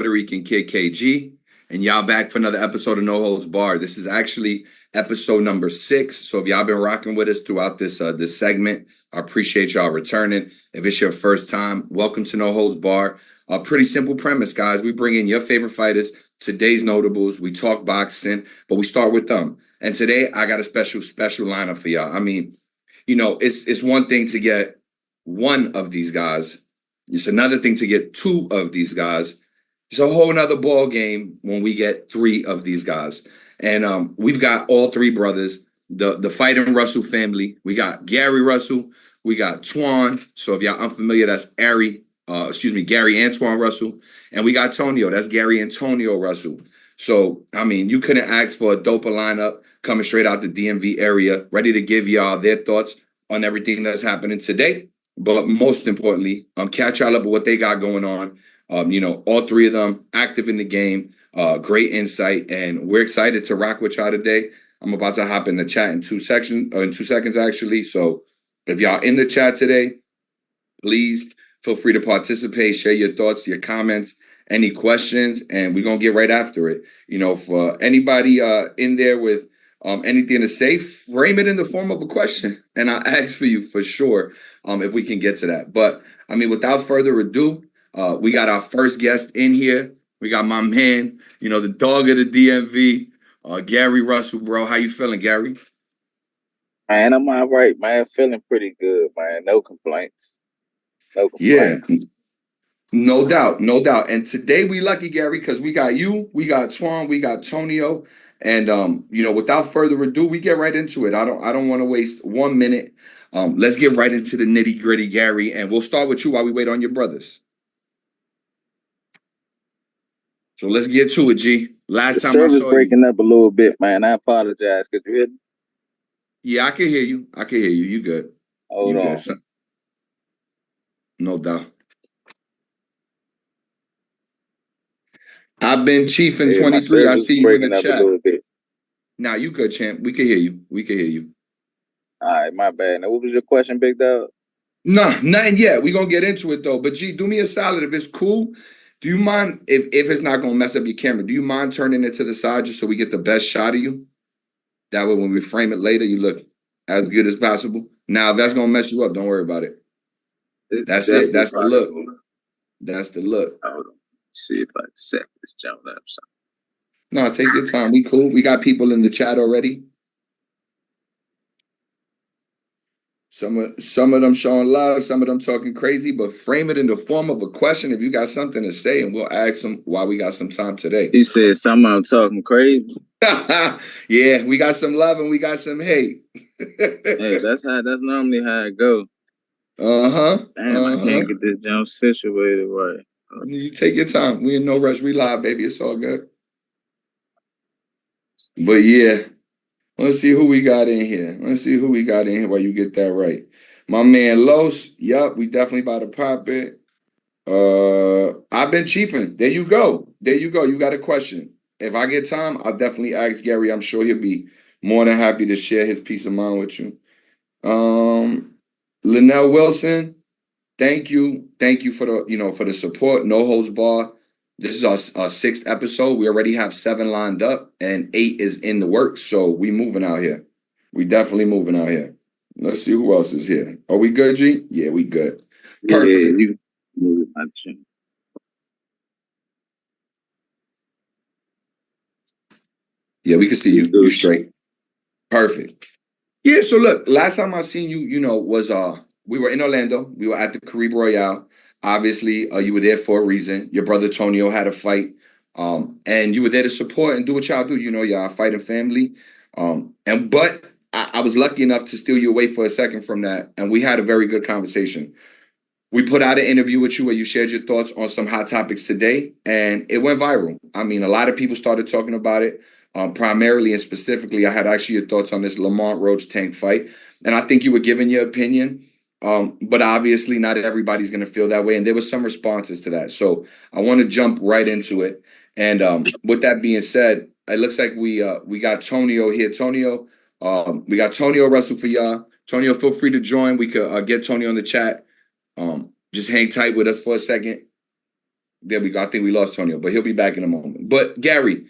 Puerto Rican Kid KG, and y'all back for another episode of No Holds Barred. This is actually episode number 6. So if y'all been rocking with us throughout this this segment, I appreciate y'all returning. If it's your first time, welcome to No Holds Barred. A pretty simple premise, guys. We bring in your favorite fighters, today's notables. We talk boxing, but we start with them. And today I got a special lineup for y'all. I mean, you know, it's one thing to get one of these guys. It's another thing to get 2 of these guys. It's a whole nother ball game when we get 3 of these guys. And we've got all 3 brothers, the Fighting Russell family. We got Gary Russell. We got Twan. So if y'all unfamiliar, that's Gary Antoine Russell. And we got Tonio. That's Gary Antonio Russell. So, I mean, you couldn't ask for a doper lineup coming straight out the DMV area, ready to give y'all their thoughts on everything that's happening today. But most importantly, catch y'all up with what they got going on. You know, all 3 of them active in the game, great insight, and we're excited to rock with y'all today. I'm about to hop in the chat in 2 seconds actually. So if y'all in the chat today, please feel free to participate, share your thoughts, your comments, any questions, and we're gonna get right after it. You know, for anybody in there with anything to say, frame it in the form of a question, and I'll ask for you for sure if we can get to that. But I mean, without further ado, we got our first guest in here. We got my man, you know, the dog of the DMV, Gary Russell, bro. How you feeling, Gary? Man, I'm all right, man. Feeling pretty good, man. No complaints. No complaints. Yeah, no doubt, no doubt. And today we lucky, Gary, because we got you, we got Twan, we got Tonio. And you know, without further ado, we get right into it. I don't want to waste 1 minute. Let's get right into the nitty-gritty, Gary, and we'll start with you while we wait on your brothers. So let's get to it, G. Last time I saw you, breaking up a little bit, man. I apologize. Could you hear me? Yeah, I can hear you. I can hear you. You good? Hold on. Good, no doubt. I've been Chief in 23. I see you in the chat. Nah, you good, champ. We can hear you. We can hear you. All right, my bad. Now, what was your question, big dog? Nah, nothing yet. We're going to get into it, though. But, G, do me a solid. If it's cool, do you mind, if it's not going to mess up your camera, do you mind turning it to the side just so we get the best shot of you? That way, when we frame it later, you look as good as possible. Now, if that's going to mess you up, don't worry about it. That's it. That's the look. That's the look. Hold on. See if I can set this jump up. No, take your time. We cool. We got people in the chat already. Some of them showing love, some of them talking crazy, but frame it in the form of a question if you got something to say, and we'll ask them why we got some time today. You said some of them talking crazy? Yeah, we got some love and we got some hate. Hey, that's normally how it goes. Damn, I can't get this jump situated right. You take your time. We in no rush. We live, baby. It's all good. But yeah, let's see who we got in here. While you get that right. My man Los. Yup, we definitely about to pop it. I've been chiefing. There you go. You got a question. If I get time, I'll definitely ask Gary. I'm sure he'll be more than happy to share his peace of mind with you. Linnell Wilson. Thank you for the support. No Holds Barred. This is our 6th episode. We already have 7 lined up, and 8 is in the works. So we moving out here. We definitely moving out here. Let's see who else is here. Are we good, G? Yeah, we good. Perfect. Yeah, we can see you. You straight. Perfect. Yeah. So look, last time I seen you, you know, was we were in Orlando. We were at the Caribe Royale. Obviously, you were there for a reason. Your brother Tonio had a fight, and you were there to support and do what y'all do. You know, y'all fighting family. But I was lucky enough to steal you away for a second from that, and we had a very good conversation. We put out an interview with you where you shared your thoughts on some hot topics today, and it went viral. I mean, a lot of people started talking about it. Primarily and specifically, I had actually your thoughts on this Lamont Roach Tank fight, and I think you were giving your opinion. But obviously not everybody's going to feel that way. And there were some responses to that. So I want to jump right into it. And with that being said, it looks like we got Tonio here. Tonio, we got Tonio Russell for y'all. Tonio, feel free to join. We could get Tonio in the chat. Just hang tight with us for a second. there we go. I think we lost Tonio, but he'll be back in a moment. But Gary,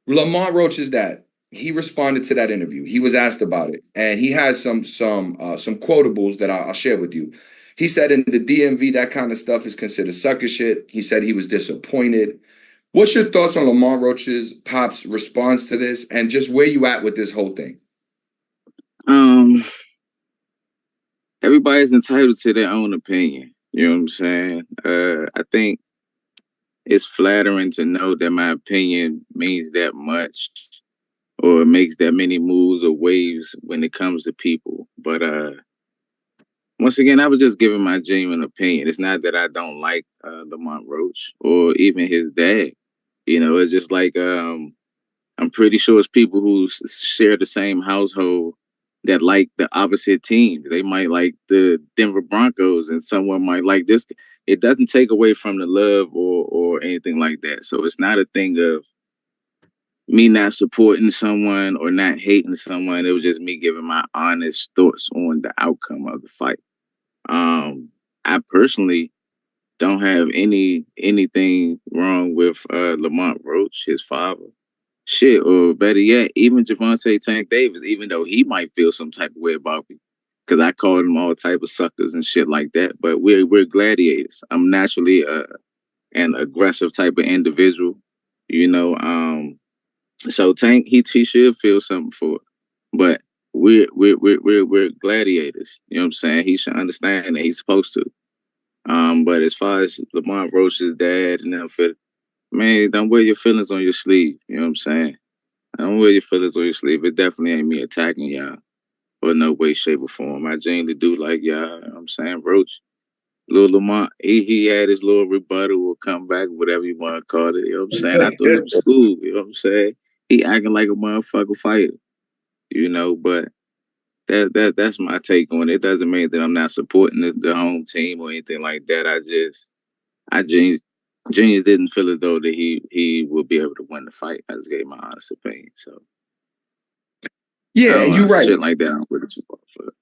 Lamont Roach's dad, he responded to that interview. He was asked about it, and he has some quotables that I'll share with you. He said in the DMV, that kind of stuff is considered sucker shit. He said he was disappointed. What's your thoughts on Lamont Roach's pop's response to this, and just where you at with this whole thing? Everybody's entitled to their own opinion. You know what I'm saying? I think it's flattering to know that my opinion means that much or makes that many moves or waves when it comes to people. But once again, I was just giving my genuine opinion. It's not that I don't like Lamont Roach or even his dad. You know, it's just like I'm pretty sure it's people who share the same household that like the opposite teams. They might like the Denver Broncos and someone might like this. It doesn't take away from the love or anything like that. So it's not a thing of me not supporting someone or not hating someone. It was just me giving my honest thoughts on the outcome of the fight. I personally don't have anything wrong with Lamont Roach, his father. Shit, or better yet, even Javante Tank Davis, even though he might feel some type of way about me, because I called him all type of suckers and shit like that. But we're gladiators. I'm naturally an aggressive type of individual, you know. So Tank, he should feel something for it. But we're gladiators. You know what I'm saying? He should understand that he's supposed to. But as far as Lamont Roach's dad and them, man, don't wear your feelings on your sleeve. You know what I'm saying? Don't wear your feelings on your sleeve. It definitely ain't me attacking y'all or no way, shape, or form. I genuinely do like y'all. You know what I'm saying? Roach, Lil Lamont, he had his little rebuttal or comeback, whatever you want to call it. You know what I'm saying? I thought it was cool. You know what I'm saying? He acting like a motherfucker fighter. You know, but that's my take on it. It doesn't mean that I'm not supporting the home team or anything like that. I genuinely didn't feel as though that he would be able to win the fight. I just gave my honest opinion. So yeah, you're right. Shit like that. I don't really support for it.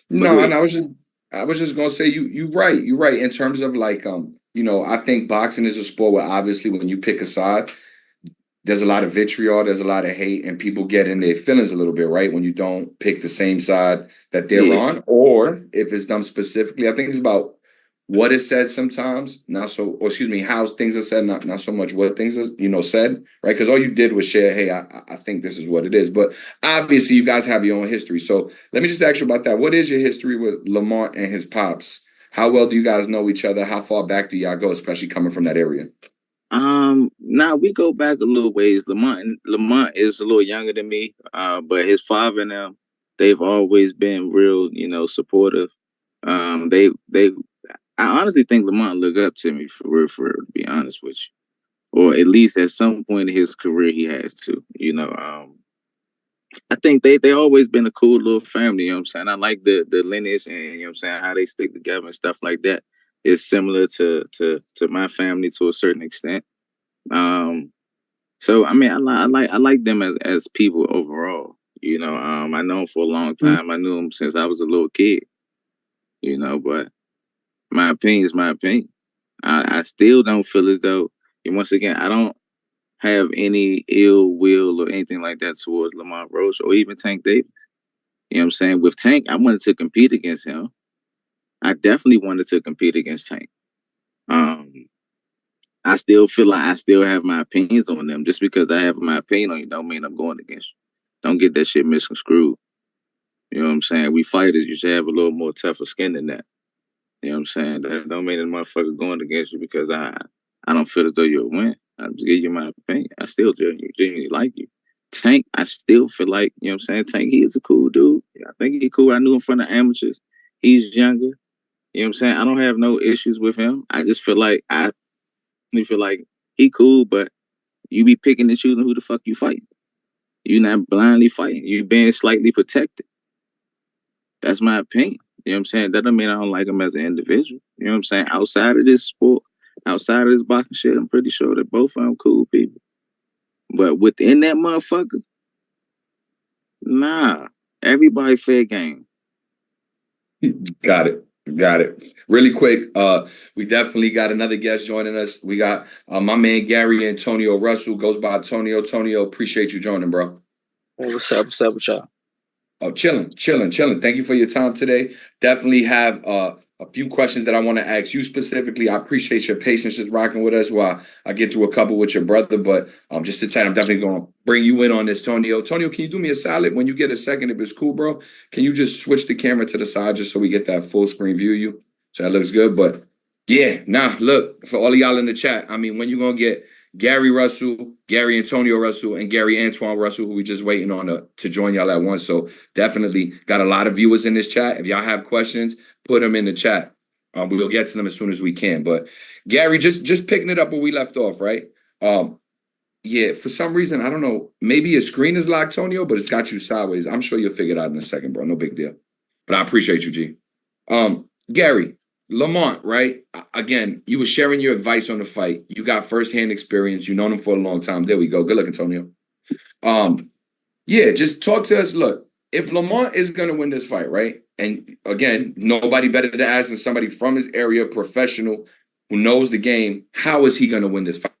No, and I was just gonna say you're right. You're right in terms of like you know, I think boxing is a sport where obviously when you pick a side, there's a lot of vitriol, there's a lot of hate, and people get in their feelings a little bit, right? When you don't pick the same side that they're on, or if it's done specifically. I think it's about what is said sometimes, not so, or excuse me, how things are said, not so much what things are, you know, said, right? Because all you did was share, hey, I think this is what it is. But obviously, you guys have your own history. So let me just ask you about that. What is your history with Lamont and his pops? How well do you guys know each other? How far back do y'all go, especially coming from that area? Now we go back a little ways. Lamont is a little younger than me, but his father and them, they've always been real, you know, supportive. They I honestly think Lamont looked up to me for real, to be honest with you. Or at least at some point in his career he has to. You know, I think they always been a cool little family, you know what I'm saying? I like the lineage and you know what I'm saying, how they stick together and stuff like that. It's similar to my family to a certain extent. So I mean, I like them as people overall. You know, I know them for a long time. I knew them since I was a little kid. You know, but my opinion is my opinion. I still don't feel as though, and once again, I don't have any ill will or anything like that towards Lamont Roach or even Tank Davis. You know what I'm saying? With Tank, I wanted to compete against him. I definitely wanted to compete against Tank. I still feel like I still have my opinions on them. Just because I have my opinion on you don't mean I'm going against you. Don't get that shit misconstrued. You know what I'm saying? We fighters, you should have a little more tougher skin than that. You know what I'm saying? That don't mean that motherfucker going against you because I don't feel as though you'll win. I'm just giving you my opinion. I still genuinely like you. Tank, I still feel like, you know what I'm saying? Tank, he is a cool dude. I think he's cool. I knew him from the amateurs. He's younger. You know what I'm saying? I don't have no issues with him. I just feel like he cool, but you be picking and choosing who the fuck you fighting. You not blindly fighting. You being slightly protected. That's my opinion. You know what I'm saying? That don't mean I don't like him as an individual. You know what I'm saying? Outside of this sport, outside of this boxing shit, I'm pretty sure that both of them cool people. But within that motherfucker, nah. Everybody fair game. Got it. Got it. Really quick, we definitely got another guest joining us. We got my man Gary Antonio Russell, goes by Antonio. Antonio, appreciate you joining, bro. Hey, what's up? What's up with y'all? Oh, chilling. Thank you for your time today. Definitely have a few questions that I want to ask you specifically. I appreciate your patience just rocking with us while I get through a couple with your brother. But just to tell you, I'm definitely going to bring you in on this, Tonio. Tonio, can you do me a solid when you get a second, if it's cool, bro? Can you just switch the camera to the side just so we get that full screen view of you? So that looks good. But yeah, look, for all of y'all in the chat, I mean, when you going to get Gary Russell, Gary Antonio Russell, and Gary Antoine Russell, who we just waiting on to join y'all at once. So definitely got a lot of viewers in this chat. If y'all have questions, put them in the chat. We will get to them as soon as we can. But Gary, just picking it up where we left off, right? Yeah, for some reason, I don't know, maybe your screen is locked, Tonio, but it's got you sideways. I'm sure you'll figure it out in a second, bro. No big deal. But I appreciate you, G. Gary, Lamont, right? Again, you were sharing your advice on the fight. You got firsthand experience. You've known him for a long time. There we go. Good luck, Antonio. Yeah, just talk to us. Look, if Lamont is going to win this fight, right? And again, nobody better to ask than somebody from his area, professional, who knows the game. How is he going to win this fight?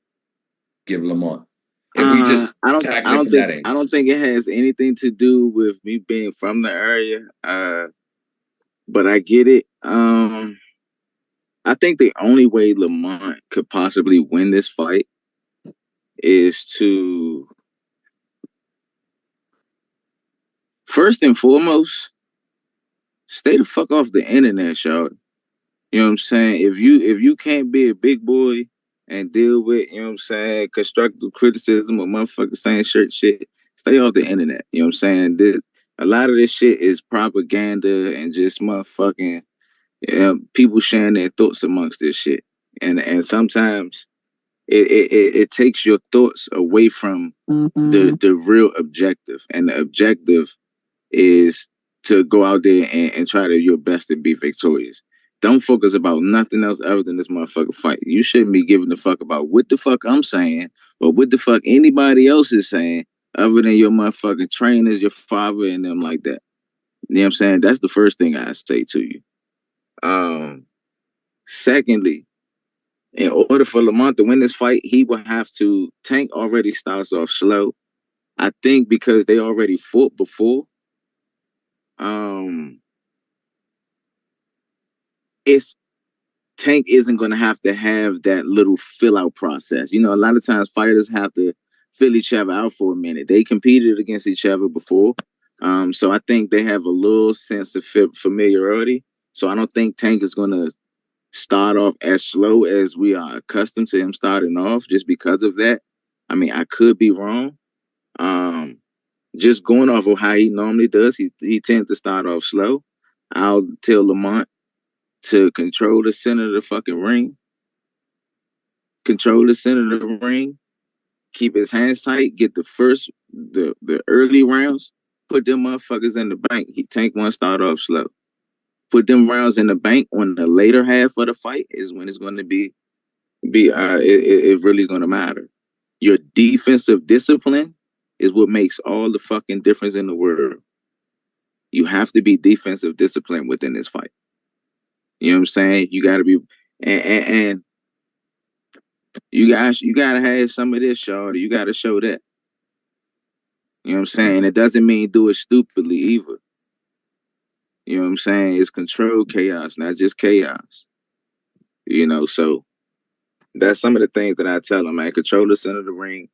Give Lamont. If we just I don't think it has anything to do with me being from the area. But I get it. I think the only way Lamont could possibly win this fight is to, first and foremost, stay the fuck off the internet, y'all. You know what I'm saying? If you can't be a big boy and deal with, you know what I'm saying, constructive criticism or motherfucker saying shit, stay off the internet. You know what I'm saying? A lot of this shit is propaganda and just motherfucking people sharing their thoughts amongst this shit. And sometimes it takes your thoughts away from the real objective. And the objective is to go out there and try to your best to be victorious. Don't focus about nothing else other than this motherfucking fight. You shouldn't be giving a fuck about what the fuck I'm saying or what the fuck anybody else is saying other than your motherfucking trainers, your father, and them like that. You know what I'm saying? That's the first thing I say to you. Secondly, in order for Lamont to win this fight, he will have to. Tank already starts off slow. I think because they already fought before. It's Tank isn't going to have that little fill out process. You know, a lot of times fighters have to fill each other out for a minute. They competed against each other before. So I think they have a little sense of familiarity. So I don't think Tank is going to start off as slow as we are accustomed to him starting off just because of that. I mean, I could be wrong. Just going off of how he normally does, he tends to start off slow. I'll tell Lamont to control the center of the fucking ring. Control the center of the ring. Keep his hands tight. Get the early rounds. Put them motherfuckers in the bank. Tank one start off slow. Put them rounds in the bank on the later half of the fight is when it's going to be it really going to matter. Your defensive discipline is what makes all the fucking difference in the world. You have to be defensive discipline within this fight. You know what I'm saying? You got to be, and you gotta have some of this, y'all. You got to show that. You know what I'm saying? It doesn't mean do it stupidly either. You know what I'm saying? It's controlled chaos, not just chaos. You know, so that's some of the things that I tell them, man. Control the center of the ring,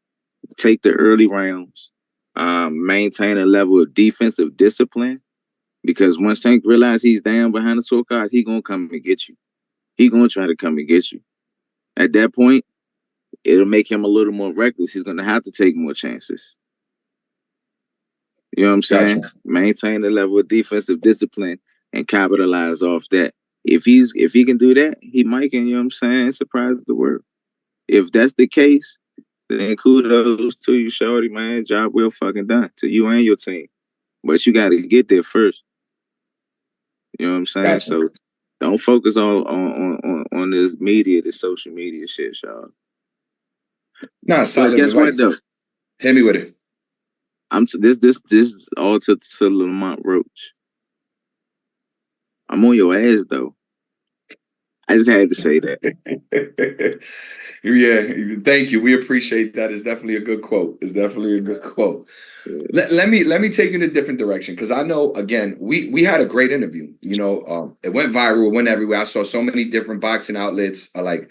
take the early rounds, maintain a level of defensive discipline. Because once Tank realizes he's down behind the scorecards, he gonna come and get you. He gonna try to come and get you. At that point, it'll make him a little more reckless. He's gonna have to take more chances. You know what I'm saying? Gotcha. Maintain the level of defensive discipline and capitalize off that. If he can do that, he might can, you know what I'm saying, surprise the world. If that's the case, then kudos to you, shorty, man. Job well fucking done to you and your team. But you gotta get there first. You know what I'm saying? Gotcha. So don't focus on this media, this social media shit, y'all. Nah, solid. Guess what though? Hit me with it. This is all to Lamont Roach. I'm on your ass though. I just had to say that. Yeah, thank you. We appreciate that. It's definitely a good quote. It's definitely a good quote. Let me take you in a different direction, because I know, again, we had a great interview. It went viral, it went everywhere. I saw so many different boxing outlets, the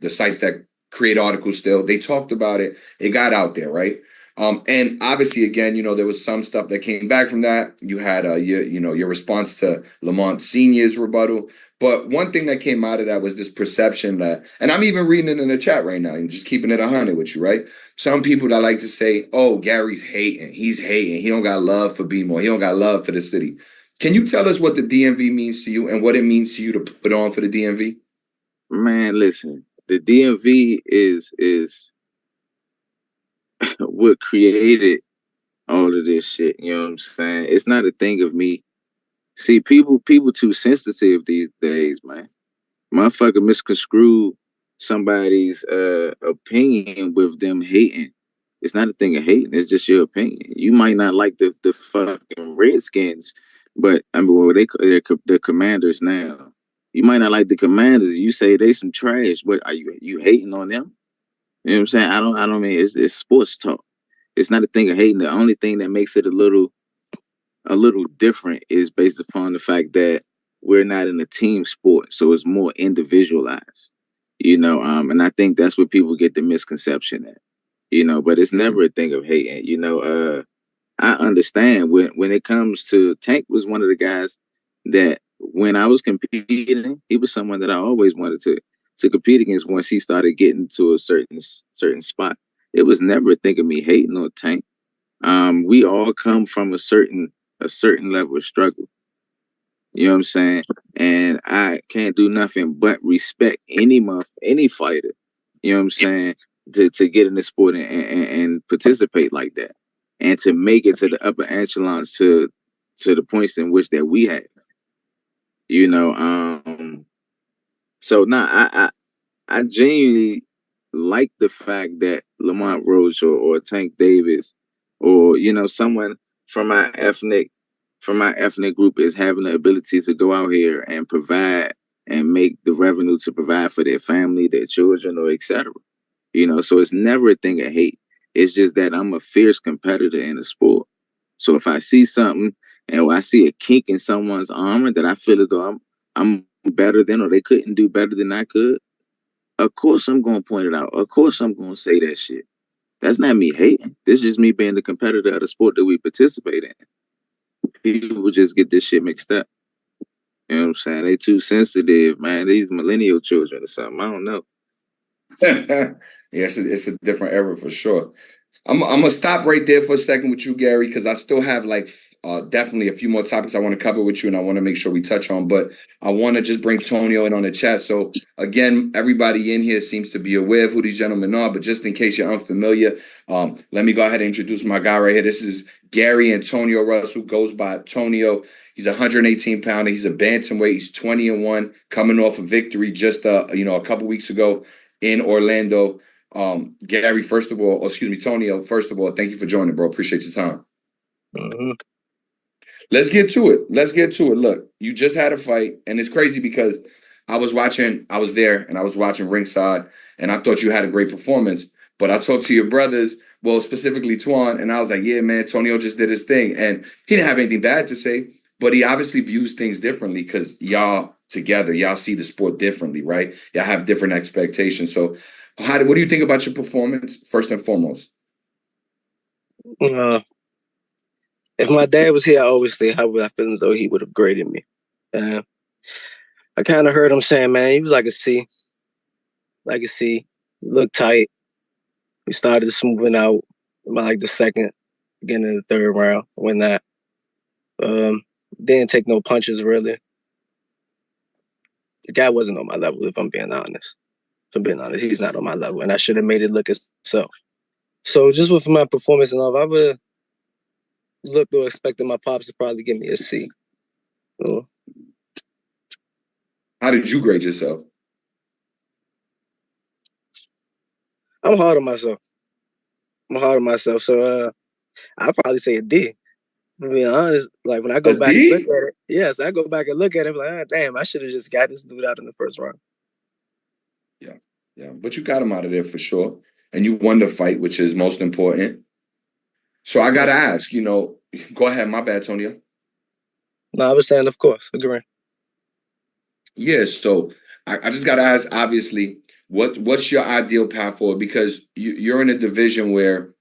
sites that create articles. Still, they talked about it. It got out there, right? And obviously, again, there was some stuff that came back from that. You had your response to Lamont Senior's rebuttal. But one thing that came out of that was this perception that, and I'm even reading it in the chat right now, and just keeping it 100 with you, right? Some people that like to say, "Oh, Gary's hating. He's hating. He don't got love for BMO. He don't got love for the city." Can you tell us what the DMV means to you and what it means to you to put on for the DMV? Man, listen, the DMV is what created all of this shit. You know what I'm saying? It's not a thing of me. See, people too sensitive these days, man. Motherfucker misconstrue somebody's opinion with them hating. It's not a thing of hating. It's just your opinion. You might not like the fucking Redskins, but I mean, well, they're Commanders now. You might not like the Commanders. You say they some trash, but are you hating on them? You know what I'm saying? I don't mean it's sports talk. It's not a thing of hating. The only thing that makes it a little different is based upon the fact that we're not in a team sport, so it's more individualized. And I think that's where people get the misconception at. But it's never a thing of hating. I understand when it comes to Tank was one of the guys that when I was competing, he was someone that I always wanted to compete against once he started getting to a certain spot. It was never a thing of me hating on Tank. We all come from a certain level of struggle. You know what I'm saying? And I can't do nothing but respect any fighter. You know what I'm saying? To get in the sport and participate like that, and to make it to the upper echelons to the points in which that we had. So now I genuinely like the fact that Lamont Roach or Tank Davis or someone from my ethnic group is having the ability to go out here and provide and make the revenue to provide for their family, their children, or etc. So it's never a thing of hate. It's just that I'm a fierce competitor in the sport. So if I see something and I see a kink in someone's armor that I feel as though I'm better than, or they couldn't do better than I could, of course I'm going to point it out. Of course I'm going to say that shit. That's not me hating. This is just me being the competitor of the sport that we participate in. People just get this shit mixed up. You know what I'm saying? They too sensitive, man. These millennial children or something. I don't know. Yeah, it's a different era for sure. I'm gonna stop right there for a second with you, Gary, because I still have definitely a few more topics I want to cover with you, and I want to make sure we touch on. But I want to just bring Tonio in on the chat. So again, everybody in here seems to be aware of who these gentlemen are, but just in case you're unfamiliar, let me go ahead and introduce my guy right here. This is Gary Antonio Russell, goes by Tonio. He's a 118 pounder. He's a bantamweight. He's 20-1, coming off a victory just a couple weeks ago in Orlando. Gary, Tonio, first of all, thank you for joining, bro. Appreciate your time. Mm-hmm. Let's get to it. Look, you just had a fight, and it's crazy because I was there, and I was watching ringside, and I thought you had a great performance. But I talked to your brothers, well, specifically Twan, and I was like, yeah, man, Tonio just did his thing. And he didn't have anything bad to say, but he obviously views things differently because y'all together, y'all see the sport differently, right? Y'all have different expectations. So what do you think about your performance, first and foremost? If my dad was here, I always say how would I feel as though he would have graded me. I kind of heard him saying, man, he was like a C. Like a C. Looked tight. We started smoothing out by the second, beginning of the third round. When that didn't take no punches really. The guy wasn't on my level, if I'm being honest. He's not on my level, and I should have made it look as so. So just with my performance and all, I would look or expected my pops to probably give me a C. So, how did you grade yourself? I'm hard on myself. So I'll probably say a D. To be honest, like when I go back and look at it, yes, I go back and look at it, I'm like, oh, damn, I should have just got this dude out in the first round. Yeah, but you got him out of there for sure, and you won the fight, which is most important. So I gotta ask, go ahead. My bad, Tonio. No, I was saying, of course, agree. Yeah, so I just gotta ask, obviously, what's your ideal path forward? Because you're in a division where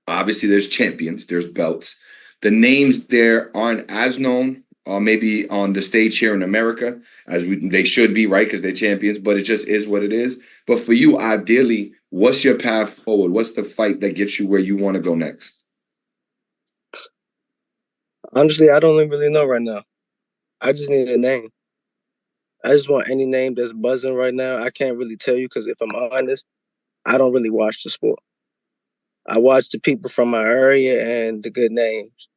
obviously there's champions, there's belts. The names there aren't as known, or maybe on the stage here in America as they should be, right? Because they're champions, but it just is what it is. But for you, ideally, what's your path forward? What's the fight that gets you where you want to go next? Honestly, I don't really know right now. I just need a name. I just want any name that's buzzing right now. I can't really tell you because if I'm honest, I don't really watch the sport. I watch the people from my area and the good names.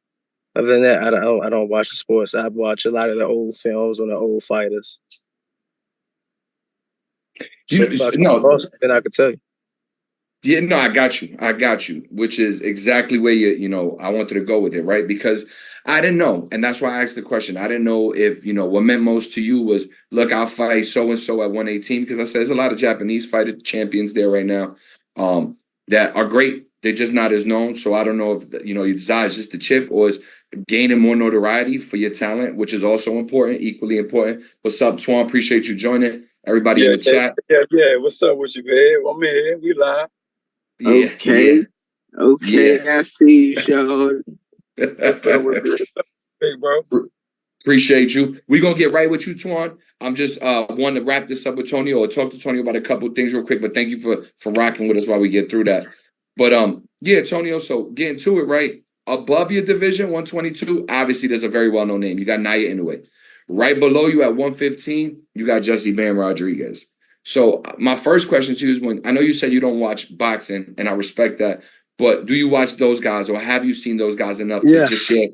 Other than that, I don't watch the sports. I watch a lot of the old films on the old fighters. So if I come across something, I could tell you. Yeah, no, I got you, which is exactly where I wanted to go with it, right? Because I didn't know, and that's why I asked the question. I didn't know if, what meant most to you was, look, I'll fight so-and-so at 118, because I said there's a lot of Japanese fighter champions there right now that are great. They're just not as known. So I don't know if, your desire is just the chip or is gaining more notoriety for your talent, which is also important, equally important. What's up, Twan? Appreciate you joining. Everybody in the chat. Yeah. What's up with you, man? I'm here. We live. Yeah, Okay, I see you, Sean. What's up with you? Hey, bro. Appreciate you. We're going to get right with you, Twan. I'm just wanting to wrap this up with Tony or talk to Tony about a couple of things real quick, but thank you for rocking with us while we get through that. But yeah, Tonio, so getting to it, right? Above your division, 122, obviously there's a very well-known name. You got Naya Inoue. Right below you at 115, you got Jesse Bam Rodriguez. So my first question to you is, when I know you said you don't watch boxing, and I respect that, but do you watch those guys, or have you seen those guys enough to just share?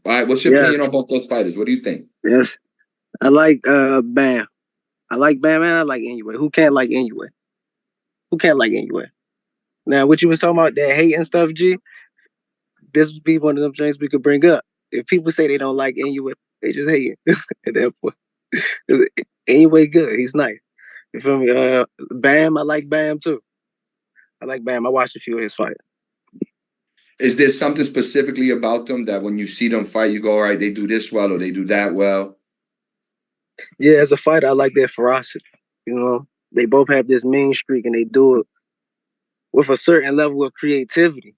All right, what's your opinion on both those fighters? What do you think? Yes, I like Bam. I like Bam, and I like Inoue. Who can't like Inoue? Who can't like Inoue? Now, what you was talking about, that hate and stuff, G, this would be one of them things we could bring up. If people say they don't like Inoue, they just hate it at that point. Inoue good. He's nice. You feel me? Bam, I like Bam too. I like Bam. I watched a few of his fights. Is there something specifically about them that when you see them fight, you go, all right, they do this well or they do that well? Yeah, as a fighter, I like their ferocity. They both have this mean streak, and they do it with a certain level of creativity.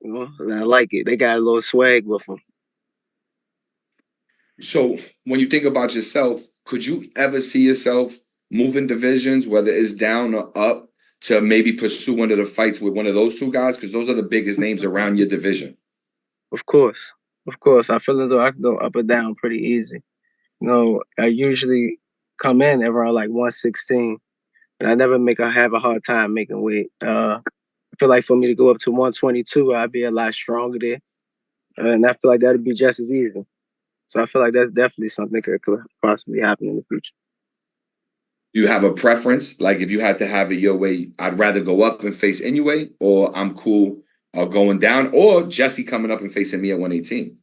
And I like it. They got a little swag with them. So when you think about yourself, could you ever see yourself moving divisions, whether it's down or up, to maybe pursue one of the fights with one of those two guys? Because those are the biggest names around your division. Of course. I feel as though I can go up or down pretty easy. I usually come in around like 116, and I never have a hard time making weight. I feel like for me to go up to 122, I'd be a lot stronger there. And I feel like that'd be just as easy. So I feel like that's definitely something that could possibly happen in the future. You have a preference? Like, if you had to have it your way, I'd rather go up and face Inoue, or I'm cool going down, or Jesse coming up and facing me at 118.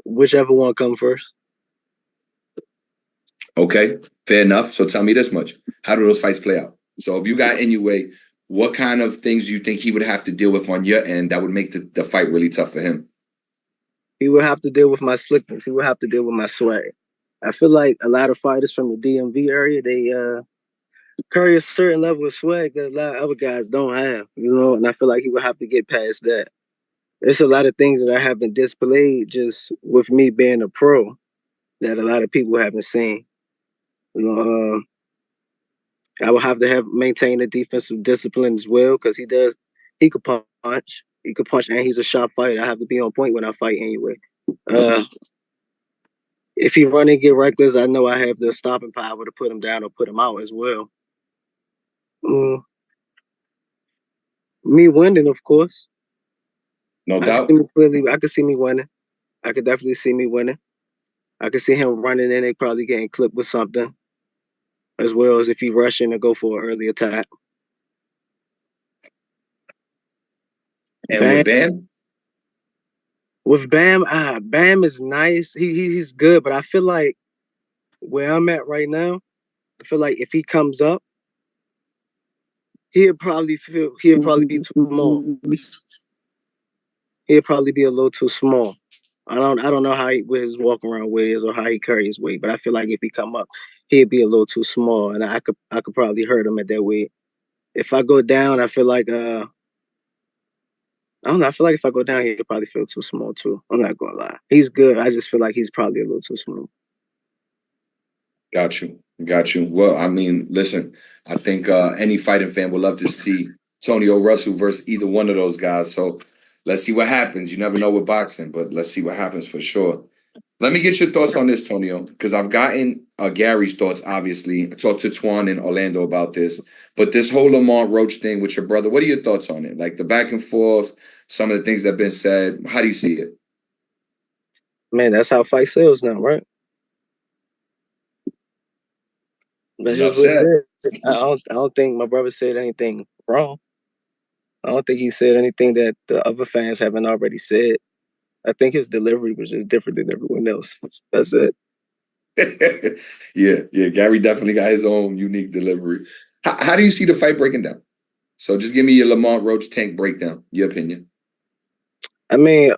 Whichever one comes first. Okay, fair enough. So tell me this much. How do those fights play out? So if you got Inoue, what kind of things do you think he would have to deal with on your end that would make the fight really tough for him? He would have to deal with my slickness. He would have to deal with my swag. I feel like a lot of fighters from the DMV area, they carry a certain level of swag that a lot of other guys don't have, and I feel like he would have to get past that. There's a lot of things that I haven't displayed just with me being a pro that a lot of people haven't seen. I will have to maintain a defensive discipline as well, because he could punch. He could punch, and he's a sharp fighter. I have to be on point when I fight anyway. If he run and get reckless, I know I have the stopping power to put him down or put him out as well. Me winning, of course. No doubt. I could see me winning. I could definitely see me winning. I could see him running in and probably getting clipped with something, as well as if he rushing to go for an early attack. And with Bam? With Bam, Bam is nice. He's good, but I feel like where I'm at right now, I feel like if he comes up, he'll probably be too small. He'll probably be a little too small. I don't know what his walk around weight is or how he carries his weight, but I feel like if he come up, he'd be a little too small, and I could probably hurt him at that weight. If I go down, I feel like I don't know. I feel like if I go down, he'll probably feel too small too. I'm not gonna lie. He's good. I just feel like he's probably a little too small. Got you. Got you. Well, I mean, listen, I think any fighting fan would love to see Antonio Russell versus either one of those guys. So let's see what happens. You never know with boxing, but let's see what happens for sure. Let me get your thoughts on this, Tonio, because I've gotten Gary's thoughts, obviously. I talked to Twan in Orlando about this. But this whole Lamont Roach thing with your brother, what are your thoughts on it? Like the back and forth, some of the things that have been said. How do you see it? Man, that's how fight sells now, right? That's Enough just what said. it is. I don't think my brother said anything wrong. I don't think he said anything that the other fans haven't already said. I think his delivery was just different than everyone else. That's it. Yeah. Gary definitely got his own unique delivery. How do you see the fight breaking down? So just give me your Lamont Roach Tank breakdown, your opinion. I mean,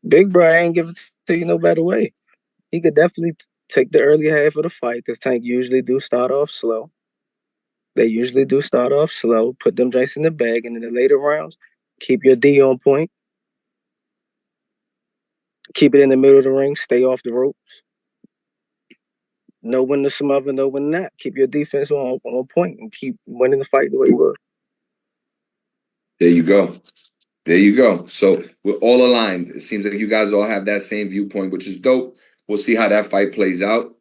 Big Bro ain't give it to you no better way. He could definitely take the early half of the fight because Tank usually do start off slow. They usually do start off slow, put them drinks in the bag, and in the later rounds, keep your D on point. Keep it in the middle of the ring. Stay off the ropes. Know when to smother, know when not. Keep your defense on point and keep winning the fight the way you were. There you go. There you go. So we're all aligned. It seems like you guys all have that same viewpoint, which is dope. We'll see how that fight plays out.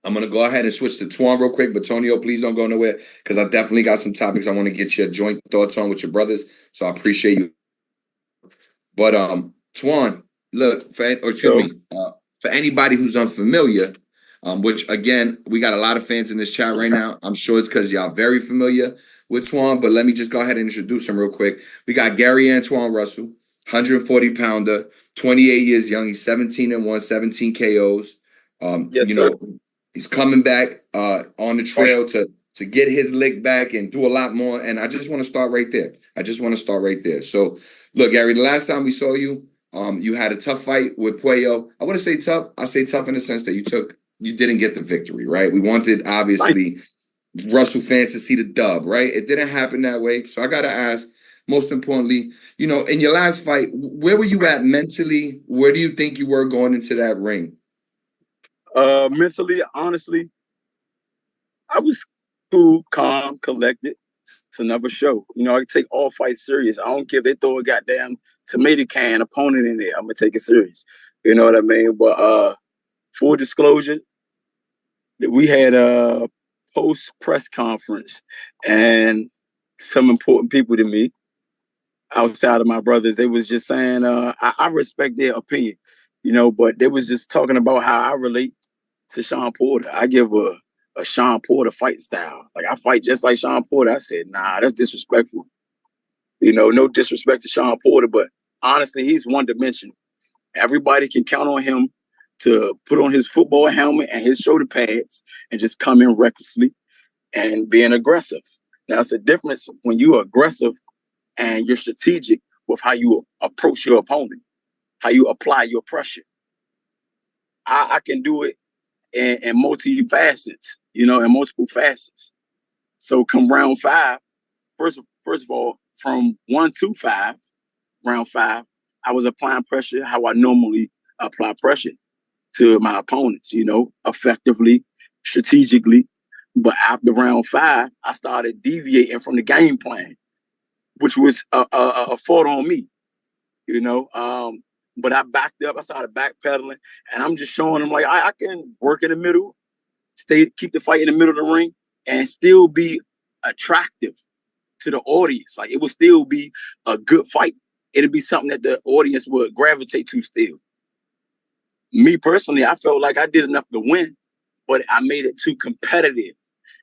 I'm going to go ahead and switch to Twan real quick. But Tonio, please don't go nowhere because I definitely got some topics I want to get your joint thoughts on with your brothers. So I appreciate you. But Twan, look, for anybody who's unfamiliar, which again, we got a lot of fans in this chat right now. I'm sure it's because y'all very familiar with Twan, but let me just go ahead and introduce him real quick. We got Gary Antoine Russell, 140-pounder, 28 years young. He's 17-1, 17 KOs. Yes, sir. He's coming back on the trail to get his lick back and do a lot more. And I just want to start right there. So, look, Gary, the last time we saw you, you had a tough fight with Puello. I want to say tough. I say tough in the sense that you didn't get the victory, right? We wanted, obviously, Russell fans to see the dub, right? It didn't happen that way. So I got to ask, most importantly, in your last fight, where were you at mentally? Where do you think you were going into that ring? Mentally, honestly, I was cool, calm, collected. It's another show. I take all fights serious. I don't care if they throw a goddamn tomato can opponent in there. I'm gonna take it serious. You know what I mean? But full disclosure, we had a post press conference, and some important people to me, outside of my brothers, they was just saying, I respect their opinion, but they was just talking about how I relate to Sean Porter. I give a Sean Porter fight style. Like, I fight just like Sean Porter. I said, nah, that's disrespectful. No disrespect to Sean Porter, but honestly, he's one-dimensional. Everybody can count on him to put on his football helmet and his shoulder pads and just come in recklessly and being aggressive. Now, it's a difference when you're aggressive and you're strategic with how you approach your opponent, how you apply your pressure. I can do it in multiple facets. So come round 5, first of all, from 1 to 5, round 5, I was applying pressure how I normally apply pressure to my opponents, effectively, strategically. But after round 5, I started deviating from the game plan, which was a fault on me, But I backed up. I started backpedaling, and I'm just showing them like I can work in the middle, keep the fight in the middle of the ring, and still be attractive to the audience. Like, it would still be a good fight. It'd be something that the audience would gravitate to still. Me personally, I felt like I did enough to win, but I made it too competitive.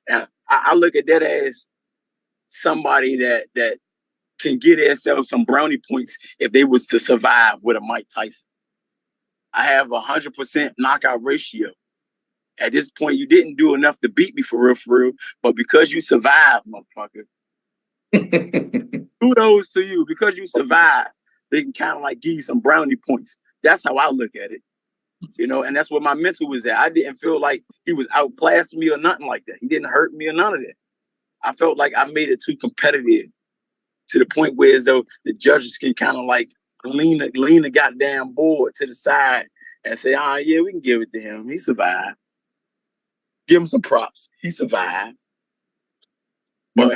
And I look at that as somebody that can get themselves some brownie points if they was to survive with a Mike Tyson. I have 100% knockout ratio. At this point, you didn't do enough to beat me for real. But because you survived, motherfucker, kudos to you. Because you survived, they can kind of like give you some brownie points. That's how I look at it. You know, and that's where my mental was at. I didn't feel like he was outclassing me or nothing like that. He didn't hurt me or none of that. I felt like I made it too competitive to the point where as though the judges can kind of like lean the goddamn board to the side and say, yeah, we can give it to him. He survived. Give him some props. He survived. But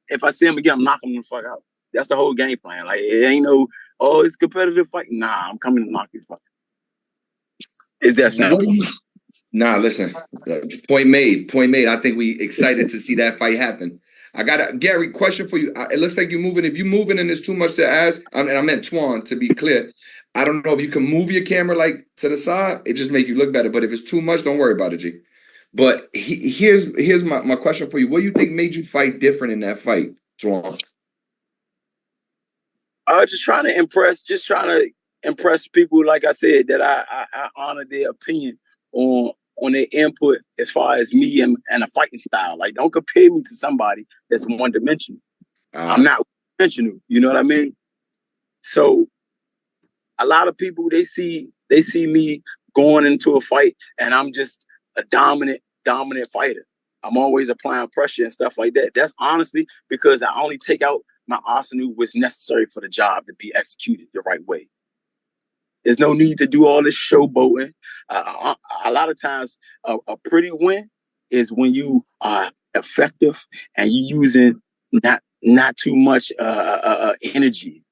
if I see him again, I'm knocking him the fuck out. That's the whole game plan. Like, it ain't no, it's a competitive fight. Nah, I'm coming to knock you fuck. Is that simple? Nah, listen. Point made. I think we excited to see that fight happen. I got a Gary question for you. It looks like you're moving. If you're moving and there's too much to ask, and I meant Twan to be clear. I don't know if you can move your camera like to the side. It just make you look better. But if it's too much, don't worry about it, G. But here's my question for you. What do you think made you fight different in that fight, Twan? Just trying to impress people, like I said, that I honor their opinion on their input as far as me and a fighting style. Like, don't compare me to somebody that's one-dimensional. I'm not one-dimensional. You know what I mean? So a lot of people, they see me going into a fight and I'm just a dominant fighter. I'm always applying pressure and stuff like that. That's honestly because I only take out my arsenal was necessary for the job to be executed the right way. There's no need to do all this showboating. A lot of times, a pretty win is when you are effective and you're using not too much energy.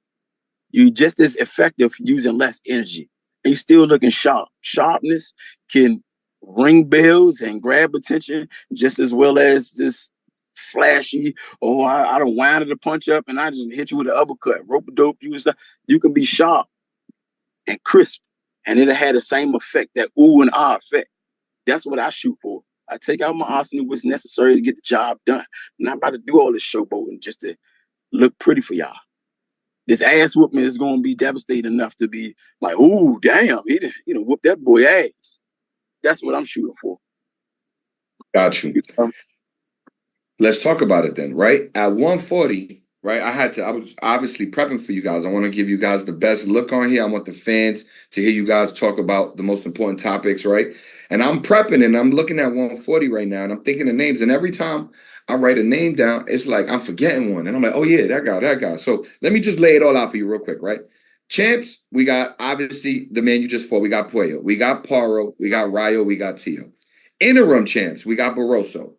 You're just as effective using less energy, and you're still looking sharp. Sharpness can ring bells and grab attention just as well as this flashy. I don't wind the punch up and I just hit you with an uppercut, rope-a-dope you and stuff. You can be sharp and crisp, and it'll have the same effect, that ooh and ah effect. That's what I shoot for. I take out my arsenal, what's necessary to get the job done. I'm not about to do all this showboating just to look pretty for y'all. This ass whooping is going to be devastating enough to be like, ooh, damn, he whoop that boy ass. That's what I'm shooting for. Got you. Let's talk about it then, right? At 140, right? I was obviously prepping for you guys. I want to give you guys the best look on here. I want the fans to hear you guys talk about the most important topics, right? And I'm prepping and I'm looking at 140 right now and I'm thinking of names. And every time I write a name down, it's like I'm forgetting one. And I'm like, oh yeah, that guy. So let me just lay it all out for you real quick, right? Champs, we got obviously the man you just fought. We got Puello. We got Paro. We got Rayo. We got Tio. Interim champs, we got Barroso.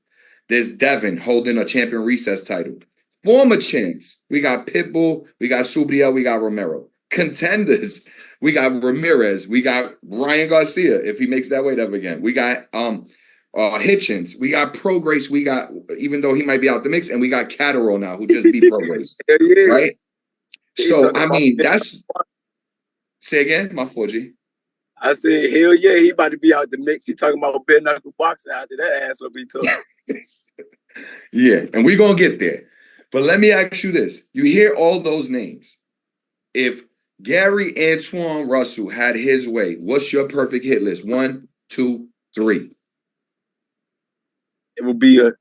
There's Devin holding a champion recess title. Former champs, we got Pitbull, we got Subriel, we got Romero. Contenders, we got Ramirez, we got Ryan Garcia, if he makes that weight up again. We got Hitchens, we got Pro Grace, we got, even though he might be out the mix, and we got Catterall now, who just beat Pro Grace. Yeah. Right? So, I mean, that's... Say again, my 4G. I said, hell yeah, he about to be out the mix. He talking about bare knuckle boxing after that ass will be tough. Yeah, and we're going to get there. But let me ask you this. You hear all those names. If Gary Antoine Russell had his way, what's your perfect hit list? 1, 2, 3. It would be a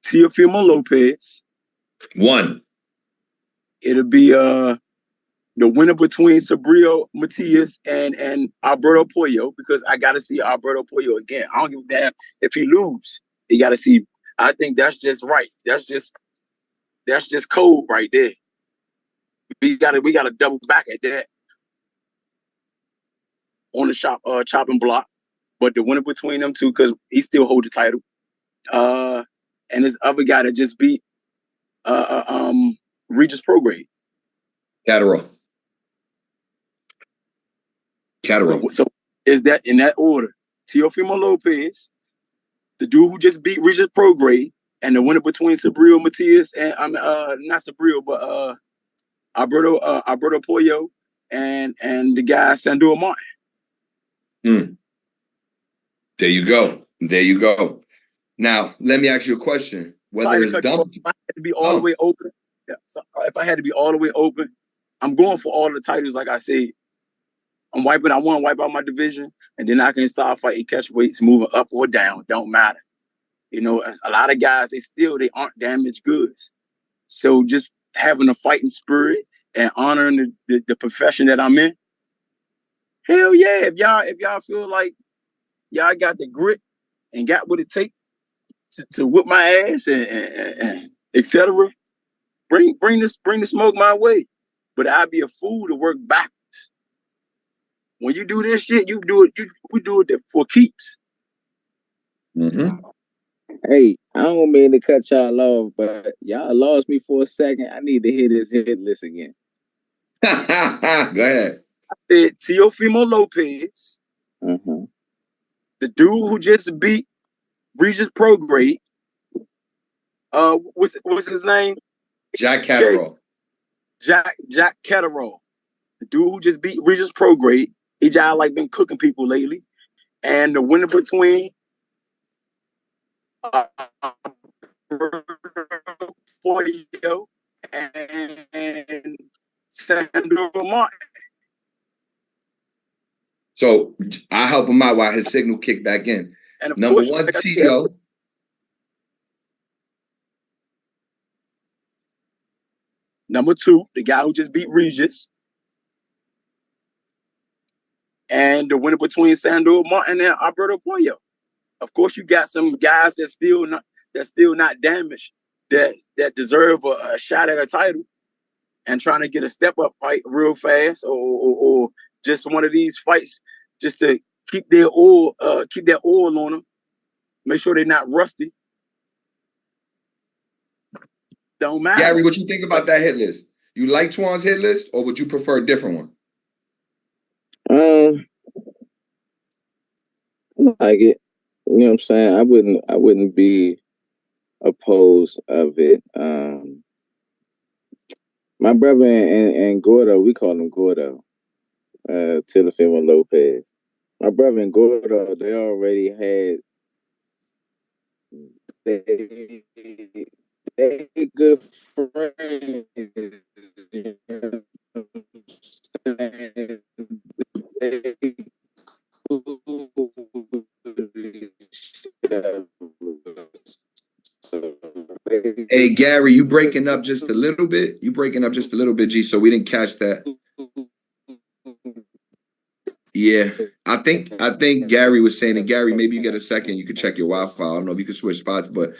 Teofimo Lopez. 1. It'll be the winner between Sabrio Matias and Alberto Puello, because I got to see Alberto Puello again. I don't give a damn if he lose. You got to see. I think that's just right. That's just code right there. We got to double back at that on the chopping block. But the winner between them two, because he still hold the title. And this other guy that just beat Regis Prograde. Catterall. So is that in that order? Teofimo Lopez, the dude who just beat Regis Prograde, and the winner between Sabrio Matias and not Sabrio, but Alberto Puello and the guy Sandor Martin. There you go. Now let me ask you a question. Whether it's dumb, if I had to be all the way open, if I had to be all the way open, I'm going for all the titles. Like I said, I want to wipe out my division, and then I can start fighting catch weights, moving up or down. Don't matter. You know, a lot of guys, they aren't damaged goods. So just having a fighting spirit and honoring the profession that I'm in. Hell yeah. If y'all feel like y'all got the grit and got what it takes to whip my ass and etc. Bring the smoke my way. But I'd be a fool to work backwards. When you do this shit, we do it for keeps. Mm-hmm. Hey, I don't mean to cut y'all off, but y'all lost me for a second. I need to hear this hit list again. Go ahead. I said Teofimo Lopez, the dude who just beat Regis Prograde. What's his name? Jack Catterall. Jack Catterall. The dude who just beat Regis Prograde. He just like been cooking people lately. And the winner between Polio and Sandro Martin. So I help him out while his signal kicked back in. And of Number course, one, T.O. Number two, the guy who just beat Regis. And the winner between Sandro Martin and Alberto Pollo. Of course, you got some guys that's still not damaged, that deserve a shot at a title and trying to get a step up fight real fast, or just one of these fights just to keep their oil on them, make sure they're not rusty. Don't matter. Gary, what you think about that hit list? You like Twan's hit list, or would you prefer a different one? I like it. You know what I'm saying? I wouldn't be opposed of it. My brother and Gordo, we call him Gordo, Teofimo Lopez. My brother and Gordo, they already had they good friends. You know what I'm Hey, Gary, you breaking up just a little bit? G, so we didn't catch that. Yeah, I think Gary was saying, and Gary, maybe you get a second, you could check your Wi-Fi. I don't know if you can switch spots, but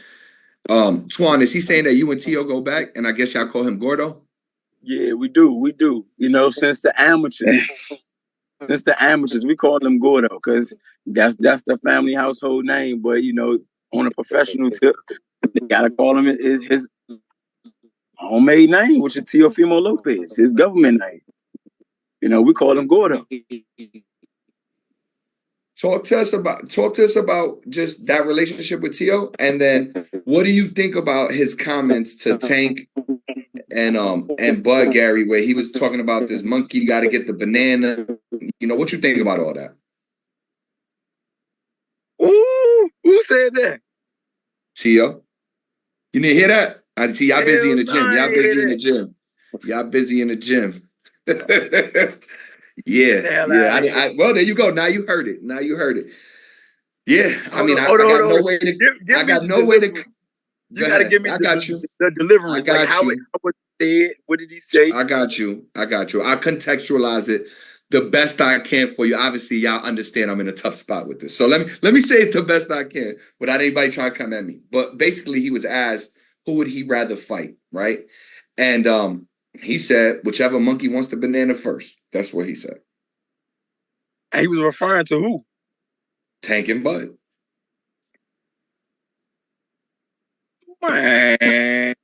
Twan, is he saying that you and T.O. go back, and I guess y'all call him Gordo? Yeah, we do. You know, since the amateurs, we call them Gordo because that's the family household name. But you know, on a professional tip, they gotta call him his homemade name, which is Teofimo Lopez, his government name. You know, we call him Gordo. Talk to us about just that relationship with T.O. and then what do you think about his comments to Tank and Bud, Gary, where he was talking about this monkey got to get the banana. You know, what you think about all that? Ooh, who said that? T.O. You didn't hear that? I see y'all busy in the gym. Y'all busy in the gym. Yeah. Well, there you go. Now you heard it. Yeah, I mean, I got no way to. I got no way to. You got to give me the deliverance. I got you. What did he say? I got you. I contextualize it the best I can for you. Obviously, y'all understand I'm in a tough spot with this. So let me say it the best I can without anybody trying to come at me. But basically, he was asked who would he rather fight, right? And he said whichever monkey wants the banana first. That's what he said. And he was referring to who? Tank and Bud. Man.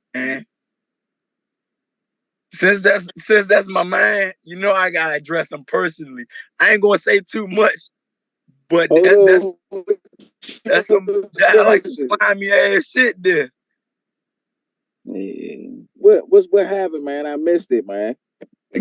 Since that's my man, you know I gotta address him personally. I ain't gonna say too much, but that's some like slimy ass shit there. What happened, man? I missed it, man.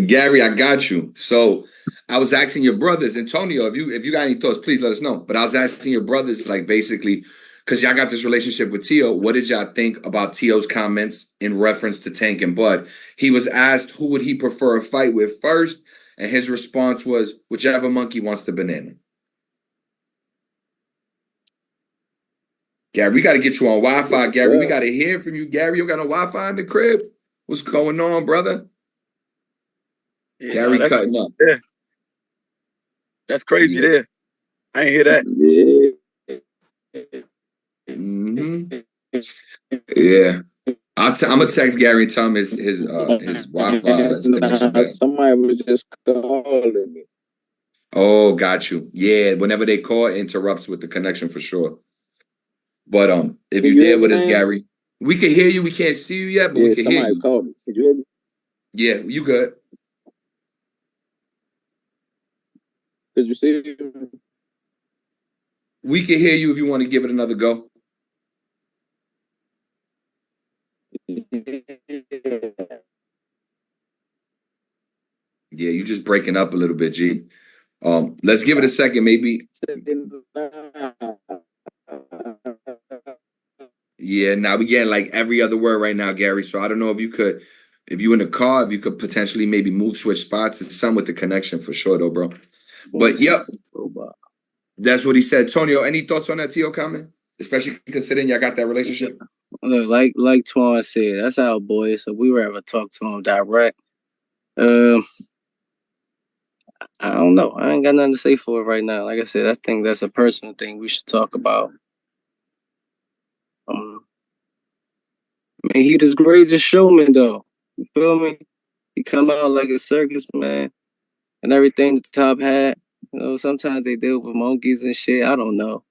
Gary, I got you. So I was asking your brothers, Antonio, if you got any thoughts, please let us know. But I was asking your brothers, like, basically, because y'all got this relationship with T.O., what did y'all think about T.O.'s comments in reference to Tank and Bud? He was asked who would he prefer a fight with first, and his response was, whichever monkey wants the banana. Gary, we got to get you on Wi-Fi, Gary. We got to hear from you, Gary. You got no Wi-Fi in the crib? What's going on, brother? Yeah, Gary cutting up. Yeah. That's crazy there. I ain't hear that. Yeah. I'm going to text Gary and tell him his Wi-Fi is connection back. Somebody was just calling me. Oh, got you. Yeah, whenever they call, it interrupts with the connection for sure. But if you there with us, Gary, we can hear you. We can't see you yet, but we can hear you. Somebody called me. Did you hear me? Yeah, you good. Did you see? We can hear you if you want to give it another go. Yeah, you just breaking up a little bit, G. Let's give it a second, maybe. Yeah, now we getting like every other word right now, Gary. So I don't know if you could, if you in the car, if you could potentially maybe switch spots. It's some with the connection for sure, though, bro. But yep, that's what he said. Antonio, any thoughts on that T.O. comment? Especially considering y'all got that relationship. Look, like Twan said, that's our boy. So we were ever talk to him direct. I don't know. I ain't got nothing to say for it right now. Like I said, I think that's a personal thing we should talk about. Man, he the greatest showman, though. You feel me? He come out like a circus man and everything the top hat. You know, sometimes they deal with monkeys and shit. I don't know.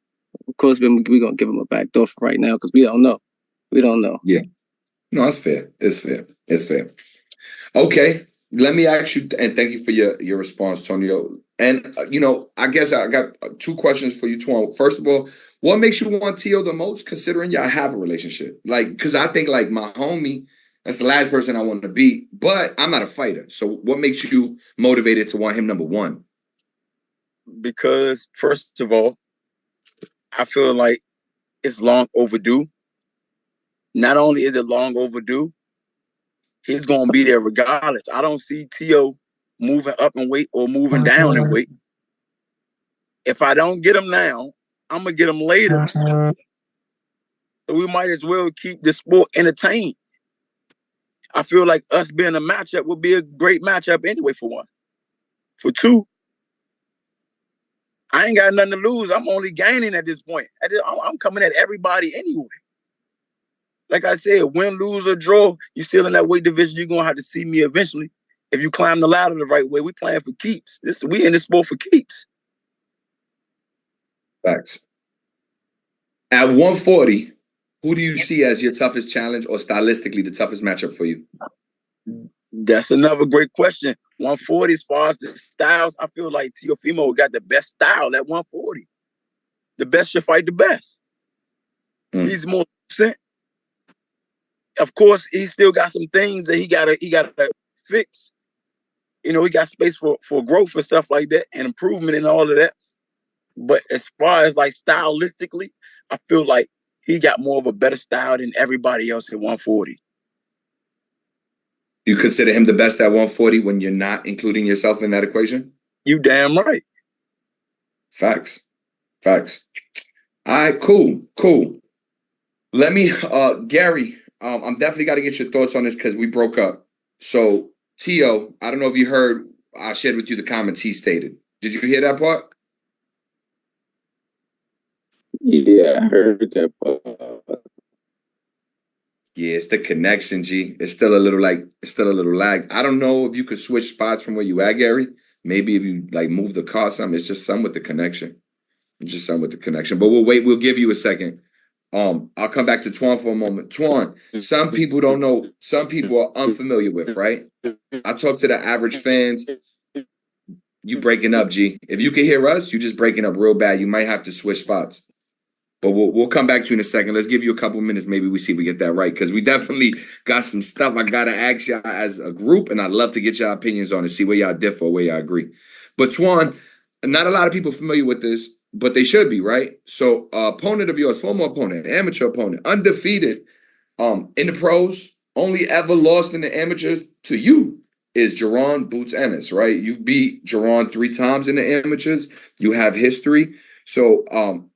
Of course, we're going to give him a back door for right now because we don't know. We don't know. Yeah. No, it's fair. It's fair. It's fair. Okay. Let me ask you, and thank you for your response, Antonio. And, I guess I got two questions for you, Twan. First of all, what makes you want T.O. the most, considering y'all have a relationship? Like, because I think, like, my homie, that's the last person I want to beat, but I'm not a fighter. So what makes you motivated to want him number one? Because, first of all, I feel like it's long overdue. Not only is it long overdue, he's going to be there regardless. I don't see T.O. moving up in weight or moving down in weight. If I don't get him now, I'm going to get him later. So we might as well keep the sport entertained. I feel like us being a matchup would be a great matchup anyway, for one. For two, I ain't got nothing to lose. I'm only gaining at this point. I'm coming at everybody anyway. Like I said, win, lose, or draw, you still in that weight division, you're going to have to see me eventually. If you climb the ladder the right way, we playing for keeps. We in this sport for keeps. Facts. At 140, who do you see as your toughest challenge or stylistically the toughest matchup for you? That's another great question. 140, as far as the styles, I feel like Teofimo got the best style at 140. The best should fight the best. He's more percent. Of course, he still got some things that he gotta fix. He got space for growth and stuff like that and improvement and all of that. But as far as like stylistically, I feel like he got more of a better style than everybody else at 140. You consider him the best at 140 when you're not including yourself in that equation? You damn right. Facts. All right, cool. Let me, Gary, I'm definitely got to get your thoughts on this because we broke up. So, T.O., I don't know if you heard, I shared with you the comments he stated. Did you hear that part? Yeah, I heard that part. Yeah, it's the connection, G. It's still a little lag. I don't know if you could switch spots from where you at, Gary. Maybe if you like move the car, something. It's just something with the connection. But we'll wait. We'll give you a second. I'll come back to Twan for a moment. Twan, some people don't know. Some people are unfamiliar with, right? I talk to the average fans. You breaking up, G. If you can hear us, you just breaking up real bad. You might have to switch spots. But we'll come back to you in a second. Let's give you a couple minutes. Maybe we see if we get that right. Because we definitely got some stuff I got to ask y'all as a group. And I'd love to get y'all opinions on it. See where y'all differ or where y'all agree. But Twan, not a lot of people familiar with this. But they should be, right? So opponent of yours, former opponent, amateur opponent, undefeated in the pros, only ever lost in the amateurs to you. is Jerron Boots Ennis, right? You beat Jerron 3 times in the amateurs. You have history. So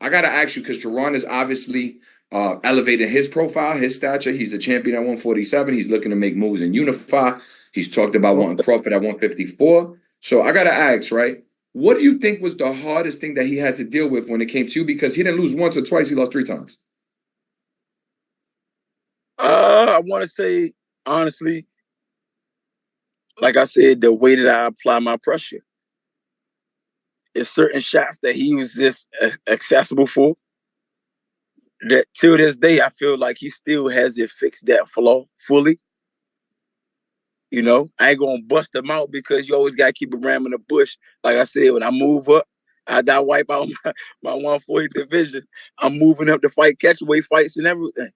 I got to ask you, because Jerron is obviously elevating his profile, his stature. He's a champion at 147. He's looking to make moves and unify. He's talked about wanting Crawford at 154. So I got to ask, right? What do you think was the hardest thing that he had to deal with when it came to you? Because he didn't lose once or twice. He lost 3 times. I want to say, honestly, like I said, the way that I apply my pressure. It's certain shots that he was just accessible for. That till this day, I feel like he still hasn't fixed that flaw fully. You know, I ain't gonna bust him out because you always gotta keep a ram in the bush. Like I said, when I move up, I wipe out my 140 division. I'm moving up to fight catchweight fights and everything.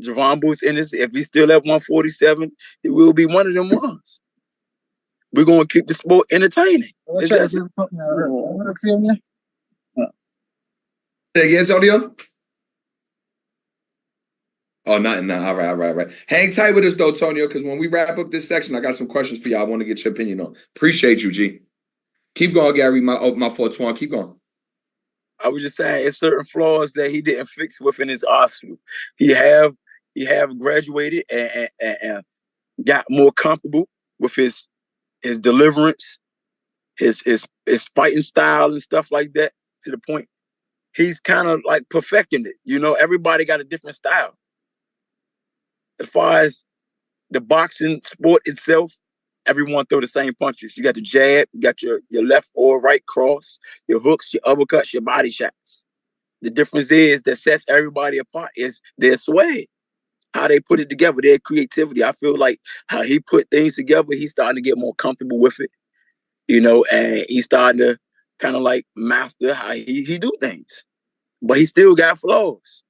Jerron Boots Ennis, if he's still at 147, he will be one of them ones. We're gonna keep the sport entertaining. Say again, Antonio? Oh, nothing. No. All right. Hang tight with us, though, Antonio, because when we wrap up this section, I got some questions for you. I want to get your opinion on. Appreciate you, G. Keep going, Gary. My 420. Keep going. I was just saying, it's certain flaws that he didn't fix within his arsenal. He have graduated and got more comfortable with his deliverance, his fighting style and stuff like that, to the point he's kind of like perfecting it. You know, everybody got a different style. As far as the boxing sport itself, everyone throw the same punches. You got the jab, you got your left or right cross, your hooks, your uppercuts, your body shots. The difference is that sets everybody apart is their sway, how they put it together, their creativity. I feel like how he put things together, he's starting to get more comfortable with it, you know, and he's starting to kind of like master how he do things. But he still got flaws.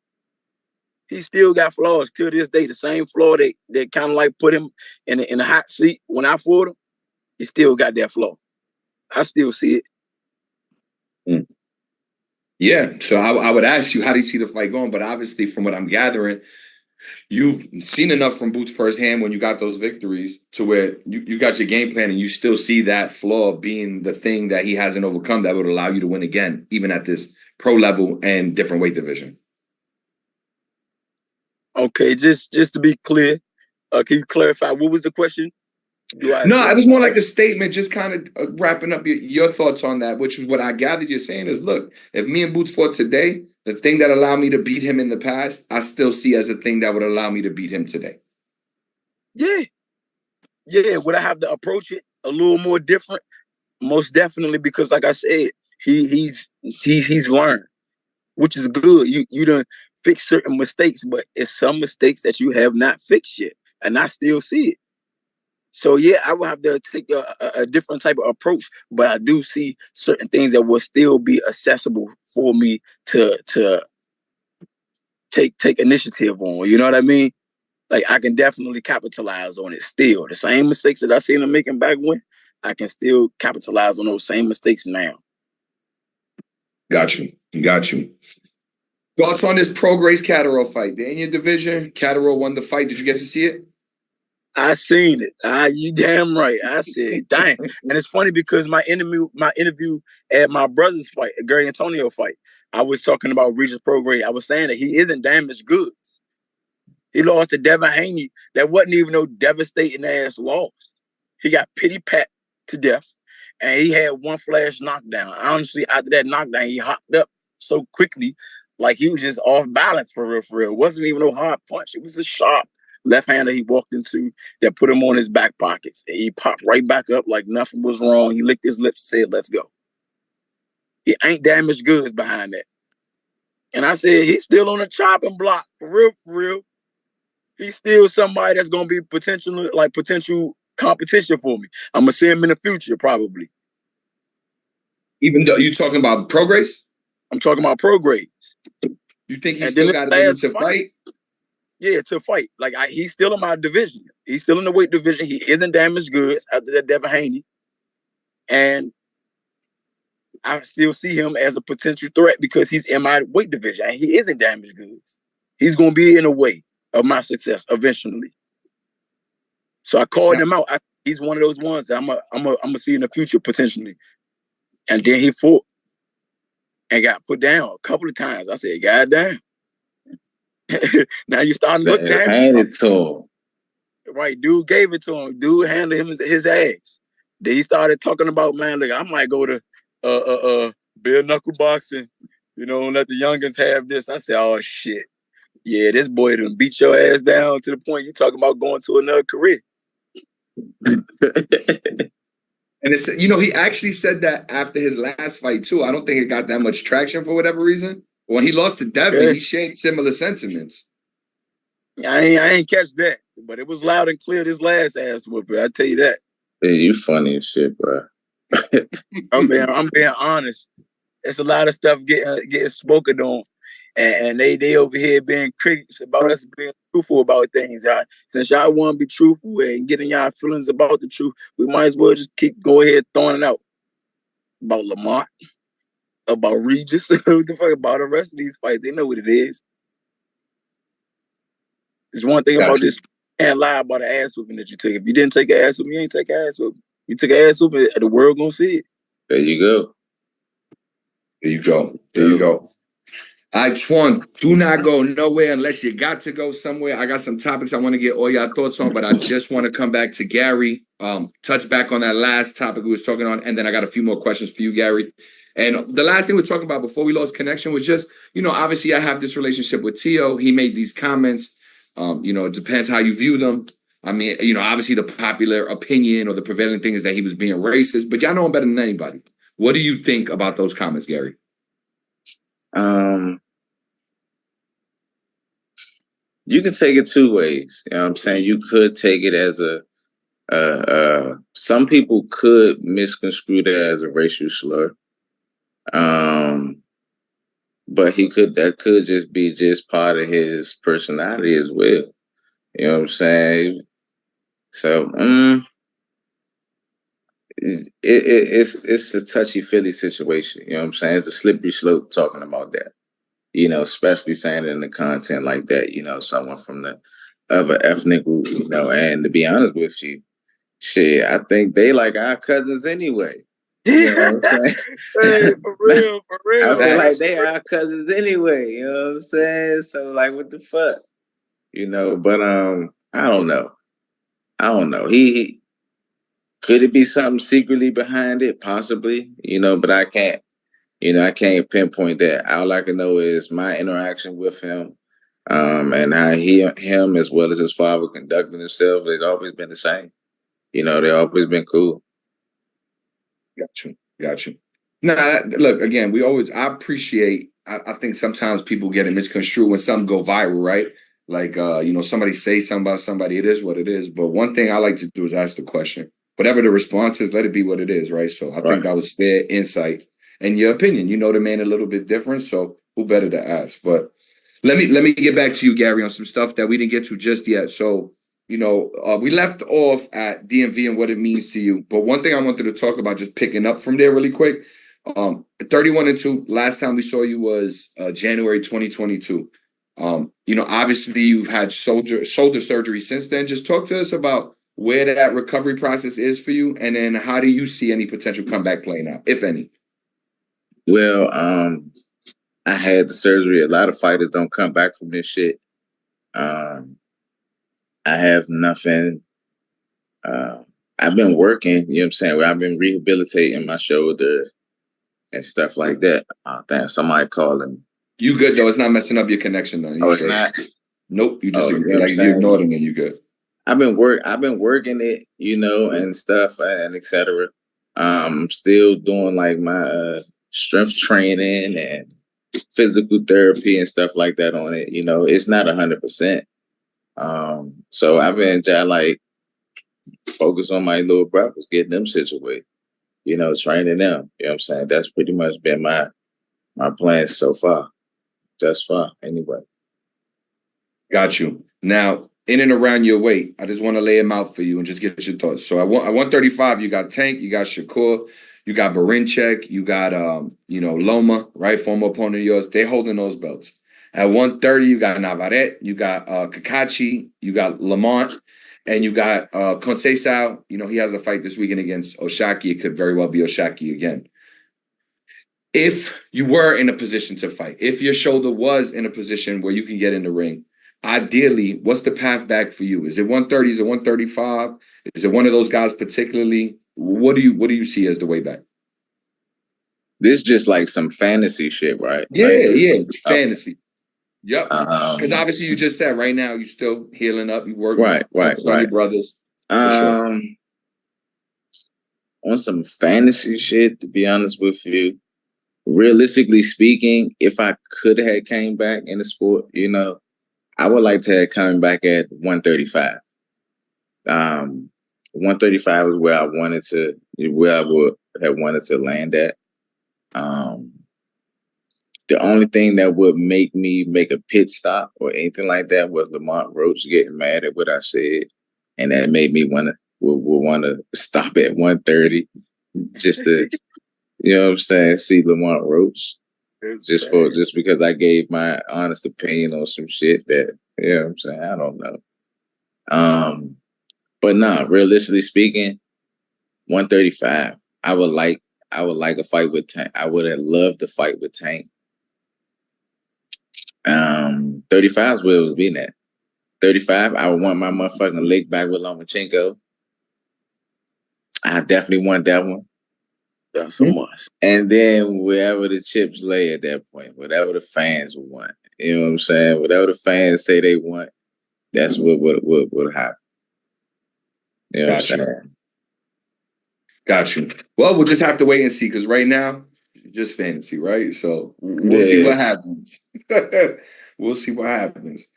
He still got flaws till this day. The same flaw that kind of like put him in a hot seat when I fought him, he still got that flaw. I still see it. Mm. Yeah, so I would ask you, how do you see the fight going? But obviously, from what I'm gathering, you've seen enough from Boots firsthand when you got those victories to where you got your game plan and you still see that flaw being the thing that he hasn't overcome that would allow you to win again, even at this pro level and different weight division. Okay, just to be clear, can you clarify what was the question? No, it was more like a statement, just kind of wrapping up your thoughts on that, which is what I gathered you're saying is, look, if me and Boots fought today, the thing that allowed me to beat him in the past, I still see as a thing that would allow me to beat him today. Yeah. Would I have to approach it a little more different? Most definitely, because like I said, he's learned, which is good. You done fix certain mistakes, but it's some mistakes that you have not fixed yet, and I still see it. So yeah, I will have to take a different type of approach, but I do see certain things that will still be accessible for me to take initiative on. You know what I mean? Like I can definitely capitalize on it still. The same mistakes that I seen him making back when, I can still capitalize on those same mistakes now. Got you. Thoughts on this Pro Grace Catterall fight? They're in your division. Catterall won the fight. Did you get to see it? I seen it. You damn right. I said, dang. And it's funny because my interview at my brother's fight, Gary Antonio fight, I was talking about Regis Pro Grade. I was saying that he isn't damaged goods. He lost to Devin Haney. That wasn't even no devastating ass loss. He got pity pat to death, and he had one flash knockdown. Honestly, after that knockdown, he hopped up so quickly, like he was just off balance for real. It wasn't even no hard punch. It was a sharp left-hander he walked into that put him on his back pockets. And he popped right back up like nothing was wrong. He licked his lips and said, let's go. He ain't damaged goods behind that. And I said, he's still on the chopping block. For real. He's still somebody that's going to be potential competition for me. I'm going to see him in the future, probably. Even though you're talking about Pro Grace? I'm talking about Pro Grades. You think he's still got it to fight? Yeah, to fight. Like he's still in my division. He's still in the weight division. He isn't damaged goods after that Devin Haney. And I still see him as a potential threat because he's in my weight division and he isn't damaged goods. He's going to be in a way of my success eventually. So I called him out. he's one of those ones that I'm a see in the future potentially. And then he fought and got put down a couple of times. I said, God damn. Now you starting to look down. Handed to him. Right, dude gave it to him. Dude handled him his ass. Then he started talking about, man, look, I might go to bare knuckle boxing, you know, and let the youngins have this. I said, oh shit. Yeah, this boy done beat your ass down to the point you talking about going to another career. And it's, you know, he actually said that after his last fight too. I don't think it got that much traction for whatever reason. When he lost to Devin, he shared similar sentiments. I ain't catch that, but it was loud and clear this last ass whooping. I tell you that. Hey, you funny as shit, bro. I'm being honest. It's a lot of stuff getting spoken on, and they over here being critics about us being truthful about things. Since y'all want to be truthful and getting y'all feelings about the truth, we might as well just go ahead throwing it out about Lamont, about Regis, what the fuck about the rest of these fights. They know what it is. There's one thing about this, and lie about an ass whooping that you took. If you didn't take an ass whooping, you ain't take an ass whooping. You took an ass whooping, the world gonna see it. There you go. There you go. There you go. All right, Twan, do not go nowhere unless you got to go somewhere. I got some topics I want to get all your thoughts on, but I just want to come back to Gary, touch back on that last topic we was talking on, and then I got a few more questions for you, Gary. And the last thing we're talking about before we lost connection was just, you know, obviously I have this relationship with Tio. He made these comments. You know, it depends how you view them. I mean, you know, obviously the popular opinion or the prevailing thing is that he was being racist, but y'all know him better than anybody. What do you think about those comments, Gary? You can take it two ways. You know what I'm saying? You could take it as some people could misconstrue that as a racial slur. But that could just be just part of his personality as well. You know what I'm saying? So it's a touchy-feely situation. You know what I'm saying? It's a slippery slope talking about that. You know, especially saying it in the content like that, you know, someone from the other ethnic group, you know, and to be honest with you, shit, I think they like our cousins anyway. You know what I'm saying? Hey, for real. I feel like they are our cousins anyway, you know what I'm saying? So like, what the fuck? You know, but I don't know. He could it be something secretly behind it? Possibly, you know, but I can't pinpoint that. All I can know is my interaction with him, and how him as well as his father conducting himself. They've always been the same. You know, they've always been cool. Got you. Nah, look, again, I appreciate, I think sometimes people get it misconstrued when some go viral, right? Like, you know, somebody say something about somebody, it is what it is. But one thing I like to do is ask the question. Whatever the response is, let it be what it is, right? So I think that was fair insight and your opinion. You know the man a little bit different, so who better to ask? But let me get back to you, Gary, on some stuff that we didn't get to just yet. So, you know, we left off at DMV and what it means to you. But one thing I wanted to talk about, just picking up from there really quick, 31-2, last time we saw you was January 2022. You know, obviously you've had shoulder surgery since then. Just talk to us about where that recovery process is for you, and then how do you see any potential comeback playing out, if any? Well, I had the surgery. A lot of fighters don't come back from this shit. I have nothing. I've been working, you know what I'm saying? I've been rehabilitating my shoulder and stuff like that. Damn, somebody calling me. You good though? It's not messing up your connection though. It's not? Nope. You just you ignored him and you good. I've been working it, you know, and stuff and etc. I'm still doing like my strength training and physical therapy and stuff like that on it. You know, it's not 100%. So I've been like focus on my little brothers, getting them situated, you know, training them. You know what I'm saying? That's pretty much been my plans so far. Thus far, anyway. Got you. Now, in and around your weight, I just want to lay them out for you and just get your thoughts. So at 135, you got Tank, you got Shakur, you got Barinchek, you got you know, Loma, right? Former opponent of yours. They're holding those belts. At 130, you got Navarrete, you got Kakachi, you got Lamont, And you got Conceição, you know, he has a fight this weekend against Oshaki. It could very well be Oshaki again. If you were in a position to fight, if your shoulder was in a position where you can get in the ring, ideally, what's the path back for you? Is it 130? Is it 135? Is it one of those guys particularly? What do you see as the way back? This just like some fantasy shit, right? Yeah, like, yeah, fantasy. Yep. Because obviously you just said right now you're still healing up. You work right. on your brothers. Sure. On some fantasy shit, to be honest with you, realistically speaking, if I could have came back in the sport, you know, I would like to have come back at 135. 135 is where I would have wanted to land at. The only thing that would make me make a pit stop or anything like that was Lamont Roach getting mad at what I said, and that made me want to stop at 130 just to, you know what I'm saying, see Lamont Roach. Just because I gave my honest opinion on some shit that, you know what I'm saying, I don't know. But nah, realistically speaking, 135. I would like a fight with Tank. I would have loved to fight with Tank. 35 is where it was being at. 35, I would want my motherfucking leg back with Lomachenko. I definitely want that one. That's a must. And then wherever the chips lay at that point, whatever the fans would want. You know what I'm saying? Whatever the fans say they want, that's what happen. You know what I'm saying? Got you. Well, we'll just have to wait and see, because right now, just fantasy, right? So we'll see what happens. We'll see what happens.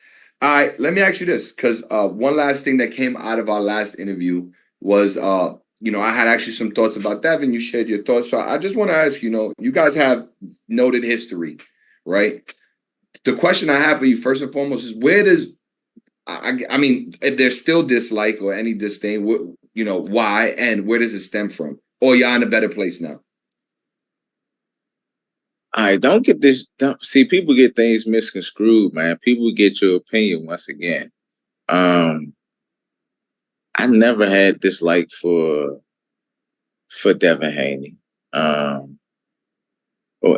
All right, let me ask you this, because one last thing that came out of our last interview was, you know, I had actually some thoughts about Devin. You shared your thoughts. So I just want to ask, you know, you guys have noted history, right? The question I have for you, first and foremost, is where does, I mean, if there's still dislike or any disdain, you know, why and where does it stem from? Or you're in a better place now? I don't get this. See, people get things misconstrued, man. People get your opinion once again. I never had dislike for Devin Haney, or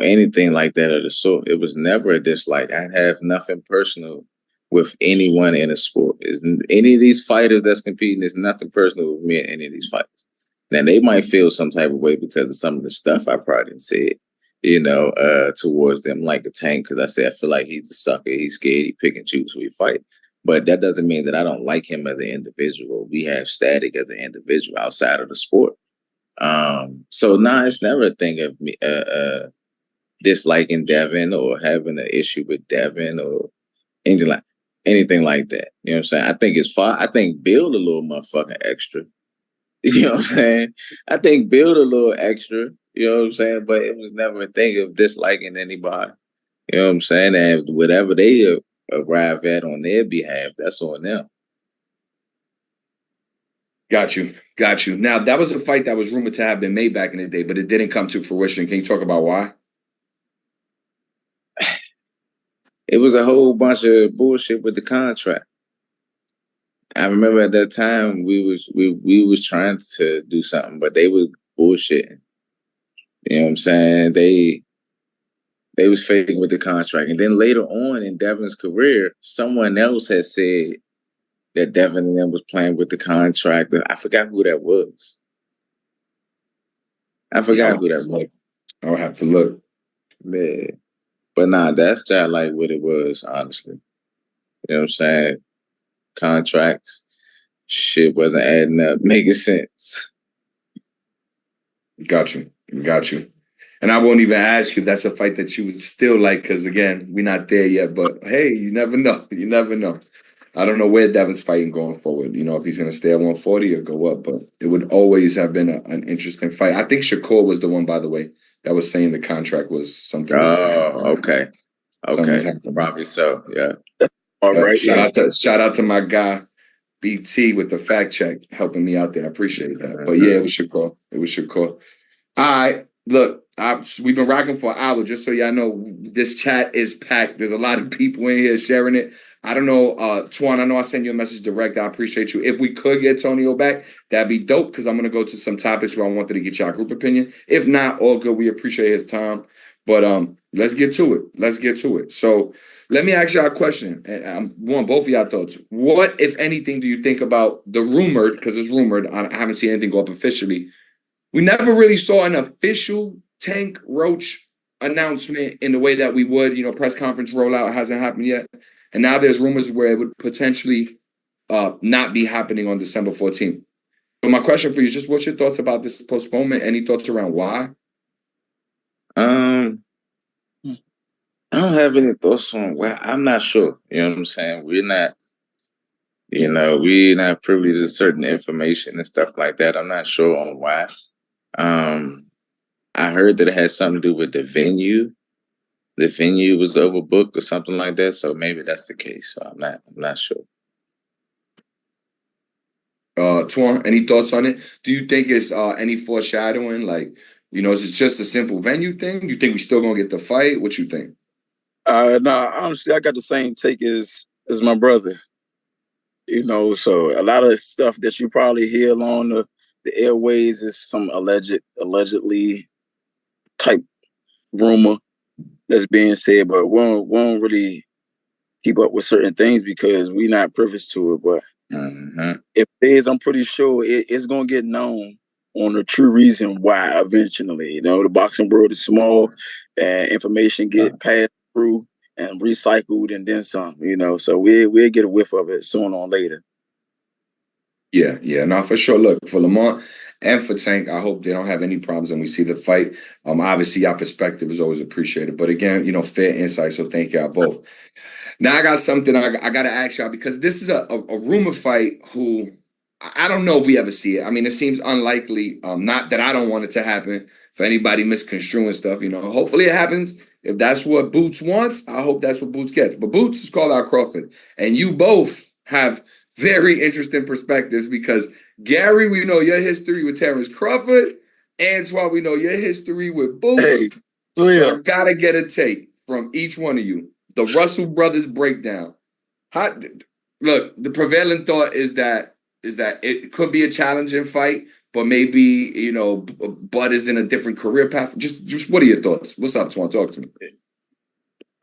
anything like that of the sort. It was never a dislike. I have nothing personal with anyone in a sport. Is any of these fighters that's competing, is nothing personal with me in any of these fights. Now they might feel some type of way because of some of the stuff I probably didn't say, you know, towards them, like a Tank, because I say I feel like he's a sucker, he's scared, he pick and choose who he fight. But that doesn't mean that I don't like him as an individual. We have static as an individual outside of the sport. So it's never a thing of me disliking Devin or having an issue with Devin or anything like that. You know what I'm saying? I think it's far. I think build a little motherfucking extra. You know what I'm saying? I think build a little extra. You know what I'm saying? But it was never a thing of disliking anybody. You know what I'm saying? And whatever they arrive at on their behalf, that's on them. Got you. Now, that was a fight that was rumored to have been made back in the day, but it didn't come to fruition. Can you talk about why? It was a whole bunch of bullshit with the contract. I remember at that time we was trying to do something, but they was bullshitting. You know what I'm saying? They was faking with the contract. And then later on in Devin's career, someone else had said that Devin and them was playing with the contract. I forgot who that was. I'll have to look. Yeah. But that's just like what it was, honestly. You know what I'm saying? Contracts, shit wasn't adding up, making sense. Got you. And I won't even ask you if that's a fight that you would still like, because again, we're not there yet. But hey, you never know. I don't know where Devin's fighting going forward. You know, if he's going to stay at 140 or go up. But it would always have been an interesting fight. I think Shakur was the one, by the way, that was saying the contract was something. Okay. Probably so. Yeah. All right. Shout out to my guy BT with the fact check helping me out there. I appreciate that. But yeah, it was Shakur. All right, look, we've been rocking for an hour. Just so y'all know, this chat is packed. There's a lot of people in here sharing it. I don't know, Twan, I know I sent you a message direct. I appreciate you. If we could get Tonio back, that'd be dope because I'm going to go to some topics where I wanted to get y'all group opinion. If not, all good. We appreciate his time. But let's get to it. Let's get to it. So let me ask y'all a question. And I want both of y'all thoughts. What, if anything, do you think about the rumored, because it's rumored, I haven't seen anything go up officially. We never really saw an official Tank Roach announcement in the way that we would, press conference rollout hasn't happened yet. And now there's rumors where it would potentially not be happening on December 14th. So my question for you is just what's your thoughts about this postponement? Any thoughts around why? I don't have any thoughts on why. I'm not sure. You know what I'm saying? We're not privy to certain information and stuff like that. I'm not sure on why. I heard that it had something to do with the venue. The venue was overbooked or something like that. So maybe that's the case. So I'm not sure. Twan, any thoughts on it? Do you think it's any foreshadowing? Like, is it just a simple venue thing? You think we still gonna get the fight? What you think? No, honestly, I got the same take as my brother. So a lot of stuff that you probably hear along the airways is some allegedly type rumor that's being said, but we won't really keep up with certain things because we're not privileged to it. But if it is, I'm pretty sure it's going to get known on the true reason why eventually. The boxing world is small and information get passed through and recycled and then some, so we'll get a whiff of it sooner or later. Yeah, no, for sure. Look, for Lamont and for Tank, I hope they don't have any problems and we see the fight. Obviously, your perspective is always appreciated. But again, fair insight, so thank y'all both. Now, I got something I got to ask y'all because this is a rumor fight who I don't know if we ever see it. I mean, it seems unlikely, not that I don't want it to happen for anybody misconstruing stuff, Hopefully it happens. If that's what Boots wants, I hope that's what Boots gets. But Boots is called out Crawford. And you both have very interesting perspectives because Gary, we know your history with Terrence Crawford. Antoine, we know your history with Boots. Hey, so I gotta get a take from each one of you. The Russell brothers breakdown. Look, the prevailing thought is that it could be a challenging fight, but maybe Bud is in a different career path. Just what are your thoughts? What's up, Twan? Talk to me.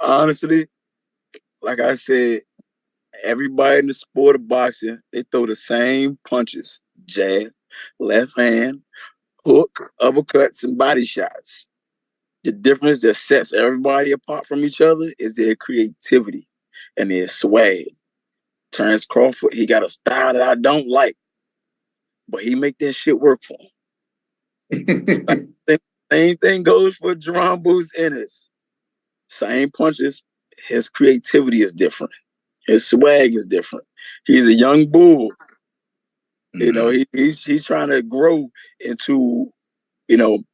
Honestly, like I said, everybody in the sport of boxing, they throw the same punches: jab, left hand, hook, uppercuts, and body shots. The difference that sets everybody apart from each other is their creativity and their swag. Terrence Crawford, he got a style that I don't like, but he make that shit work for him. Same thing goes for Jerome Boots Ennis. Same punches. His creativity is different. His swag is different. He's a young bull. He's trying to grow into, that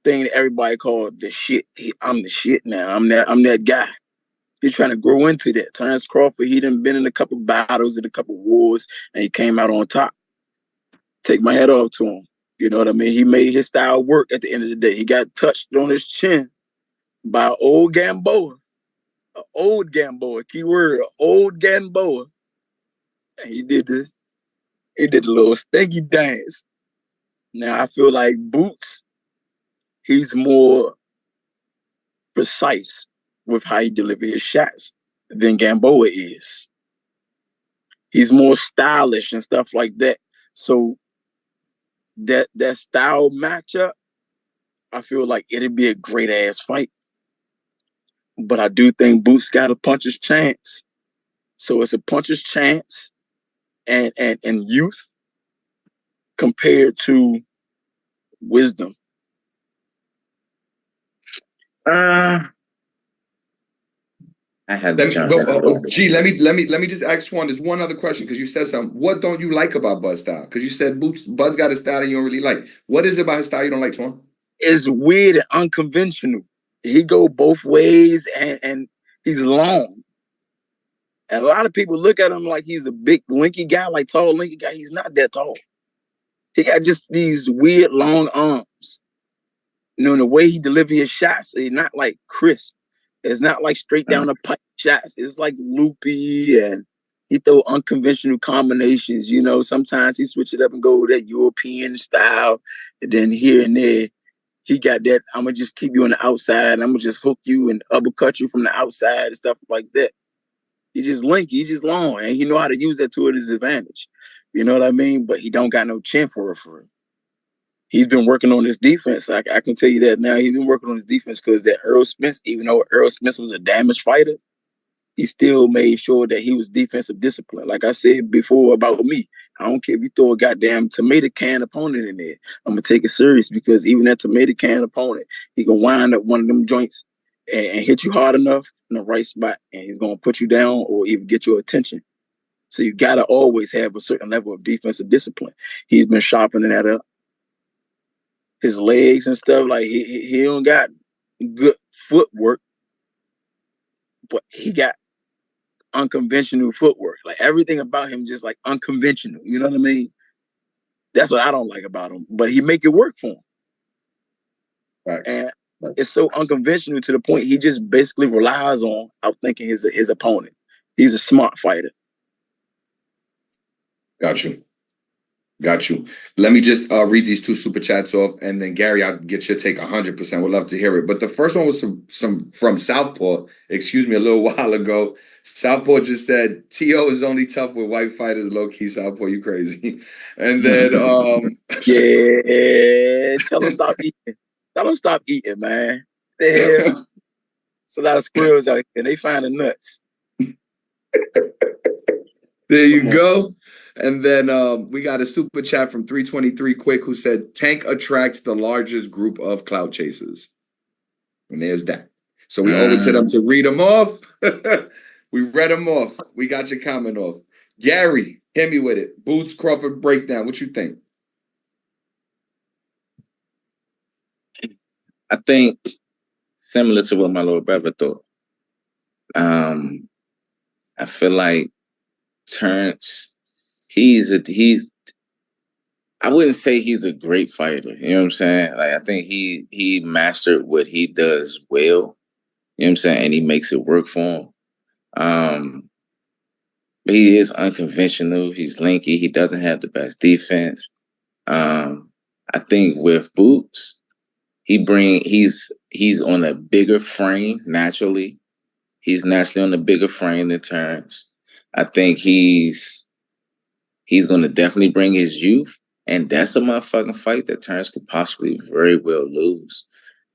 thing that everybody called the shit. I'm the shit now. I'm that guy. He's trying to grow into that. Terrence Crawford, he done been in a couple battles and a couple wars, and he came out on top. Take my head off to him. You know what I mean? He made his style work at the end of the day. He got touched on his chin by an old Gamboa. An old Gamboa, keyword, an old Gamboa. And he did the little stinky dance. Now I feel like Boots, he's more precise with how he delivers his shots than Gamboa is. He's more stylish and stuff like that. So that style matchup, I feel like it'd be a great ass fight. But I do think Boots got a puncher's chance. So it's a puncher's chance and youth compared to wisdom. I had to jump in. Let me just ask one. There's one other question because you said something. What don't you like about Bud's style? Because you said Bud's got a style that you don't really like. What is it about his style you don't like, Twan? It's weird and unconventional. He go both ways and he's long. And a lot of people look at him like he's a big linky guy, like tall linky guy. He's not that tall. He got just these weird long arms. The way he delivers his shots, he's not like crisp. It's not like straight down the pipe shots. It's like loopy, and he throw unconventional combinations. You know, sometimes he switch it up and go with that European style, and then here and there, he got that. I'm gonna just keep you on the outside. I'm gonna just hook you and uppercut you from the outside and stuff like that. He's just lanky. He's just long, and he know how to use that to his advantage. You know what I mean? But he don't got no chin for it. He's been working on his defense. I can tell you that now. He's been working on his defense because that Earl Smith, even though Earl Smith was a damaged fighter, he still made sure that he was defensive discipline. Like I said before about me, I don't care if you throw a goddamn tomato can opponent in there. I'm going to take it serious because even that tomato can opponent, he can wind up one of them joints and hit you hard enough in the right spot, and he's going to put you down or even get your attention. So you got to always have a certain level of defensive discipline. He's been sharpening that up. His legs and stuff, like he don't got good footwork, but he got unconventional footwork. Like everything about him just like unconventional. You know what I mean? That's what I don't like about him. But he make it work for him. Right. And it's so unconventional to the point he just basically relies on outthinking his opponent. He's a smart fighter. Got you. Let me just read these two super chats off, and then Gary, I'll get your take 100%. We'd love to hear it. But the first one was some from Southpaw. Excuse me, a little while ago. Southpaw just said, "T.O. is only tough with white fighters." Low key, Southpaw, you crazy. And then, yeah, tell him stop eating. Tell him stop eating, man. It's a lot of squirrels out here, and they find the nuts. There you go. And then we got a super chat from 323 Quick who said, "Tank attracts the largest group of clout chasers." And there's that. So we owe it to them to read them off. We read them off. We got your comment off. Gary, hit me with it. Boots Crawford breakdown. What you think? I think similar to what my little brother thought. I feel like Terrence, I wouldn't say he's a great fighter. You know what I'm saying? Like, I think he mastered what he does well. You know what I'm saying? And he makes it work for him. But he is unconventional. He's lanky. He doesn't have the best defense. I think with Boots, he's on a bigger frame naturally. He's naturally on a bigger frame than Terrence. I think he's going to definitely bring his youth, and that's a motherfucking fight that Terrence could possibly very well lose.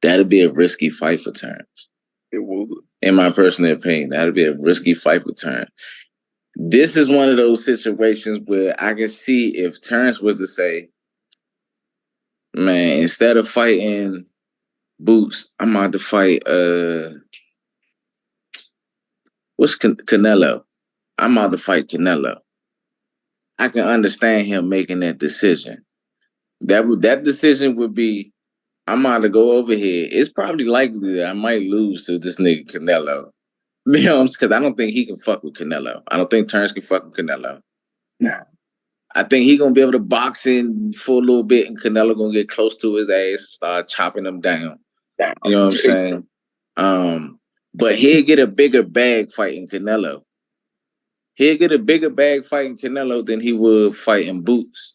That'd be a risky fight for Terrence. It would. In my personal opinion, that'd be a risky fight for Terrence. This is one of those situations where I can see if Terrence was to say, "Man, instead of fighting Boots, I'm about to fight what's Canelo? I'm about to fight Canelo." I can understand him making that decision. That decision would be, I'm about to go over here. It's probably likely that I might lose to this nigga Canelo. You know, because I don't think he can fuck with Canelo. I don't think Terrence can fuck with Canelo. Nah. I think he gonna be able to box in for a little bit, and Canelo gonna get close to his ass and start chopping him down. You know what I'm saying? But he'll get a bigger bag fighting Canelo. He'll get a bigger bag fighting Canelo than he would fighting Boots.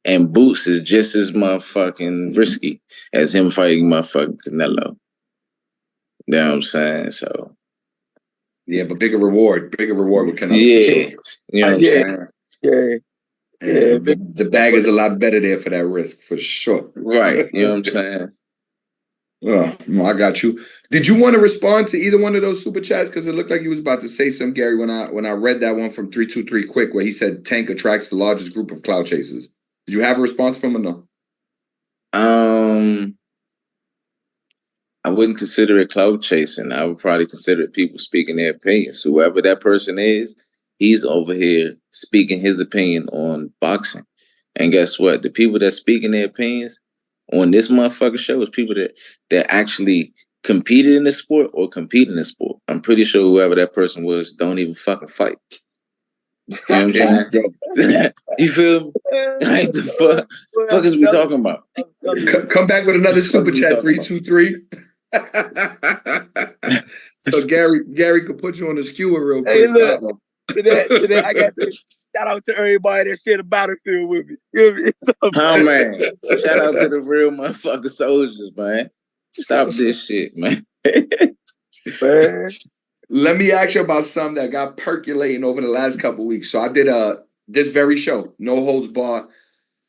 And Boots is just as motherfucking risky as him fighting motherfucking Canelo. You know what I'm saying? So. Yeah, but bigger reward with Canelo. Yeah. For sure. You know what I'm saying? Yeah. The bag is a lot better there for that risk, for sure. Right. You know what I'm saying? I got you. Did you want to respond to either one of those super chats? Because it looked like you was about to say something, Gary, when I read that one from 323 Quick, where he said Tank attracts the largest group of clout chasers. Did you have a response from him or no? I wouldn't consider it clout chasing. I would probably consider it people speaking their opinions. Whoever that person is, he's over here speaking his opinion on boxing. And guess what? The people that speaking their opinions on this motherfucker show is people that actually competed in the sport or compete in the sport. I'm pretty sure whoever that person was don't even fucking fight. You know what I'm saying? You feel me? Like, the fuck is we talking about? Come back with another super chat, 323. So Gary could put you on the skewer real quick. Hey, look, today I got to shout out to everybody that shared the battlefield with me. Oh man, shout out to the real motherfucking soldiers, man. Stop this shit, man. Man. Let me ask you about something that got percolating over the last couple of weeks. So I did this very show, No Holds Bar,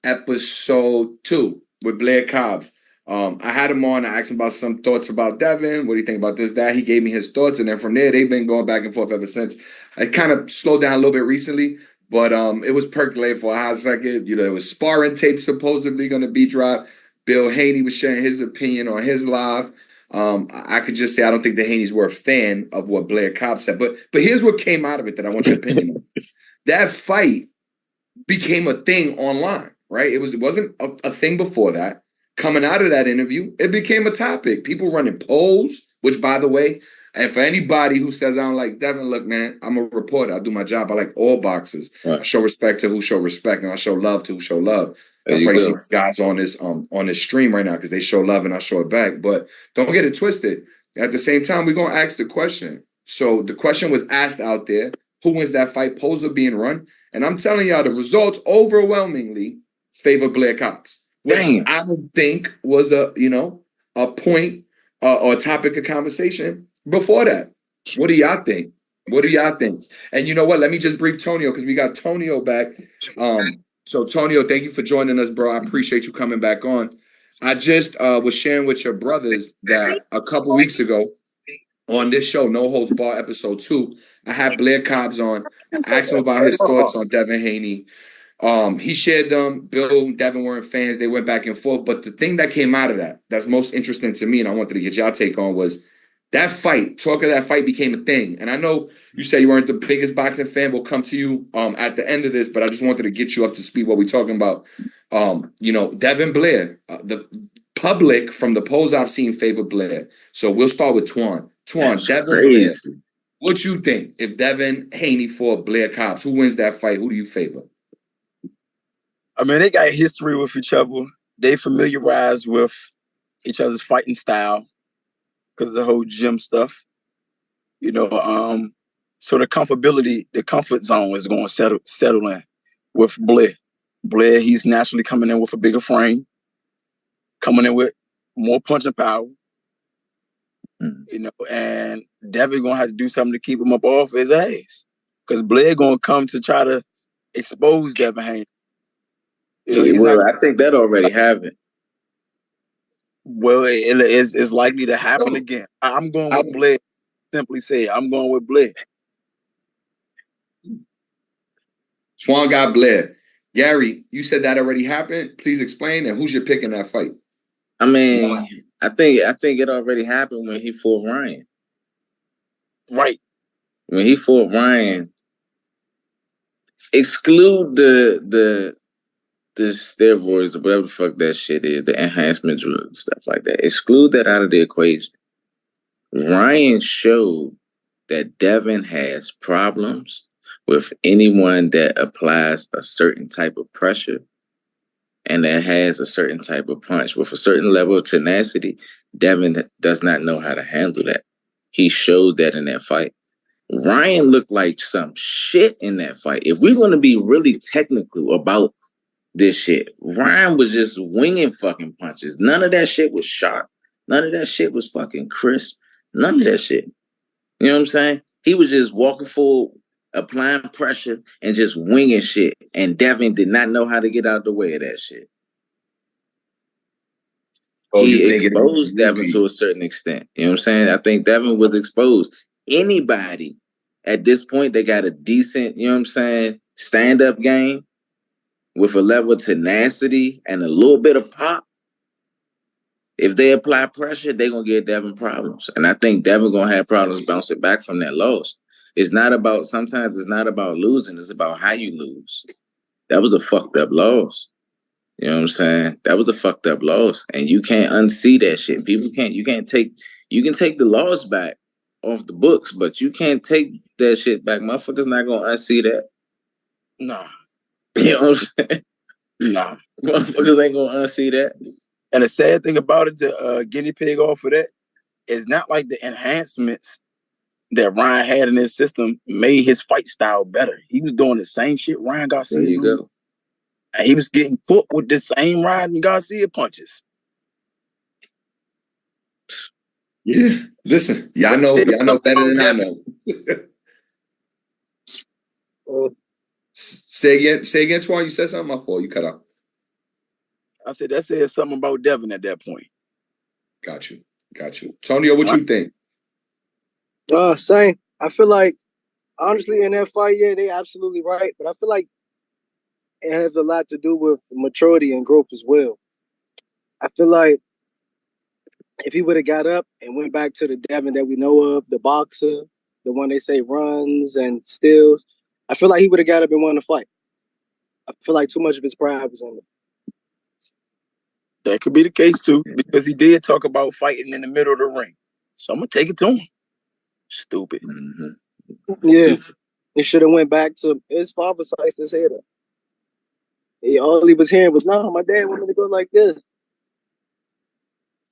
episode 2 with Blair Cobbs. I had him on. I asked him about some thoughts about Devin. What do you think about this, that? He gave me his thoughts, and then from there, they've been going back and forth ever since. I kind of slowed down a little bit recently, but it was percolating for a hot second. You know, it was sparring tape supposedly going to be dropped. Bill Haney was sharing his opinion on his live. I could just say I don't think the Haneys were a fan of what Blair Cobb said, but here's what came out of it that I want your opinion on. That fight became a thing online, right? It wasn't a thing before that. Coming out of that interview, it became a topic. People running polls, which, by the way, and for anybody who says I don't like Devin, look, man, I'm a reporter. I do my job. I like all boxers. Right. I show respect to who show respect, and I show love to who show love. That's why you see these guys on this stream right now, because they show love and I show it back. But don't get it twisted. At the same time, we're going to ask the question. So the question was asked out there, who wins that fight? Polls are being run. And I'm telling y'all, the results overwhelmingly favor Blair Cobbs. Which I don't think was a point or a topic of conversation before that. What do y'all think? And you know what? Let me just brief Tonio, because we got Tonio back. So Tonio, thank you for joining us, bro. I appreciate you coming back on. I just was sharing with your brothers that a couple weeks ago on this show, No Holds Bar, episode 2, I had Blair Cobbs on. I asked him about his thoughts on Devin Haney. He shared them. Bill and Devin weren't fans. They went back and forth. But the thing that came out of that's most interesting to me, and I wanted to get y'all take on, was that fight. Talk of that fight became a thing. And I know you say you weren't the biggest boxing fan. We'll come to you at the end of this, but I just wanted to get you up to speed what we're talking about. Devin Blair, the public from the polls I've seen favor Blair. So we'll start with Twan. Devin Blair. What you think? If Devin Haney fought Blair Cobbs, who wins that fight? Who do you favor? I mean, they got history with each other. They familiarized with each other's fighting style because of the whole gym stuff. So the comfort zone is going to settle in with Blair. Blair, he's naturally coming in with a bigger frame, coming in with more punching power. And Devin going to have to do something to keep him up off his ass, because Blair going to come to try to expose Devin Haney. I think that already happened. Well, it's likely to happen again. I'm going with Blair. Simply say, I'm going with Blair. Twan got Blair. Gary, you said that already happened. Please explain. And who's your pick in that fight? I mean, I think it already happened when he fought Ryan. Right. When he fought Ryan, exclude the steroids or whatever the fuck that shit is, the enhancement drugs, stuff like that. Exclude that out of the equation. Ryan showed that Devin has problems with anyone that applies a certain type of pressure and that has a certain type of punch. With a certain level of tenacity, Devin does not know how to handle that. He showed that in that fight. Ryan looked like some shit in that fight. If we're going to be really technical about this shit, Ryan was just winging fucking punches. None of that shit was sharp. None of that shit was fucking crisp. None of that shit. You know what I'm saying? He was just walking forward, applying pressure, and just winging shit. And Devin did not know how to get out the way of that shit. He exposed Devin to a certain extent. You know what I'm saying? I think Devin was exposed. Anybody at this point that got a decent, you know what I'm saying, stand-up game with a level of tenacity and a little bit of pop, if they apply pressure, they're going to get Devin problems. And I think Devin going to have problems bouncing back from that loss. Sometimes it's not about losing. It's about how you lose. That was a fucked up loss. You know what I'm saying? That was a fucked up loss. And you can't unsee that shit. You can take the loss back off the books, but you can't take that shit back. Motherfuckers not going to unsee that. Nah. You know what I'm saying? Nah. Motherfuckers ain't going to unsee that. And the sad thing about it, the guinea pig off of that, it's not like the enhancements that Ryan had in his system made his fight style better. He was doing the same shit Ryan Garcia There you do. go. And he was getting cooked with the same Ryan Garcia punches. Yeah. Listen, y'all know better than I know. Say again, Twan. You said something. My fault. You cut out. I said that says something about Devin at that point. Got you. Tonio, what you think? Same. I feel like, honestly, in that fight, yeah, they absolutely right. But I feel like it has a lot to do with maturity and growth as well. I feel like if he would have got up and went back to the Devin that we know of, the boxer, the one they say runs and steals, I feel like he would have got up and won the fight. I feel like too much of his pride was in it. That could be the case too, because he did talk about fighting in the middle of the ring. So I'm gonna take it to him. Stupid. Mm-hmm. Yeah, he should have went back to his father sliced his head up. All he was hearing was, "No, my dad wanted me to go like this."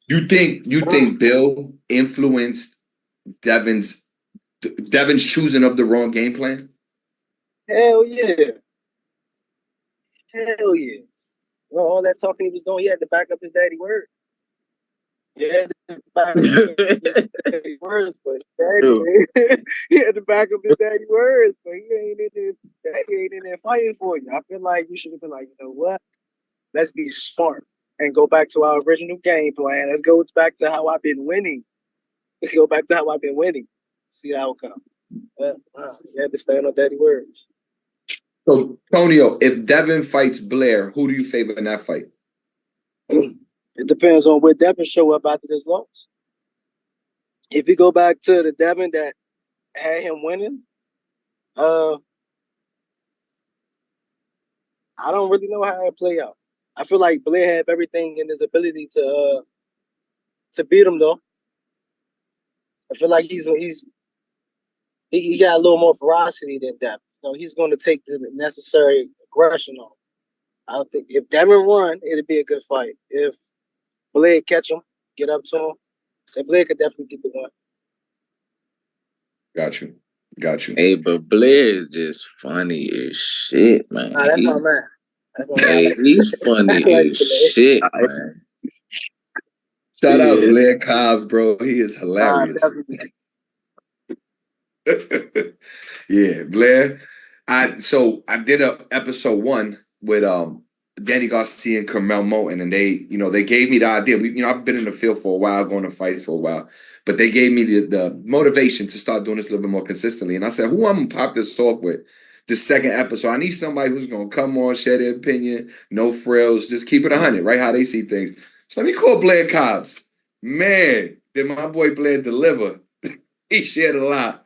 You think Bill influenced Devin's choosing of the wrong game plan? Hell yeah. Hell yeah. Well, all that talking he was doing, he had to back up his daddy word. He had to back up his daddy words, but he had to back up his daddy words, but he ain't in there fighting for you. I feel like you should have been like, you know what? Let's be smart and go back to our original game plan. Let's go back to how I've been winning. Let's go back to how I've been winning. See the outcome. You had to stand on daddy words. So, Tonio, if Devin fights Blair, who do you favor in that fight? It depends on where Devin show up after this loss. If you go back to the Devin that had him winning, I don't really know how it play out. I feel like Blair had everything in his ability to beat him though. I feel like he got a little more ferocity than Devin. So he's going to take the necessary aggression on. I think if Devin won, it'd be a good fight. If Blair catch him, get up to him, then Blair could definitely get the win. Got you. Hey, but Blair is just funny as shit, man. Nah, that's my man. Hey, he's funny as shit, man. Shout out Blair Cobbs, bro. He is hilarious. Yeah, Blair. I did a episode 1 with Danny Garcia and Carmel Moten, and they gave me the idea. I've been in the field for a while, going to fights for a while, but they gave me the motivation to start doing this a little bit more consistently. And I said, who I'm gonna pop this off with? The second episode, I need somebody who's gonna come on, share their opinion, no frills, just keep it 100, right? How they see things. So let me call Blair Cobbs. Man, did my boy Blair deliver? He shared a lot.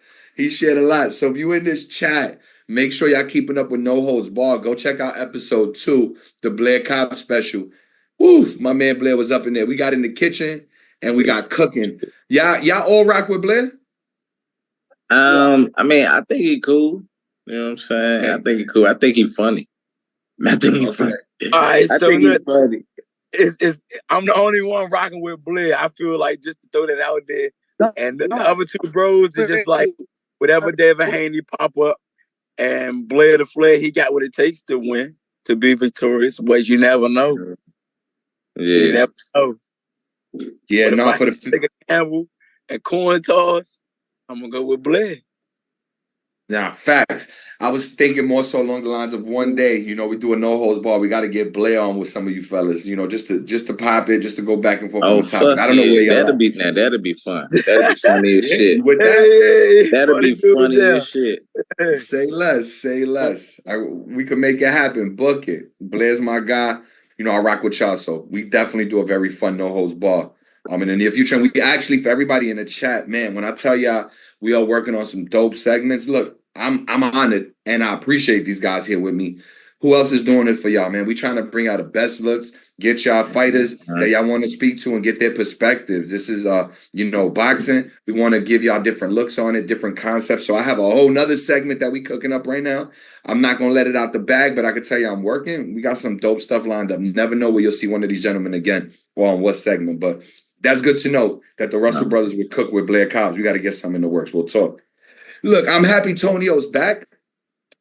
So if you in this chat, make sure y'all keeping up with No Holds Barred. Go check out episode 2, the Blair Cobb special. Woof, my man Blair was up in there. We got in the kitchen and we got cooking. Y'all all rock with Blair? I mean, I think he cool. You know what I'm saying? Okay. I think he cool. I think he funny. Funny. All right, I think he's funny. I'm the only one rocking with Blair. I feel like just to throw that out there. And the other two bros is just like whatever Devin Haney pop up and Blair the Flair, he got what it takes to win, to be victorious. But you never know. Yeah. You never know. Yeah, but no, if I take a gamble and coin toss, I'm gonna go with Blair. Nah, facts. I was thinking more so along the lines of one day, we do a No Holds Barred. We got to get Blair on with some of you fellas, just to pop it, just to go back and forth on the topic. I don't know where y'all that'll be fun. That'll be funny as shit. With that? That'll be funny as shit. Say less. We can make it happen. Book it. Blair's my guy. I rock with y'all, so we definitely do a very fun No Holds Barred. In the near future. And we actually, for everybody in the chat, man, when I tell y'all we are working on some dope segments, look, I'm honored and I appreciate these guys here with me. Who else is doing this for y'all, man? We trying to bring out the best looks, get y'all fighters that y'all want to speak to and get their perspectives. This is, boxing. We want to give y'all different looks on it, different concepts. So I have a whole nother segment that we cooking up right now. I'm not going to let it out the bag, but I can tell you I'm working. We got some dope stuff lined up. Never know where you'll see one of these gentlemen again or on what segment, but That's good to know that the Russell brothers would cook with Blair Cobbs. We got to get some in the works. We'll talk. Look, I'm happy Tonio's back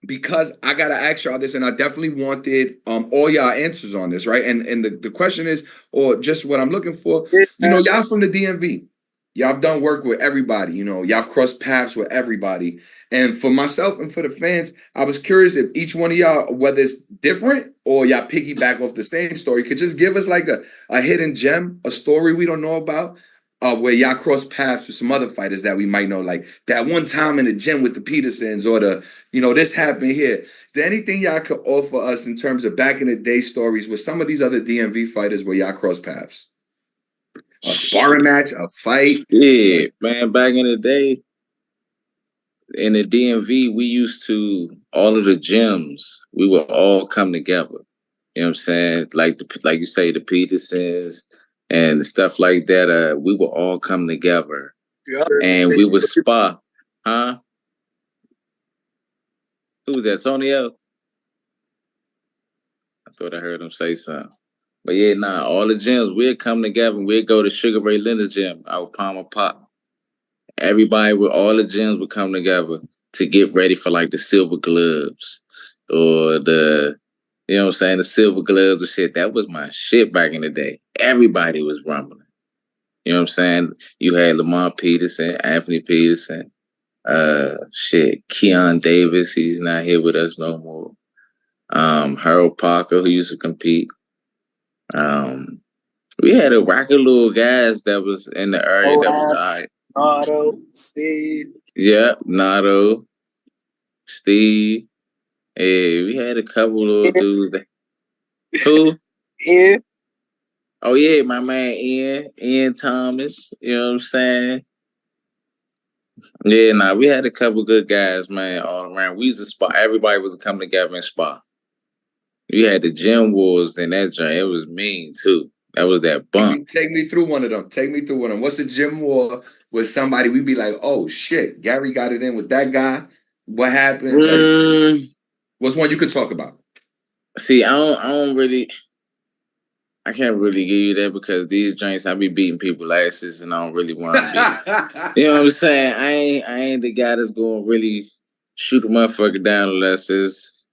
because I got to ask y'all this, and I definitely wanted all y'all answers on this, right? And the question is, or just what I'm looking for, y'all from the DMV. Y'all have done work with everybody, y'all have crossed paths with everybody. And for myself and for the fans, I was curious if each one of y'all, whether it's different or y'all piggyback off the same story, could just give us like a hidden gem, a story we don't know about, where y'all cross paths with some other fighters that we might know, like that one time in the gym with the Petersons or this happened here. Is there anything y'all could offer us in terms of back in the day stories with some of these other DMV fighters where y'all cross paths? A sparring match, a fight. Yeah, man, back in the day, in the DMV, we used to, all of the gyms, we would all come together. You know what I'm saying? Like you say, the Petersons and stuff like that. We would all come together. Yeah. And we would spar. Huh? Who was that? Sonio? I thought I heard him say something. But yeah, all the gyms, we'd come together and we'd go to Sugar Ray Leonard's gym out Palmer Pop. Everybody with all the gyms would come together to get ready for like the silver gloves or the silver gloves or shit. That was my shit back in the day. Everybody was rumbling. You know what I'm saying? You had Lamar Peterson, Anthony Peterson, Keon Davis, he's not here with us no more. Harold Parker, who used to compete. We had a rack of little guys that was in the area that was all right. Nato, Steve. Yeah, Nato, Steve. Hey, we had a couple little dudes. Who? Ian. Oh, yeah, my man Ian Thomas. You know what I'm saying? Yeah, we had a couple good guys, man, all around. We used to spar. Everybody was coming together and spar. We had the gym wars in that joint. It was mean, too. That was that bump. Take me through one of them. What's a gym war with somebody? We'd be like, oh, shit, Gary got it in with that guy. What happened? Like, what's one you could talk about? See, I can't really give you that because these joints, I be beating people asses and I don't really want to be. You know what I'm saying? I ain't the guy that's going to really shoot a motherfucker down unless it's,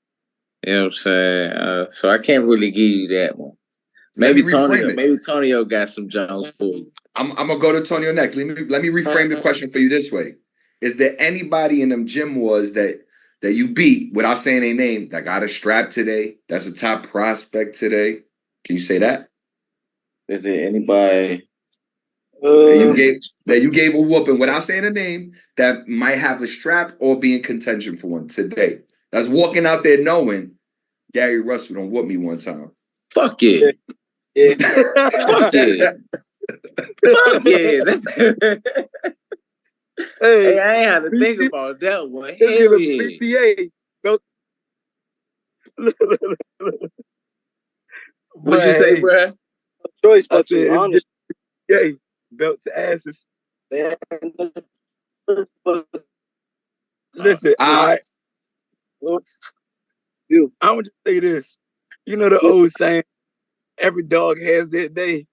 you know what I'm saying? So I can't really give you that one. Maybe Tonio got some jokes for you. I'm gonna go to Tonio next. Let me reframe the question for you this way. Is there anybody in them gym wars that you beat without saying their name that got a strap today? That's a top prospect today. Can you say that? Is there anybody that you gave a whooping without saying a name that might have a strap or be in contention for one today? That's walking out there knowing Gary Russell don't whoop me one time. Fuck yeah. Yeah. Fuck yeah. Fuck yeah. Hey, I ain't have to think about that one. Hell yeah. What'd you say, bro? Choice, but to be honest. Yeah, belt to asses. Listen, I'm gonna just say this. You know the old saying, every dog has their day.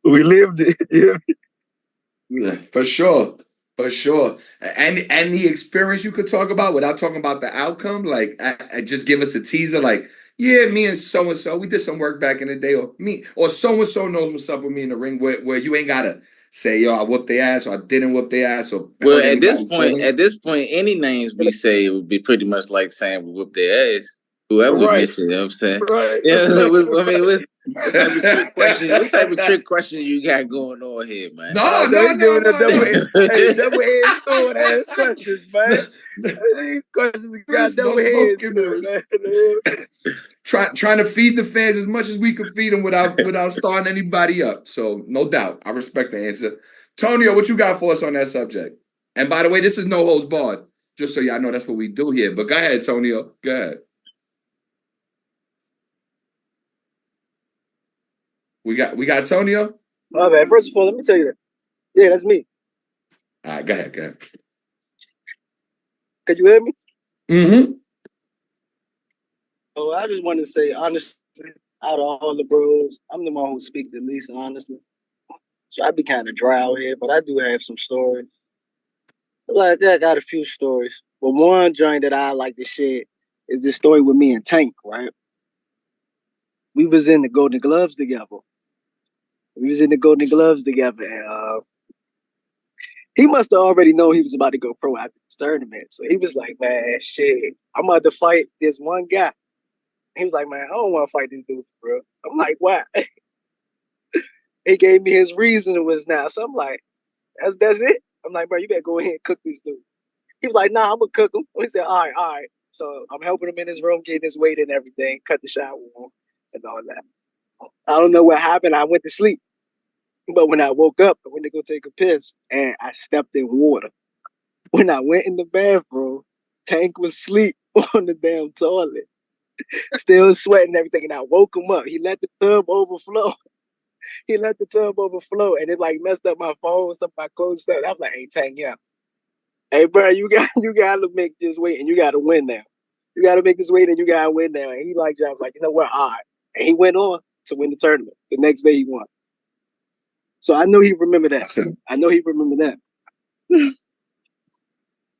We lived it. Yeah, for sure. And the experience you could talk about without talking about the outcome, like I just give us a teaser, like, yeah, me and so we did some work back in the day, or so and so knows what's up with me in the ring, where you ain't gotta say, yo, I whooped their ass or I didn't whoop their ass or at this point, any names we say would be pretty much like saying we whooped their ass. Whoever we mention, you know what I'm saying? Right. Yeah, so what type of trick question you got going on here, man? No. Double head throwing ass questions, man. These questions got double heads, man. Trying to feed the fans as much as we could feed them without starting anybody up. So no doubt, I respect the answer. Tonio, what you got for us on that subject? And by the way, this is no holds barred. Just so y'all know, that's what we do here. But go ahead, Tonio. Go ahead. We got Tonio. Oh man, first of all, let me tell you that. Yeah, that's me. All right, go ahead. Can you hear me? Mm-hmm. Oh, I just wanted to say honestly, out of all the bros, I'm the one who speak the least, honestly. So I be kind of dry out here, but I do have some stories. Like I got a few stories. But one joint that I like to share is this story with me and Tank, right? We was in the Golden Gloves together. And he must have already known he was about to go pro after this tournament. So he was like, man, shit, I'm about to fight this one guy. He was like, man, I don't want to fight this dude, bro. I'm like, why? He gave me his reason was now. So I'm like, that's it? I'm like, bro, you better go ahead and cook this dude. He was like, nah, I'm going to cook him. He said, all right. So I'm helping him in his room, getting his weight and everything, cut the shower on and all that. I don't know what happened. I went to sleep. But when I woke up, I went to go take a piss, and I stepped in water. When I went in the bathroom, Tank was asleep on the damn toilet, still sweating and everything, and I woke him up. He let the tub overflow. And it like messed up my phone, stuff, my clothes, stuff. I was like, hey, Tank, yeah. Hey, bro, you got to make this weight, and you got to win now. You got to make this weight, and you got to win now. And he like, I was like, you know what, all right. And he went on to win the tournament. The next day he won. So I know he remember that.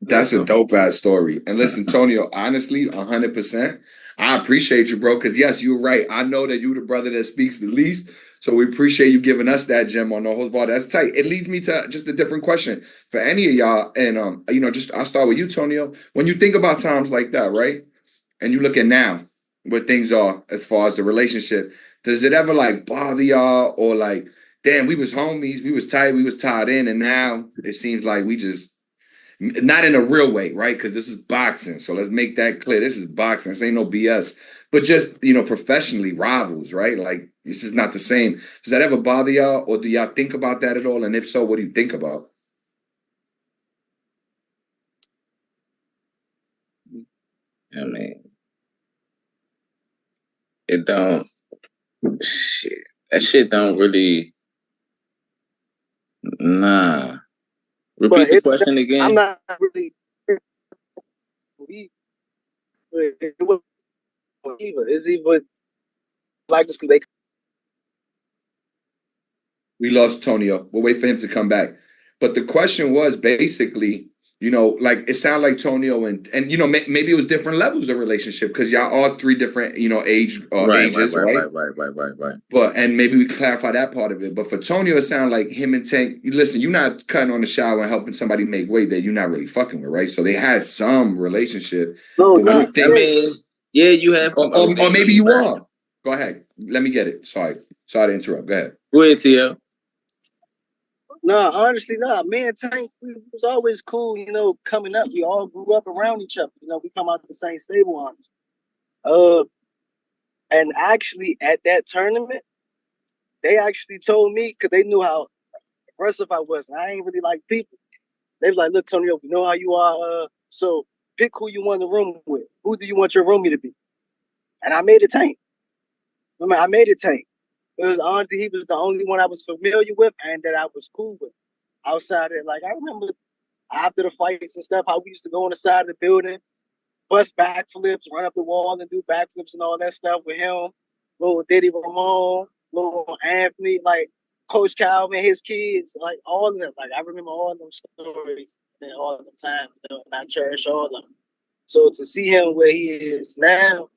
That's a dope ass story. And listen, Tonio, honestly, 100%. I appreciate you, bro. Because yes, you're right. I know that you're the brother that speaks the least. So we appreciate you giving us that gem on No Holds Barred. That's tight. It leads me to just a different question for any of y'all. And I'll start with you, Tonio. When you think about times like that, right? And you look at now where things are as far as the relationship, does it ever like bother y'all or like, damn, we was homies, we was tight, we was tied in, and now it seems like we just not in a real way, right? Because this is boxing. So let's make that clear. This is boxing. This ain't no BS. But just, professionally, rivals, right? Like, this is not the same. Does that ever bother y'all? Or do y'all think about that at all? And if so, what do you think about? I mean, it don't, shit. That shit don't really, nah. Repeat the question again. I'm not really. It's even like this. We lost Tonio. We'll wait for him to come back. But the question was basically, like it sounded like Tonio and maybe it was different levels of relationship because y'all all three different, ages, right? Right. But and maybe we clarify that part of it. But for Tonio, it sounded like him and Tank. Listen, you're not cutting on the shower and helping somebody make weight that you're not really fucking with, right? So they had some relationship. No, yeah, you have. Or maybe you are. Go ahead. Let me get it. Sorry to interrupt. Go ahead. Go ahead, Tio. No, honestly, me and Tank, we was always cool, coming up. We all grew up around each other. We come out of the same stable, honestly. And actually, at that tournament, they actually told me, because they knew how aggressive I was. And I ain't really like people. They was like, look, Tonio, we know how you are. So pick who you want the room with. Who do you want your roomie to be? And I made it Tank. I made it Tank. It was honestly, he was the only one I was familiar with and that I was cool with. Outside of it, like I remember after the fights and stuff, how we used to go on the side of the building, bust backflips, run up the wall and do backflips and all that stuff with him. Little Diddy Ramon, little Anthony, like Coach Calvin, his kids, like all of them. Like I remember all of them stories and all of the time, and I cherish all of them. So to see him where he is now,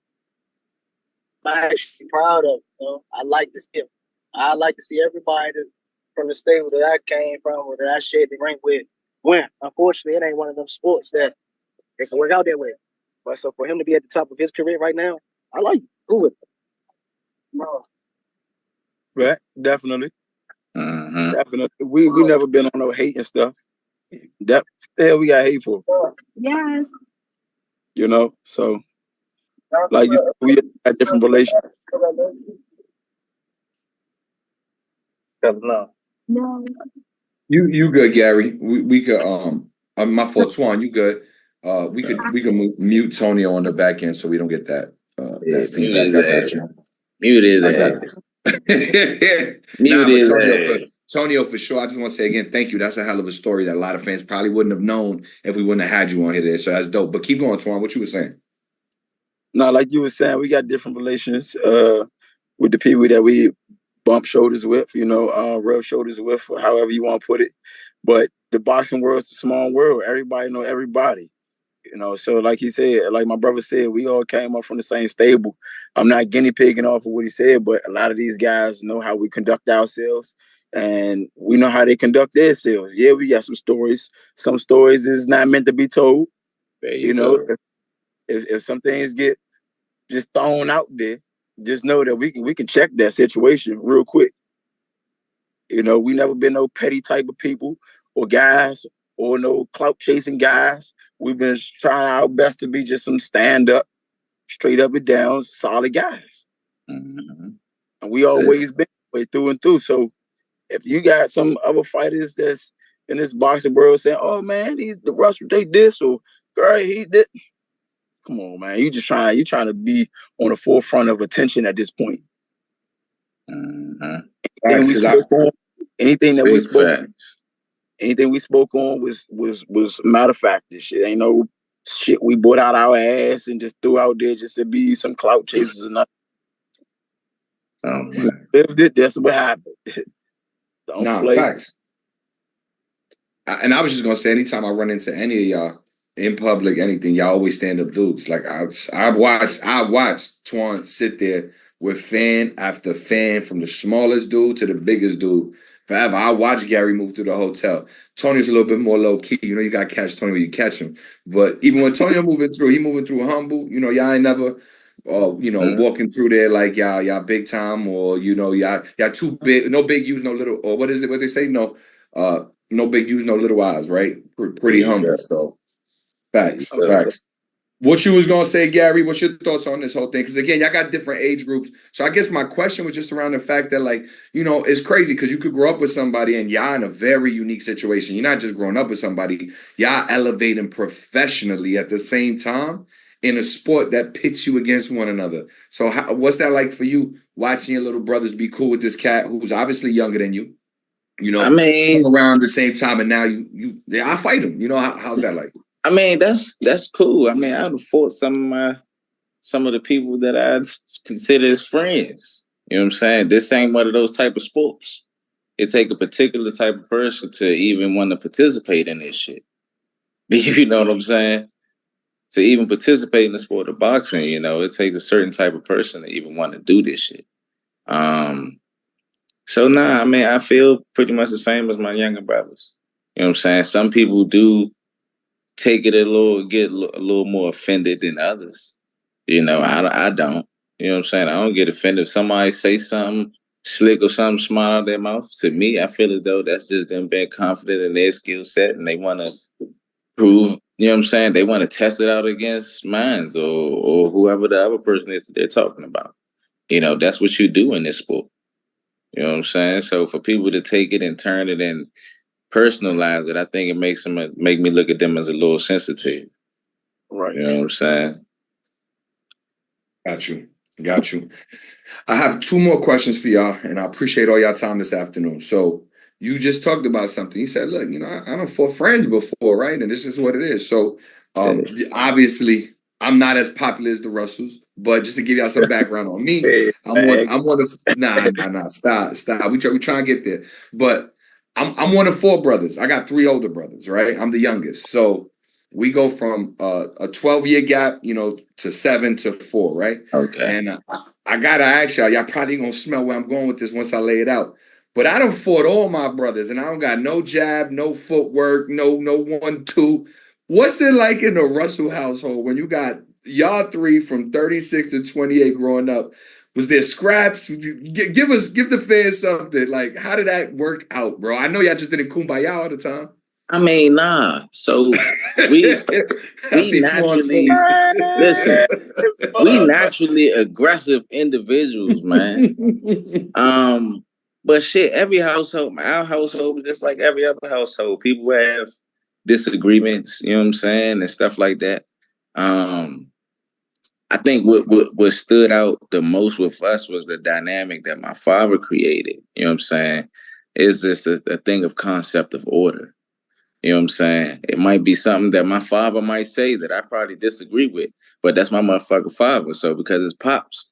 I'm actually proud of. I like to see him. I like to see everybody from the stable that I came from or that I shared the ring with win. Unfortunately, it ain't one of them sports that it can work out that way. But so for him to be at the top of his career right now, I like it. Cool with it. No. Right, definitely. Mm-hmm. Definitely. We never been on no hate and stuff. That the hell we got hate for? Yes. So like you said, we had different relations. No. You good, Gary? We could my fault, Twan. You good? We could mute Tonio on the back end so we don't get that feedback. I got you. Mute his ass. Nah, but Tonio, for sure. I just want to say again, thank you. That's a hell of a story that a lot of fans probably wouldn't have known if we wouldn't have had you on here today. So that's dope. But keep going, Twan. What you were saying? No, like you were saying, we got different relations. with the people that we bump shoulders with, rub shoulders with, or however you want to put it. But the boxing world is a small world. Everybody know everybody. So like he said, like my brother said, we all came up from the same stable. I'm not guinea pigging off of what he said, but a lot of these guys know how we conduct ourselves, and we know how they conduct themselves. Yeah, we got some stories. Some stories is not meant to be told. If some things get just thrown out there, just know that we can check that situation real quick. We never been no petty type of people or guys or no clout chasing guys. We've been trying our best to be just some stand up, straight up and down, solid guys. Mm-hmm. And we always been way through and through. So if you got some other fighters that's in this boxing world saying, "Oh man, the Russell they this," or "Girl, he did," come on, man. You trying to be on the forefront of attention at this point. Mm-hmm. Anything we spoke on was matter of fact. This shit ain't no shit we brought out our ass and just threw out there just to be some clout chasers or nothing. Oh man. Lived it, that's what happened. Facts. And I was just gonna say, anytime I run into any of y'all in public, anything, y'all always stand up dudes. Like I watched Twan sit there with fan after fan, from the smallest dude to the biggest dude. Forever. I watched Gary move through the hotel. Tony's a little bit more low key. You gotta catch Tony when you catch him. But even when Tony moving through, he moving through humble. Y'all ain't never walking through there like y'all big time, or y'all too big, no big U's, no little, or what is it? What they say? No big U's, no little I's, right? Pretty humble. So facts. What you was gonna say, Gary? What's your thoughts on this whole thing? Because again, y'all got different age groups. So I guess my question was just around the fact that, like, it's crazy because you could grow up with somebody and y'all in a very unique situation. You're not just growing up with somebody, y'all elevating professionally at the same time in a sport that pits you against one another. So what's that like for you, watching your little brothers be cool with this cat who's obviously younger than you? I mean, around the same time, and now I fight him. How's that like? I mean, that's cool. I mean, I would have fought some of the people that I consider as friends. You know what I'm saying? This ain't one of those type of sports. It take a particular type of person to even want to participate in this shit. You know what I'm saying? To even participate in the sport of boxing, it takes a certain type of person to even want to do this shit. So I mean, I feel pretty much the same as my younger brothers. You know what I'm saying? Some people do take it get a little more offended than others. I don't. You know what I'm saying? I don't get offended if somebody say something slick or something smart out of their mouth. To me, I feel as though that's just them being confident in their skill set, and they want to prove, you know what I'm saying? They want to test it out against mines or whoever the other person is that they're talking about. That's what you do in this sport. You know what I'm saying? So for people to take it and turn it and personalize it, I think it makes them make me look at them as a little sensitive. Right. You know what I'm saying? Got you. I have two more questions for y'all, and I appreciate all y'all time this afternoon. So you just talked about something. You said, look, I don't fought friends before, right? And this is what it is. So obviously, I'm not as popular as the Russells, but just to give y'all some background on me, I'm one of stop. We try and get there. But I'm one of four brothers. I got three older brothers, right? I'm the youngest. So we go from a 12-year gap, to 7 to 4, right? Okay. And I gotta ask y'all probably gonna smell where I'm going with this once I lay it out. But I done fought all my brothers, and I don't got no jab, no footwork, no 1-2. What's it like in the Russell household when you got y'all three from 36 to 28 growing up? Was there scraps? Give the fans something. Like, how did that work out, bro? I know y'all just didn't kumbaya all the time. I mean, nah. So we naturally listen. We naturally aggressive individuals, man. But shit, every household, our household, just like every other household, people have disagreements. You know what I'm saying, and stuff like that. I think what stood out the most with us was the dynamic that my father created. You know what I'm saying? Is this a thing of concept of order? You know what I'm saying? It might be something that my father might say that I probably disagree with, but that's my motherfucking father. So because it's pops,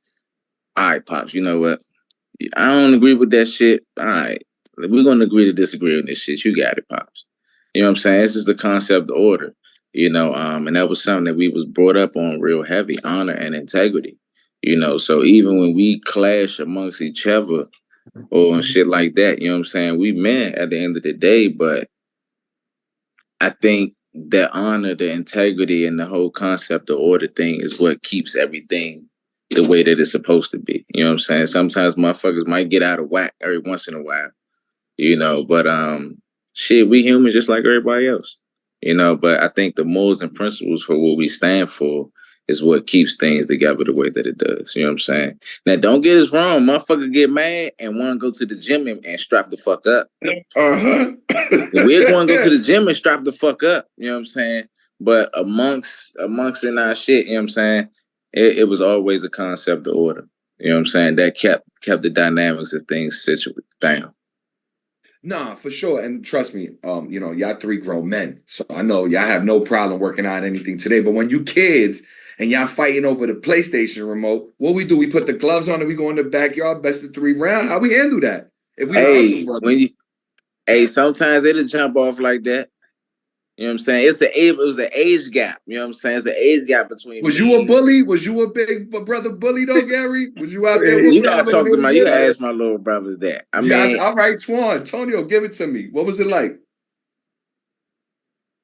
all right, Pops, you know what? I don't agree with that shit. All right. We're going to agree to disagree on this shit. You got it, Pops. You know what I'm saying? This is the concept of order, and that was something that we was brought up on real heavy, honor and integrity, so even when we clash amongst each other or shit like that, you know what I'm saying? We men at the end of the day, but I think the honor, the integrity, and the whole concept of order thing is what keeps everything the way that it's supposed to be. You know what I'm saying? Sometimes motherfuckers might get out of whack every once in a while, but shit, we humans just like everybody else. But I think the morals and principles for what we stand for is what keeps things together the way that it does. You know what I'm saying? Now, don't get us wrong. Motherfucker get mad and want to go to the gym and strap the fuck up. We're going to go to the gym and strap the fuck up. You know what I'm saying? But amongst in our shit, you know what I'm saying? It was always a concept of order. You know what I'm saying? That kept the dynamics of things situated down. Nah, for sure. And trust me, y'all 3 grown men. So I know y'all have no problem working on anything today. But when you kids and y'all fighting over the PlayStation remote, what we do, we put the gloves on and we go in the backyard, best of 3 round. How we handle that? If we hustle brothers. Sometimes it'll jump off like that. You know what I'm saying? It was an age gap. You know what I'm saying? It's an age gap between. Was you a bully? Was you a big brother bully though, Gary? Was you out there? You gotta talk to you gotta ask my little brothers that. I mean, all right, Antonio, give it to me. What was it like?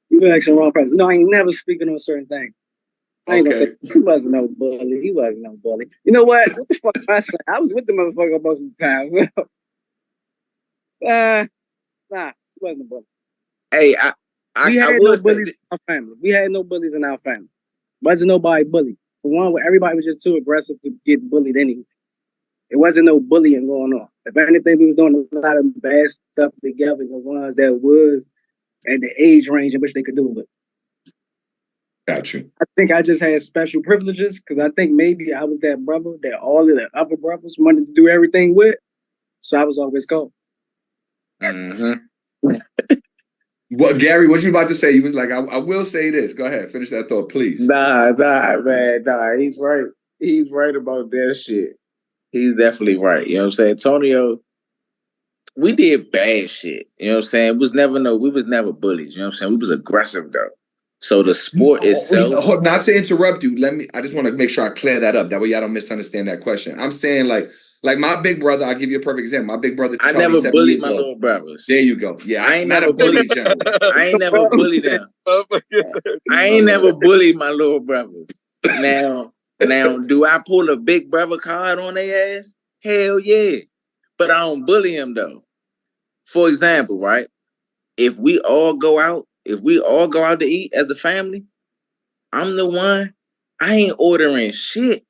You asking the wrong person. No, I ain't never speaking on certain things. I ain't gonna say he wasn't no bully. He wasn't no bully. You know what? What the fuck am I saying? I was with the motherfucker most of the time. Nah, he wasn't a bully. Hey, we had no bullies in our family. We had no bullies in our family. Wasn't nobody bullied. For one, where everybody was just too aggressive to get bullied anyway. It wasn't no bullying going on. If anything, we was doing a lot of bad stuff together. The ones that was at the age range in which they could do it. Got you. I think I just had special privileges because I think maybe I was that brother that all of the other brothers wanted to do everything with. So I was always cold. Mm-hmm. What, Gary, what you about to say? He was like, I will say this. Go ahead. Finish that thought, please. Nah, man. Nah, he's right. He's right about that shit. He's definitely right. You know what I'm saying? Antonio, we did bad shit. You know what I'm saying? We was never bullies. You know what I'm saying? We was aggressive, though. So the sport itself. Not to interrupt you. I just want to make sure I clear that up. That way y'all don't misunderstand that question. I'm saying like my big brother, I'll give you a perfect example. My big brother, I never bullied my little brothers. There you go. Yeah, I ain't never bullied them. I ain't never bullied them. I ain't never bullied my little brothers. Now, do I pull a big brother card on their ass? Hell yeah. But I don't bully them though. For example, right? If we all go out to eat as a family, I'm the one. I ain't ordering shit.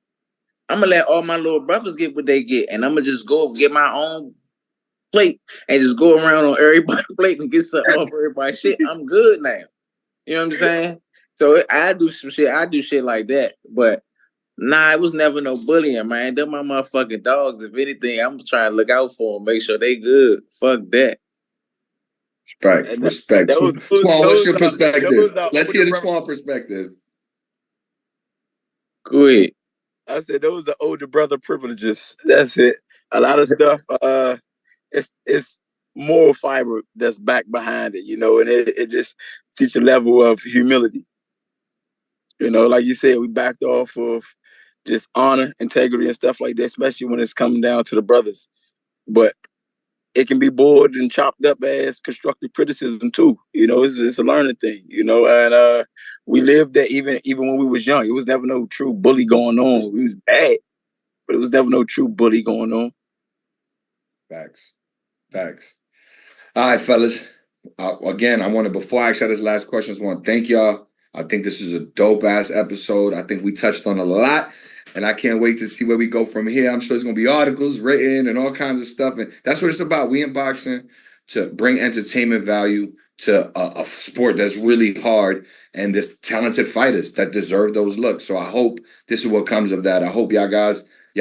I'm gonna let all my little brothers get what they get, and I'm gonna just go get my own plate and just go around on everybody's plate and get something off everybody's shit. I'm good now. You know what I'm saying? So I do some shit. I do shit like that. But nah, it was never no bullying, man. They're my motherfucking dogs. If anything, I'm trying to look out for them, make sure they good. Fuck that. Respect. Twan, what's your perspective? Let's hear the Twan perspective. Go ahead. I said those are older brother privileges. That's it. A lot of stuff. It's moral fiber that's back behind it, and it just teaches a level of humility. Like you said, we backed off of just honor, integrity, and stuff like that, especially when it's coming down to the brothers. But it can be boiled and chopped up as constructive criticism too. It's a learning thing. And we lived that even when we was young. It was never no true bully going on. We was bad, but it was never no true bully going on. Facts. All right, fellas. Again, before I ask this last question, I just want to thank y'all. I think this is a dope ass episode. I think we touched on a lot. And I can't wait to see where we go from here. I'm sure there's going to be articles written and all kinds of stuff. And that's what it's about. We in boxing to bring entertainment value to a sport that's really hard and there's talented fighters that deserve those looks. So I hope this is what comes of that. I hope y'all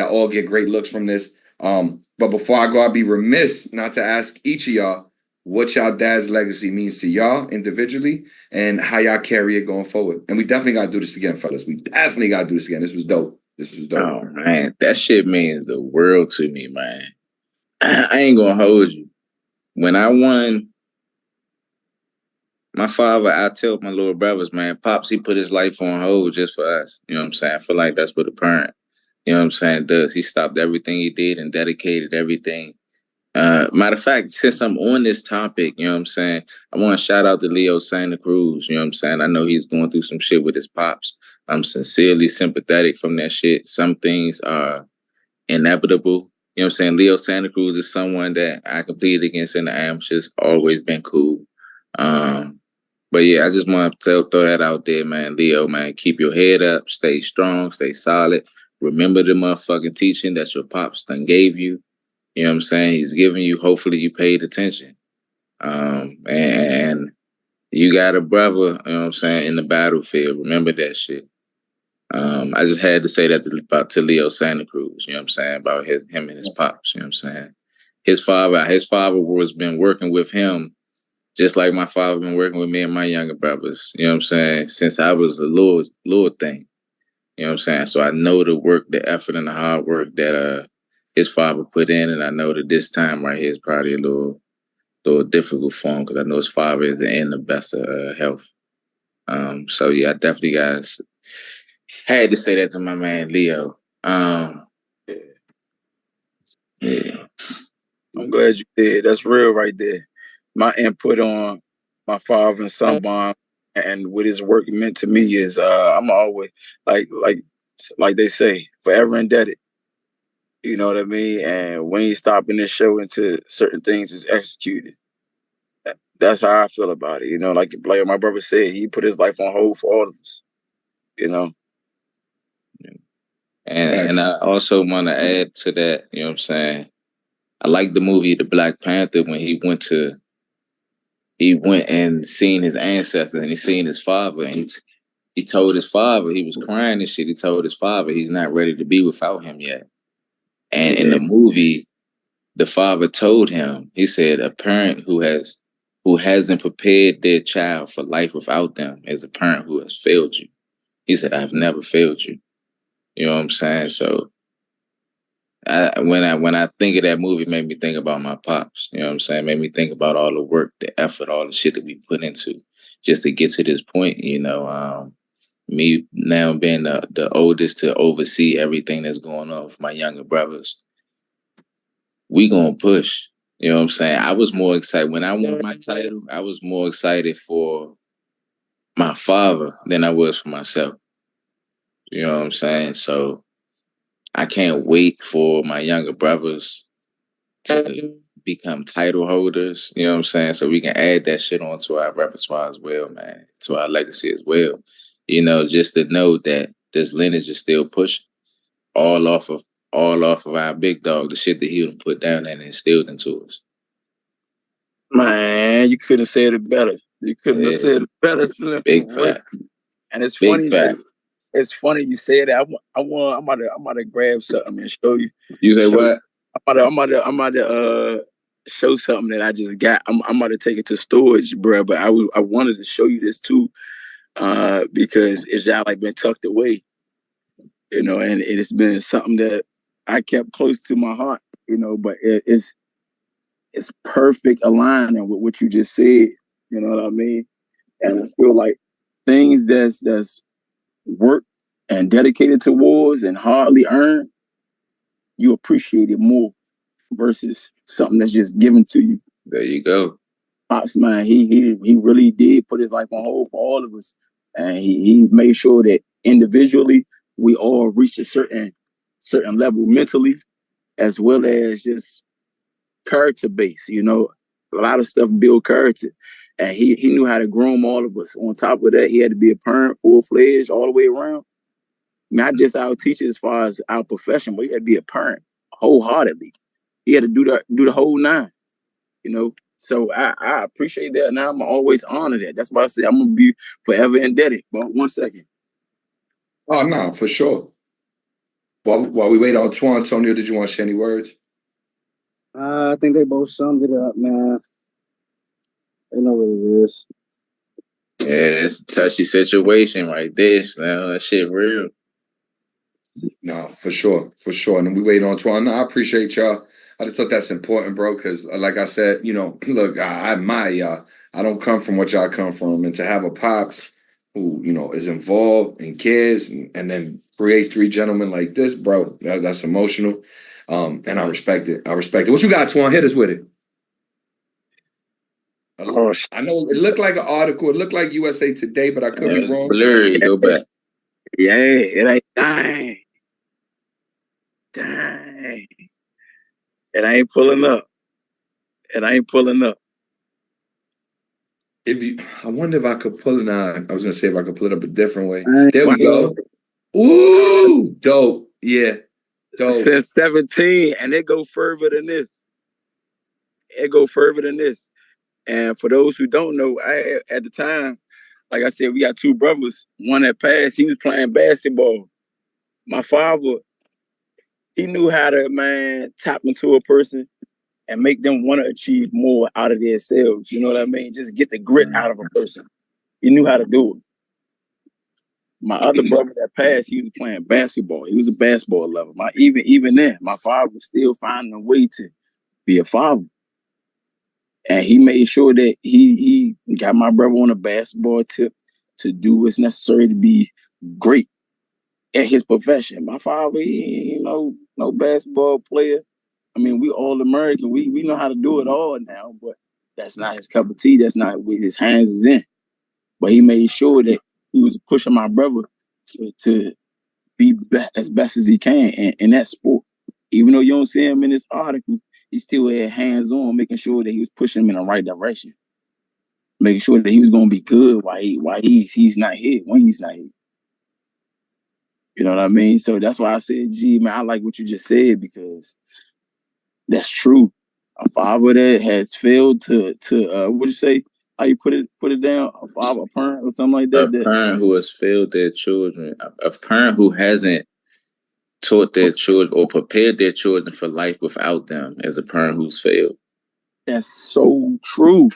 all get great looks from this. But before I go, I'd be remiss not to ask each of y'all what y'all dad's legacy means to y'all individually and how y'all carry it going forward. And we definitely got to do this again, fellas. We definitely got to do this again. This was dope. This is dope. Oh man, that shit means the world to me, man. I ain't gonna hold you. When I won, my father, I tell my little brothers, man, Pops, he put his life on hold just for us. You know what I'm saying? I feel like that's what a parent, you know what I'm saying, does. He stopped everything he did and dedicated everything. Matter of fact, since I'm on this topic, you know what I'm saying, I want to shout out to Leo Santa Cruz, you know what I'm saying? I know he's going through some shit with his pops. I'm sincerely sympathetic from that shit. Some things are inevitable. You know what I'm saying? Leo Santa Cruz is someone that I competed against in the amateurs, always been cool. But yeah, I just want to throw that out there, man. Leo, man, keep your head up, stay strong, stay solid. Remember the motherfucking teaching that your pops done gave you. You know what I'm saying? He's giving you, hopefully you paid attention. And you got a brother, you know what I'm saying, in the battlefield. Remember that shit. I just had to say that to Leo Santa Cruz, you know what I'm saying, about him and his pops, you know what I'm saying. His father was been working with him just like my father been working with me and my younger brothers, you know what I'm saying, since I was a little thing, you know what I'm saying. So I know the work, the effort, and the hard work that his father put in, and I know that this time right here is probably a little difficult for him because I know his father is in the best of health. So yeah, I definitely guys had to say that to my man Leo. Yeah. I'm glad you did. That's real right there. My input on my father and son bond and what his work meant to me is I'm always like they say, forever indebted. You know what I mean? And when you stop in this show until certain things is executed. That's how I feel about it. You know, like my brother said, he put his life on hold for all of us. You know? And I also want to add to that, you know what I'm saying? I like the movie The Black Panther when he went and seen his ancestors and he seen his father and he told his father, he was crying and shit. He told his father he's not ready to be without him yet. And in the movie, the father told him, he said, a parent who hasn't prepared their child for life without them is a parent who has failed you. He said, I've never failed you. You know what I'm saying? So when I think of that movie, it made me think about my pops. You know what I'm saying? It made me think about all the work, the effort, all the shit that we put into just to get to this point. You know, me now being the oldest to oversee everything that's going on with my younger brothers, we gonna push. You know what I'm saying? I was more excited when I won my title. I was more excited for my father than I was for myself. You know what I'm saying? So I can't wait for my younger brothers to become title holders, you know what I'm saying? So we can add that shit onto our repertoire as well, man, to our legacy as well. You know, just to know that this lineage is still pushing all off of our big dog, the shit that he put down and instilled into us. Man, you couldn't have said it better. You couldn't have said it better. Big fact. And it's funny. It's funny you say that. I'm about to grab something and show you. You say what? I'm about to show something that I just got. I'm about to take it to storage, bro. But I wanted to show you this too, because it's just like been tucked away, you know, and it's been something that I kept close to my heart, you know. But it's perfect aligning with what you just said. You know what I mean? And I feel like things that's worked and dedicated towards and hardly earned, you appreciate it more versus something that's just given to you. There you go. Pops, man, he really did put his life on hold for all of us. And he made sure that individually we all reached a certain level mentally, as well as just character base. You know, a lot of stuff build character. And he knew how to groom all of us. On top of that, he had to be a parent, full-fledged, all the way around. Not just our teacher as far as our profession, but he had to be a parent wholeheartedly. He had to do the whole nine, you know. So I appreciate that, and I'm always honor that. That's why I say I'm gonna be forever indebted. But 1 second. Oh no, for sure. While we wait on Antonio, did you want to share any words? I think they both summed it up, man. They know what it is. Yeah, it's a touchy situation right there. Now that shit real. No, for sure. And then we wait on Antoine. No, I appreciate y'all. I just thought that's important, bro, because like I said, look, I admire y'all. I don't come from what y'all come from. And to have a pops who, is involved and cares and then create three gentlemen like this, bro, that's emotional. And I respect it. What you got, Twan? Hit us with it. I know it looked like an article. It looked like USA Today, but I could be wrong. Blurry, go back. Yeah, it ain't dang. It ain't pulling up. I wonder if I could pull it out. I was gonna say if I could pull it up a different way. There we go. Ooh, dope. Yeah. Dope. Since 17, and it go further than this. And for those who don't know, at the time, like I said, we got two brothers. One that passed, he was playing basketball. My father, he knew how to, tap into a person and make them want to achieve more out of themselves. You know what I mean? Just get the grit out of a person. He knew how to do it. My other brother that passed, he was playing basketball. He was a basketball lover. Even then, my father was still finding a way to be a father. And he made sure that he got my brother on a basketball tip to do what's necessary to be great at his profession. My father, he ain't no basketball player. I mean, we all American. We know how to do it all now, but that's not his cup of tea. That's not where his hands is in. But he made sure that he was pushing my brother to be as best as he can in that sport. Even though you don't see him in this article, he still had hands on, making sure that he was pushing him in the right direction, making sure that he was going to be good while he's not here, when he's not here. You know what I mean? So that's why I said, gee, man, I like what you just said, because that's true. A father that has failed to what you say? How you put it down? A parent or something like that. A parent who has failed their children. A parent who hasn't taught their children or prepared their children for life without them as a parent who's failed. That's so true.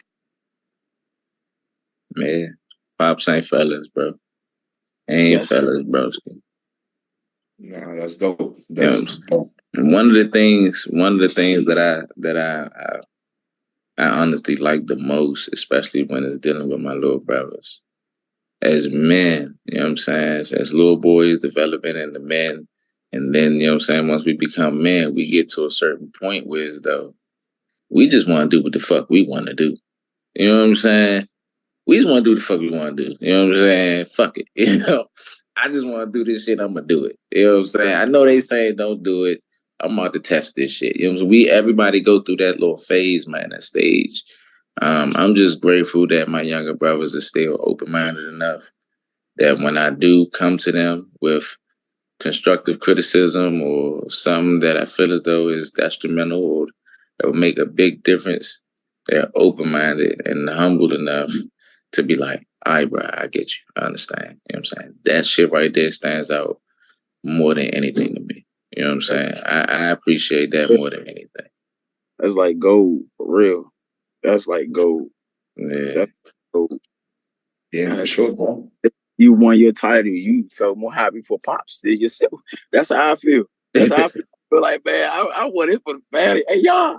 Man, pops ain't fellas, bro. Ain't fellas, bro. No, that's dope. That's dope. And one of the things that I honestly like the most, especially when it's dealing with my little brothers, as men, you know what I'm saying? As little boys developing into men, and then, you know what I'm saying, once we become men, we get to a certain point where, though, we just want to do what the fuck we want to do. You know what I'm saying? We just want to do the fuck we want to do. You know what I'm saying? Fuck it. You know? I just want to do this shit. I'm going to do it. You know what I'm saying? I know they say don't do it. I'm about to test this shit. You know what I'm saying? Everybody go through that little phase, man, that stage. I'm just grateful that my younger brothers are still open-minded enough that when I do come to them with constructive criticism or something that I feel as though is detrimental or that will make a big difference, they're open-minded and humble enough to be like, all right, bro, I get you. I understand. You know what I'm saying? That shit right there stands out more than anything to me. You know what I'm saying? I appreciate that more than anything. That's like gold, for real. That's like gold. Yeah. That's gold. Yeah, for sure, bro. You won your title. You felt more happy for Pops than yourself. That's how I feel. That's how I feel. I feel like, man, I want it for the family. Hey, y'all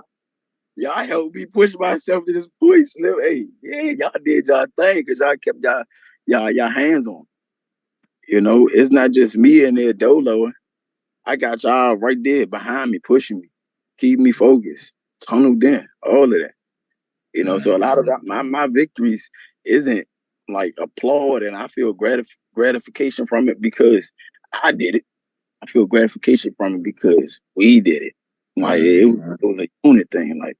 helped me push myself to this point, Slim. Hey, yeah, y'all did y'all thing because y'all kept y'all hands on. You know, it's not just me in there doloing. I got y'all right there behind me, pushing me, keep me focused, tunneled in, all of that. You know, so a lot of that, my victories isn't like applaud, and I feel gratification from it because I did it. I feel gratification from it because we did it. Like it was a unit thing. Like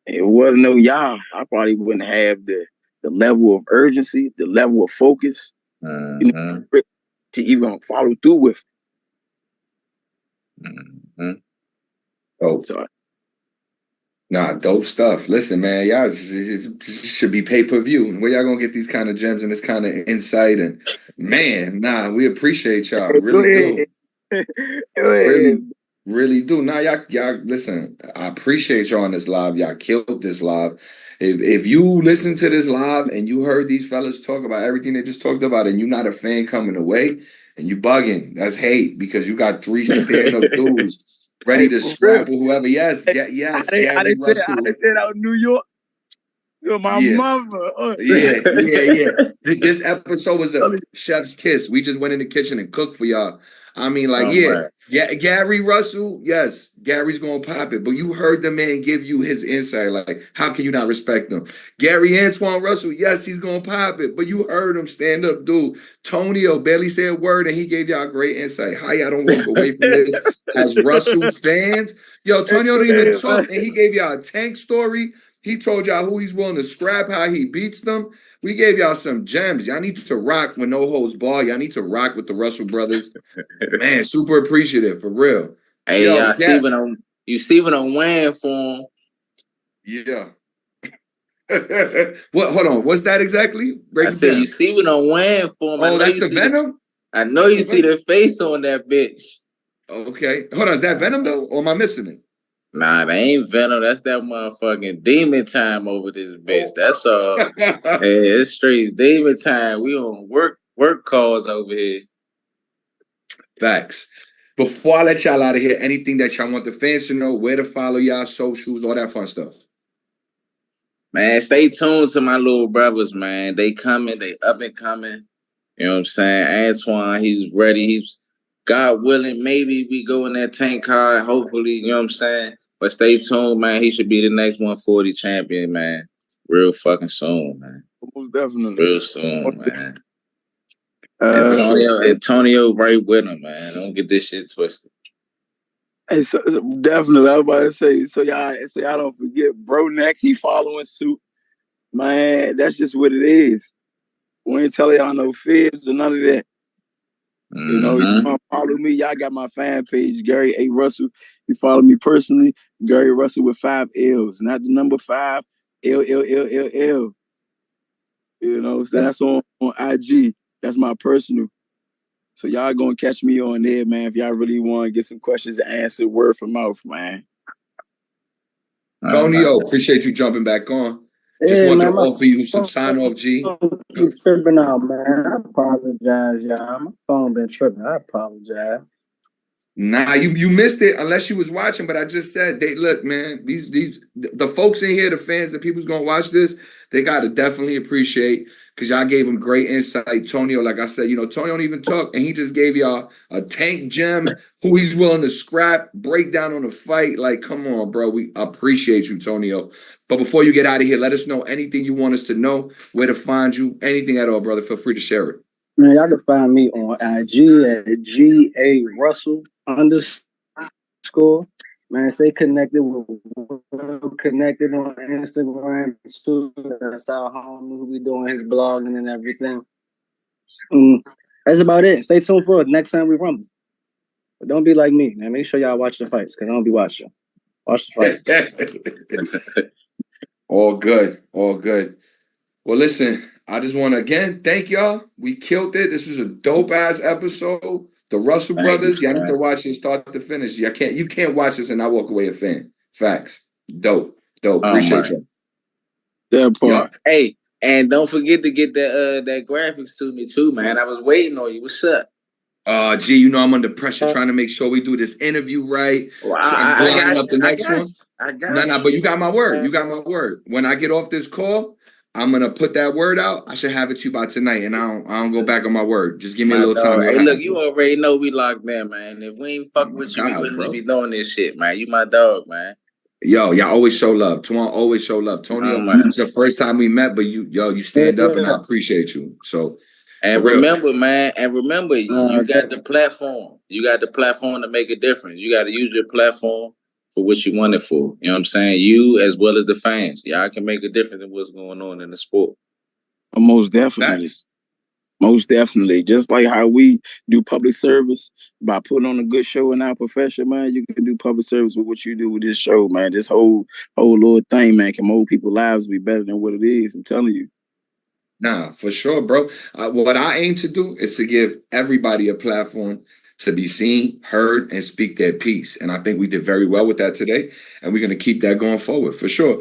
it wasn't no y'all. I probably wouldn't have the level of urgency, the level of focus, you know, to even follow through with. Oh, so. Nah, dope stuff. Listen, man, y'all it should be pay-per-view. Where y'all gonna get these kind of gems and this kind of insight? And man, nah, we appreciate y'all. Really do. Really do. Nah, y'all listen, I appreciate y'all on this live. Y'all killed this live. If you listen to this live and you heard these fellas talk about everything they just talked about and you're not a fan coming away, and you bugging. That's hate because you got 3 stand-up dudes ready to scrap with whoever. Yes, yes, Gary Russell. I said out New York. To my mother. Yeah. This episode was a chef's kiss. We just went in the kitchen and cooked for y'all. I mean, like, Gary Russell, yes, Gary's gonna pop it. But you heard the man give you his insight. Like, how can you not respect him? Gary Antuanne Russell, yes, he's gonna pop it. But you heard him stand up, dude. Tonio barely said a word, and he gave y'all great insight. How y'all don't walk away from this as Russell fans? Yo, Tonio didn't even talk, and he gave y'all a tank story. He told y'all who he's willing to scrap, how he beats them. We gave y'all some gems. Y'all need to rock with No Holds Barred. Y'all need to rock with the Russell brothers. Man, super appreciative, for real. Hey, y'all see what I'm wearing for him. Yeah. What? Hold on. What's that exactly? I said, you see what I'm wearing for him. Oh, that's the Venom? I know you see the face on that bitch. Okay. Hold on. Is that Venom, though? Or am I missing it? Nah, that ain't Venom. That's that motherfucking demon time over this bitch. That's all. Hey, it's straight demon time. We on work calls over here. Facts. Before I let y'all out of here, anything that y'all want the fans to know, where to follow y'all, socials, all that fun stuff. Man, stay tuned to my little brothers, man. They coming. They up and coming. You know what I'm saying? Antoine, he's ready. He's, God willing, maybe we go in that tank car. Hopefully, you know what I'm saying? But stay tuned, man. He should be the next 140 champion, man. Real fucking soon, man. Most definitely. Real soon, man. Antonio right with him, man. Don't get this shit twisted. Hey, so definitely, I was about to say, so y'all don't forget, bro next, he following suit. Man, that's just what it is. We ain't telling y'all no fibs or none of that. You know, you want to follow me, y'all got my fan page, Gary A. Russell. You follow me personally, Gary Russell with 5 L's, not the number 5, L. You know, so that's on IG. That's my personal. So y'all gonna catch me on there, man, if y'all really want to get some questions answered word for mouth, man. Tonio, appreciate you jumping back on. Just wanted to offer you some sign-off, G. Keep tripping out, man. I apologize, y'all. My phone been tripping. I apologize. Nah, you missed it unless you was watching. But I just said, look, man. The folks in here, the fans, the people's gonna watch this, they gotta definitely appreciate because y'all gave them great insight. Tonio, like I said, you know, Tonio don't even talk, and he just gave y'all a tank gem. Who he's willing to scrap, break down on the fight. Like, come on, bro. We appreciate you, Tonio. But before you get out of here, let us know anything you want us to know, where to find you, anything at all, brother. Feel free to share it. Man, y'all can find me on IG at GA_Russell. Man, stay connected. We're connected on Instagram too. That's our homie who be doing his blogging and everything. That's about it. Stay tuned for it next time we rumble. But don't be like me, man. Make sure y'all watch the fights because I don't be watching. Watch the fights. All good. All good. Well, listen, I just want to, again, thank y'all. We killed it. This was a dope-ass episode. The Russell brothers, y'all need to watch it start to finish. You can't watch this and not walk away a fan. Facts. Dope. Appreciate you. That part. Hey, and don't forget to get that graphics to me too, man. I was waiting on you. What's up? G, you know I'm under pressure trying to make sure we do this interview right. Well, so I'm lining up the next one. No, but you got my word. You got my word. When I get off this call, I'm gonna put that word out. I should have it to you by tonight, and I don't go back on my word. Just give me a little time. Hey, look, you already know we locked in, man. If we ain't fucking with you, we wouldn't be doing this shit, man. You my dog, man. Yo, y'all always show love. Tuan always show love. Tonio, it's the first time we met, but you stand up, and I appreciate you. So, and remember, man, you got the platform. You got the platform to make a difference. You got to use your platform for what you want it for. You know what I'm saying? You as well as the fans. Y'all can make a difference in what's going on in the sport. Most definitely. Most definitely. Just like how we do public service by putting on a good show in our profession, man, you can do public service with what you do with this show, man. This whole little thing, man, can make people's lives be better than what it is. I'm telling you. Nah, for sure, bro. What I aim to do is to give everybody a platform to be seen, heard, and speak their piece. And I think we did very well with that today. And we're going to keep that going forward, for sure.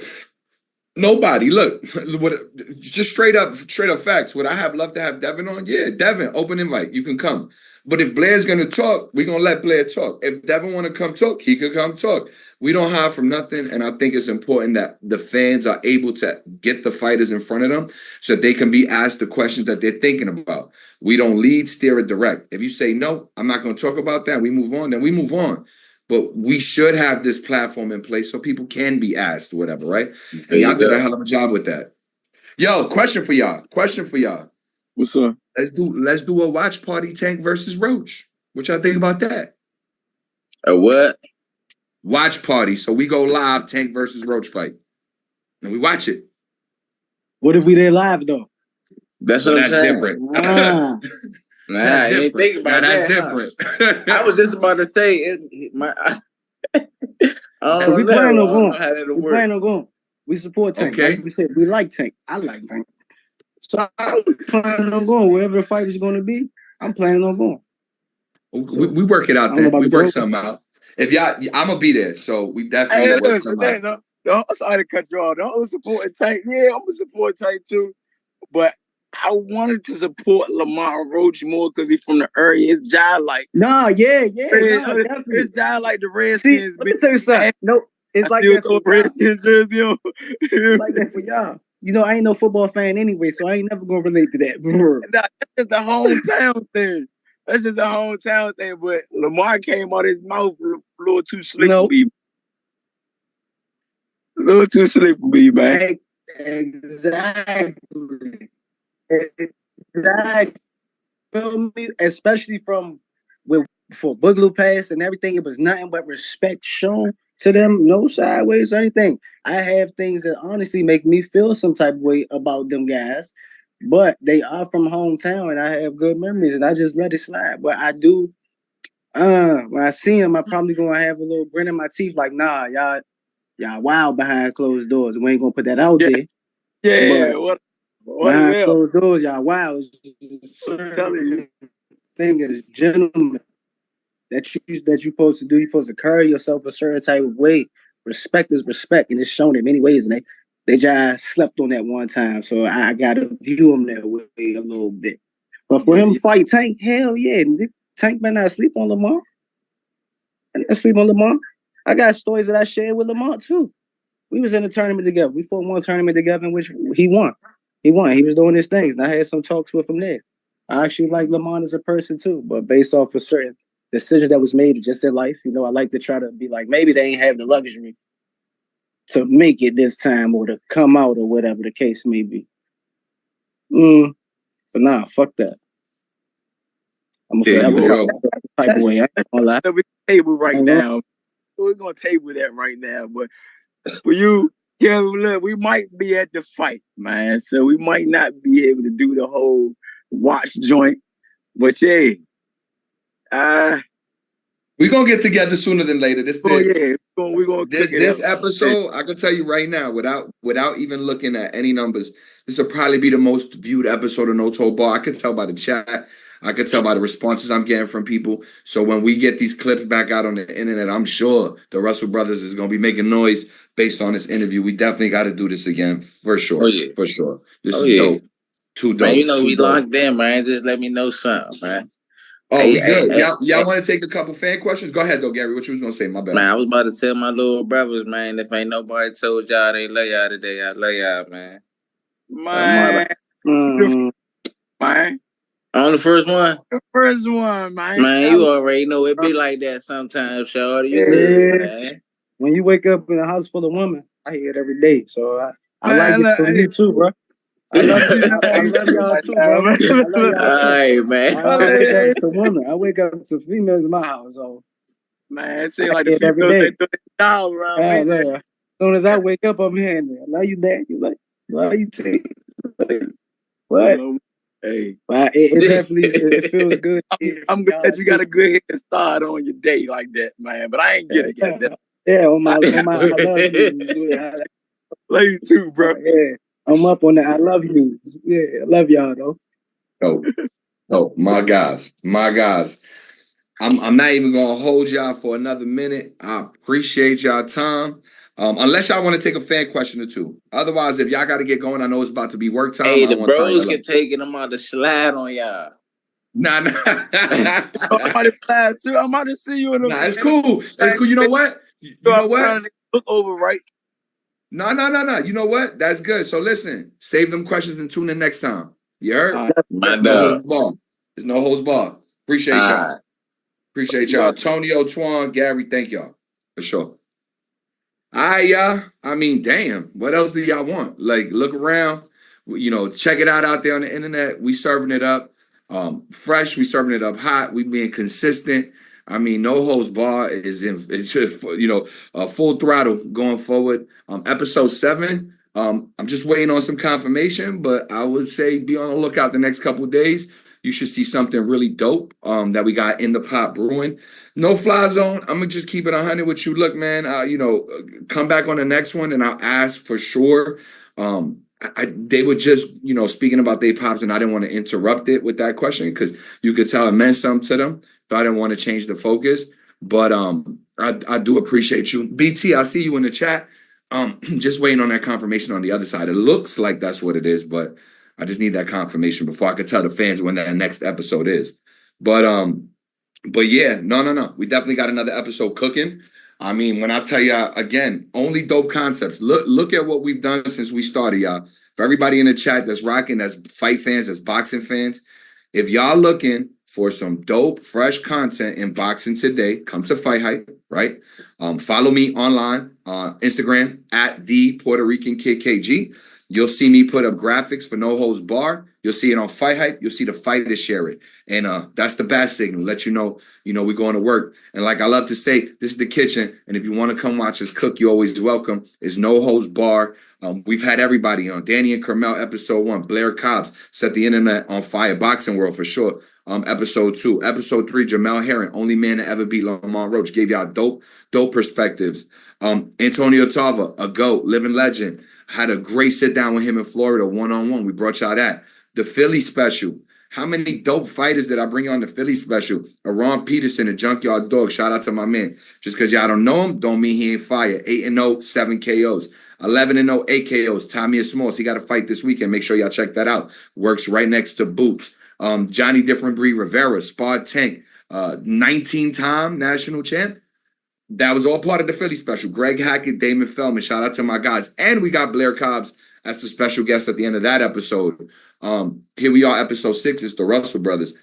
Nobody. Look, what just straight up facts. Would I have loved to have Devin on? Yeah, Devin, open invite. You can come. But if Blair's gonna talk, we're gonna let Blair talk. If Devin wanna come talk, he could come talk. We don't hide from nothing, and I think it's important that the fans are able to get the fighters in front of them so that they can be asked the questions that they're thinking about. We don't lead, steer, or direct. If you say no, I'm not gonna talk about that, we move on, then we move on. But we should have this platform in place so people can be asked, whatever, right? And y'all did a hell of a job with that. Yo, question for y'all. What's up? Let's do a watch party, Tank versus Roach. What y'all think about that? A what? Watch party. So we go live, Tank versus Roach fight. And we watch it. What if we there live though? That's what I'm saying. Different. I didn't think about that. That's different. I was just about to say We plan on going. We support Tank. Okay. Like we said, we like Tank. I like Tank. So I'm planning on going wherever the fight is going to be. I'm planning on going. So, we work it out then. We work something out. If y'all, I'm gonna be there. So we definitely work something out. Sorry to cut you off. Don't support Tank. Yeah, I'm gonna support Tank too. But I wanted to support Lamar Roach more because he's from the area. It's jive like definitely. It's jive like the Redskins. Let me tell you something. No, it's like that for Redskins jersey on. Like that for y'all. You know, I ain't no football fan anyway, so I ain't never gonna relate to that. That's just the hometown thing. That's just a hometown thing. But Lamar came out his mouth a little too slick for me. A little too slick for me, man. Exactly. Feel me? Especially for Boogaloo Pass and everything, it was nothing but respect shown to them, no sideways or anything. I have things that honestly make me feel some type of way about them guys, but they are from hometown and I have good memories and I just let it slide. But I do, when I see them, I'm probably gonna have a little grin in my teeth, like, nah, y'all wild behind closed doors. We ain't gonna put that out there. Yeah, what behind closed doors, y'all wild. Thing is, gentlemen, that you supposed to do. You're supposed to carry yourself a certain type of way. Respect is respect, and it's shown in many ways. And they just slept on that one time, so I gotta view him that way a little bit. But for him to fight Tank, hell yeah, Tank better not sleep on Lamar. And not sleep on Lamar. I got stories that I shared with Lamar too. We was in a tournament together. We fought one tournament together in which he won. He was doing his things, and I had some talks with him there. I actually like Lamar as a person too, but based off of certain decisions that was made just in life, you know, I like to try to be like, maybe they ain't have the luxury to make it this time or to come out or whatever the case may be. So nah, fuck that. I'm gonna forever type of way. I ain't gonna lie. We table right now. We're gonna table that right now. But for you, yeah, look, we might be at the fight, man. So we might not be able to do the whole watch joint. But yeah. We're gonna get together sooner than later. This episode, I can tell you right now, without even looking at any numbers, this will probably be the most viewed episode of No Toe Bar. I could tell by the chat. I could tell by the responses I'm getting from people. So when we get these clips back out on the internet, I'm sure the Russell brothers is gonna be making noise based on this interview. We definitely got to do this again for sure. For sure. This is dope. Too dope. Man, you know we locked in, man. Just let me know something, man. Oh, we good. Y'all want to take a couple fan questions? Go ahead, though, Gary. What you was going to say? My bad. Man, I was about to tell my little brothers, man, if ain't nobody told y'all they love y'all today, I love y'all, man. Man. On the first one? The first one, man. Man, you already know it be like that sometimes, shorty. You good, man. When you wake up in a house full of women, I hear it every day. So I like it from you too, bro. I love you. I love y'all too, bro. I love y'all too. All right, man. I wake up to women. I wake up to females in my house. So, man, it seems like the females they do $1 around me. As soon as I wake up, I'm hearing it. I love you, Dad. You like, love you too. What? Hey, but it definitely feels good. I'm glad you got a good head start on your day like that, man. But I ain't get it yet. Yeah, on my I love you. Love you too, bro. Yeah. I'm up on that. I love you. Yeah, I love y'all though. Oh, my guys. I'm not even gonna hold y'all for another minute. I appreciate y'all time. Unless y'all want to take a fan question or two. Otherwise, if y'all got to get going, I know it's about to be work time. Hey, I the want to tie bros y'all can up. take it. I'm about to slide on y'all. Nah. I'm about to fly too. I'm about to see you in a. Nah, it's cool. It's cool. You know what? You know what? Trying to look over right. No. You know what? That's good. So listen, save them questions and tune in next time. You heard? My No dog. holds barred. There's no holds barred. Appreciate y'all. Appreciate y'all. Tony, Antuanne, Gary, thank y'all. For sure. All right, y'all. I mean, damn. What else do y'all want? Like, look around. You know, check it out there on the internet. We serving it up fresh. We serving it up hot. We being consistent. I mean, no holds bar is in, it's just, you know, full throttle going forward. Episode 7. I'm just waiting on some confirmation, but I would say be on the lookout the next couple of days. You should see something really dope that we got in the pot brewing. No fly zone. I'm gonna just keep it 100 with you. Look, man, you know, come back on the next one and I'll ask for sure. They were just, you know, speaking about they pops, and I didn't want to interrupt it with that question because you could tell it meant something to them. So I didn't want to change the focus. But I do appreciate you. BT, I see you in the chat. Just waiting on that confirmation on the other side. It looks like that's what it is, but I just need that confirmation before I could tell the fans when that next episode is. But yeah, no. We definitely got another episode cooking. I mean, when I tell y'all again, only dope concepts. Look at what we've done since we started, y'all. For everybody in the chat that's rocking, that's fight fans, that's boxing fans, if y'all looking for some dope, fresh content in boxing today, come to FightHype, right? Follow me online on Instagram at the Puerto Rican Kid KG. You'll see me put up graphics for No Holds Bar. You'll see it on FightHype. You'll see the fighters share it. And that's the bat signal. Let you know, we're going to work. And like I love to say, this is the kitchen. And if you want to come watch us cook, you're always welcome. It's No Holds Bar. We've had everybody on. Danny and Carmel, episode 1. Blair Cobbs set the internet on fire. Boxing World for sure. Episode 2. Episode 3, Jamel Herring, only man to ever beat Lamont Roach. Gave y'all dope perspectives. Antonio Tava, a GOAT, living legend. Had a great sit down with him in Florida, one-on-one. We brought y'all that. The Philly special. How many dope fighters did I bring on the Philly special? Ron Peterson, a Junkyard Dog. Shout out to my man. Just because y'all don't know him, don't mean he ain't fire. 8-0, 7 KOs. 11-0, 8 KOs. Tommy Smalls. He got a fight this weekend. Make sure y'all check that out. Works right next to Boots. Johnny Different Breed Rivera, Spar Tank. 19-time national champ. That was all part of the Philly special. Greg Hackett, Damon Feldman. Shout out to my guys. And we got Blair Cobbs as the special guest at the end of that episode. Here we are, episode 6. It's the Russell brothers.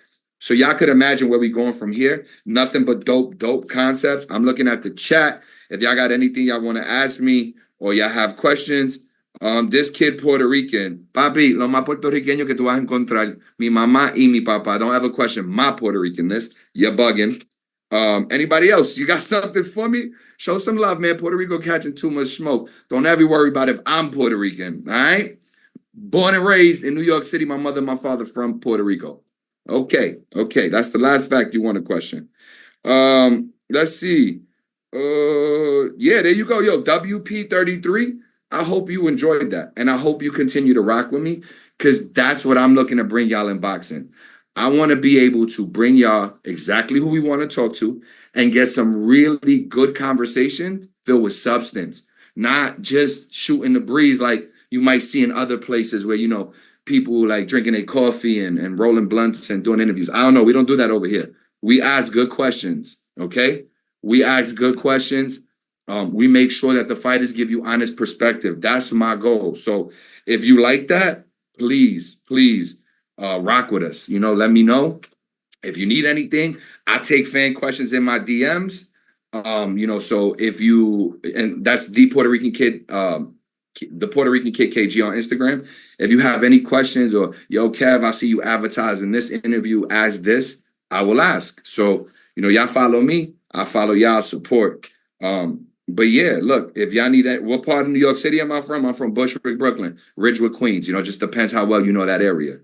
So y'all could imagine where we going from here. Nothing but dope concepts. I'm looking at the chat. If y'all got anything y'all want to ask me or y'all have questions, this kid Puerto Rican. Papi, lo más puertorriqueño que tú vas a encontrar. Mi mamá y mi papá. Don't have a question. My Puerto Ricanness. You're bugging. Anybody else? You got something for me? Show some love, man. Puerto Rico catching too much smoke. Don't ever worry about if I'm Puerto Rican. All right. Born and raised in New York City. My mother and my father from Puerto Rico. Okay. That's the last fact you want to question. Let's see. Yeah, there you go. Yo, WP33. I hope you enjoyed that. And I hope you continue to rock with me because that's what I'm looking to bring y'all in boxing. I want to be able to bring y'all exactly who we want to talk to and get some really good conversation filled with substance, not just shooting the breeze like you might see in other places where, people like drinking a coffee and rolling blunts and doing interviews. I don't know. We don't do that over here. We ask good questions, okay? We ask good questions. We make sure that the fighters give you honest perspective. That's my goal. So if you like that, please, rock with us. Let me know if you need anything. I take fan questions in my DMs. So if you, and that's the Puerto Rican Kid, the Puerto Rican Kid KG on Instagram. If you have any questions or yo Kev, I see you advertising this interview as this, I will ask. So y'all follow me, I follow y'all, support. But yeah, look, if y'all need that, what part of New York City am I from? I'm from Bushwick, Brooklyn, Ridgewood, Queens. Just depends how well you know that area.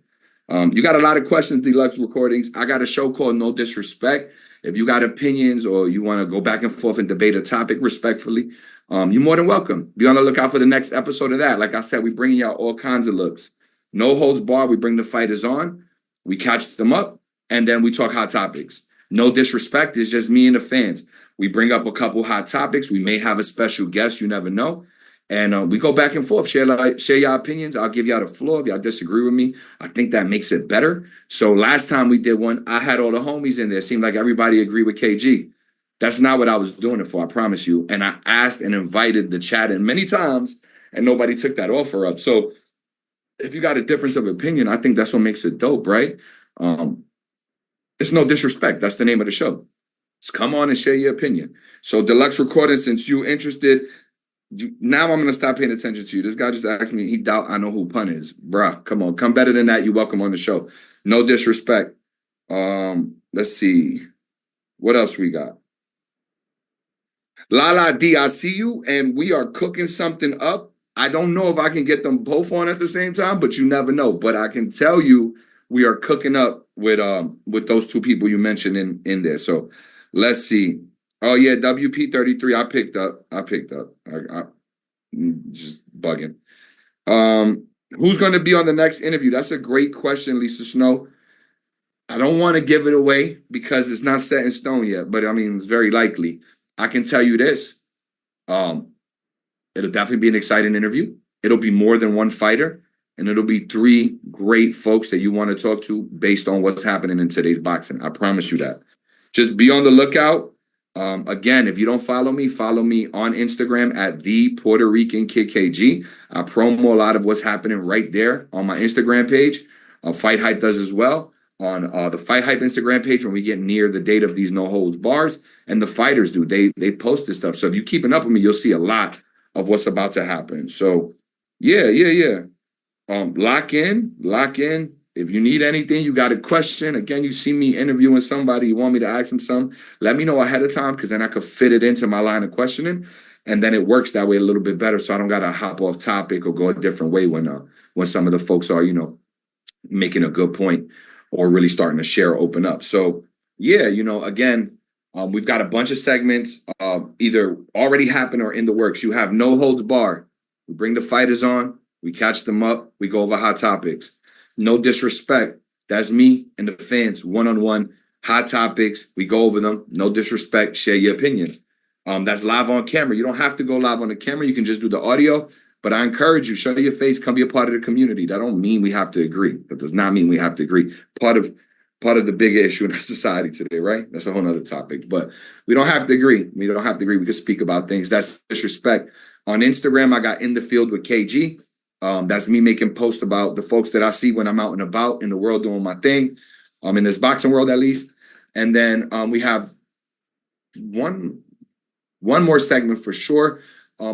You got a lot of questions, Deluxe Recordings. I got a show called No Disrespect. If you got opinions or you want to go back and forth and debate a topic respectfully, you're more than welcome. Be on the lookout for the next episode of that. Like I said, we bringing y'all all kinds of looks. No holds barred. We bring the fighters on, we catch them up, and then we talk hot topics. No disrespect. It's just me and the fans. We bring up a couple hot topics. We may have a special guest. You never know. And we go back and forth, share your opinions. I'll give y'all the floor. If y'all disagree with me, I think that makes it better. So last time we did one, I had all the homies in there. It seemed like everybody agreed with KG. That's not what I was doing it for, I promise you. And I asked and invited the chat in many times, and nobody took that offer up. So if you got a difference of opinion, I think that's what makes it dope, right? It's no disrespect. That's the name of the show. Just come on and share your opinion. So Deluxe Recording, since you interested, now I'm going to stop paying attention to you. This guy just asked me, he doubt I know who Pun is. Bruh, come on. Come better than that. You're welcome on the show. No disrespect. Let's see. What else we got? Lala D, I see you, and we are cooking something up. I don't know if I can get them both on at the same time, but you never know. But I can tell you we are cooking up with those two people you mentioned in there. So let's see. Oh yeah, WP33. I picked up. I just bugging. Who's going to be on the next interview? That's a great question, Lisa Snow. I don't want to give it away because it's not set in stone yet, but I mean it's very likely. I can tell you this. It'll definitely be an exciting interview. It'll be more than one fighter, and it'll be 3 great folks that you want to talk to based on what's happening in today's boxing. I promise you that. Just be on the lookout. Again, if you don't follow me on Instagram at the Puerto Rican Kid KG. I promo a lot of what's happening right there on my Instagram page. FightHype does as well on the FightHype Instagram page when we get near the date of these no holds bars, and the fighters do. They post this stuff. So if you're keeping up with me, you'll see a lot of what's about to happen. So yeah. Lock in. If you need anything, you got a question, again, you see me interviewing somebody, you want me to ask them something, let me know ahead of time because then I could fit it into my line of questioning, and then it works that way a little bit better so I don't got to hop off topic or go a different way when some of the folks are, making a good point or really starting to share or open up. So, yeah, again, we've got a bunch of segments either already happened or in the works. You have no holds bar. We bring the fighters on, we catch them up, we go over hot topics. No disrespect. That's me and the fans, one-on-one, hot topics. We go over them. No disrespect. Share your opinion. That's live on camera. You don't have to go live on the camera. You can just do the audio. But I encourage you, show your face, come be a part of the community. That don't mean we have to agree. That does not mean we have to agree. Part of the bigger issue in our society today, right? That's a whole nother topic. But we don't have to agree. We don't have to agree. We can speak about things. That's disrespect. On Instagram, I got In the Field with KG. That's me making posts about the folks that I see when I'm out and about in the world doing my thing, in this boxing world at least. And then we have one more segment for sure,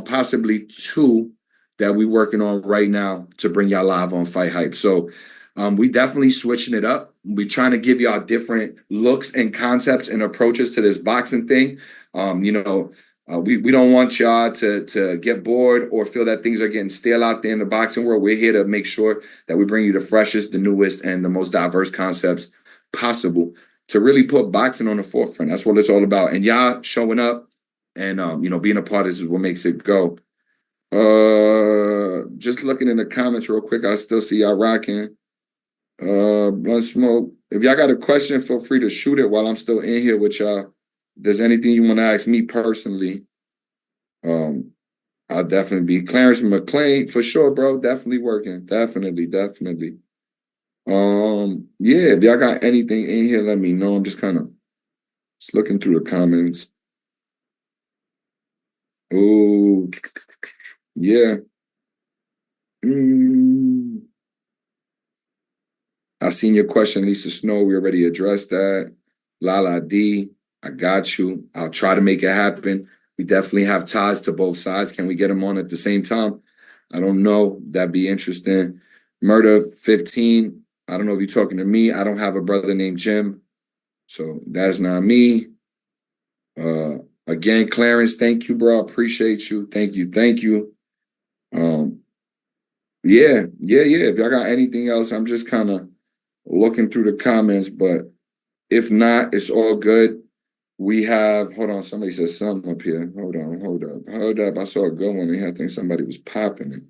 possibly 2 that we're working on right now to bring y'all live on FightHype. So we definitely switching it up. We're trying to give y'all different looks and concepts and approaches to this boxing thing. We don't want y'all to get bored or feel that things are getting stale out there in the boxing world. We're here to make sure that we bring you the freshest, the newest, and the most diverse concepts possible to really put boxing on the forefront. That's what it's all about. And y'all showing up and, being a part of this is what makes it go. Just looking in the comments real quick, I still see y'all rocking. Blunt Smoke. If y'all got a question, feel free to shoot it while I'm still in here with y'all. If there's anything you want to ask me personally, I'll definitely be. Clarence McLean, for sure, bro. Definitely working. Definitely. Yeah, if y'all got anything in here, let me know. I'm just kind of looking through the comments. Oh, yeah. I've seen your question, Lisa Snow. We already addressed that. Lala D, I got you. I'll try to make it happen. We definitely have ties to both sides. Can we get them on at the same time? I don't know. That'd be interesting. Murder 15. I don't know if you're talking to me. I don't have a brother named Jim. So that's not me. Again, Clarence, thank you, bro. Appreciate you. Thank you. Yeah. If y'all got anything else, I'm just kind of looking through the comments, but if not, it's all good. We have, hold on, somebody said something up here. Hold up. I saw a good one. I think somebody was popping it.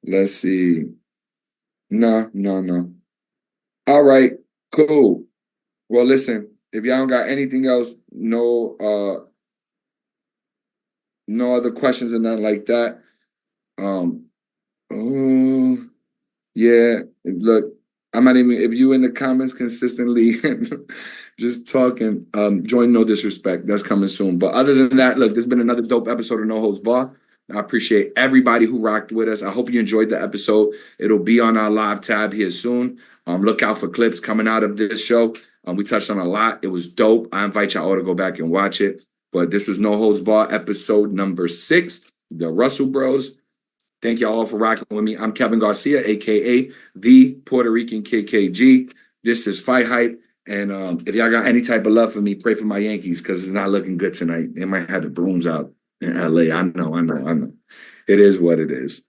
Let's see. No. All right, cool. Well, listen, if y'all don't got anything else, no other questions and nothing like that. Oh yeah. Look, I'm not even if you in the comments consistently just talking, join No Disrespect. That's coming soon. But other than that, look, this has been another dope episode of No Holds Bar. I appreciate everybody who rocked with us. I hope you enjoyed the episode. It'll be on our live tab here soon. Look out for clips coming out of this show. We touched on a lot. It was dope. I invite y'all all to go back and watch it. But this was No Holds Bar, episode number 6, the Russell Bros. Thank y'all all for rocking with me. I'm Kevin Garcia, a.k.a. the Puerto Rican KKG. This is Fight Hype. And if y'all got any type of love for me, pray for my Yankees because it's not looking good tonight. They might have the brooms out in L.A. I know. It is what it is.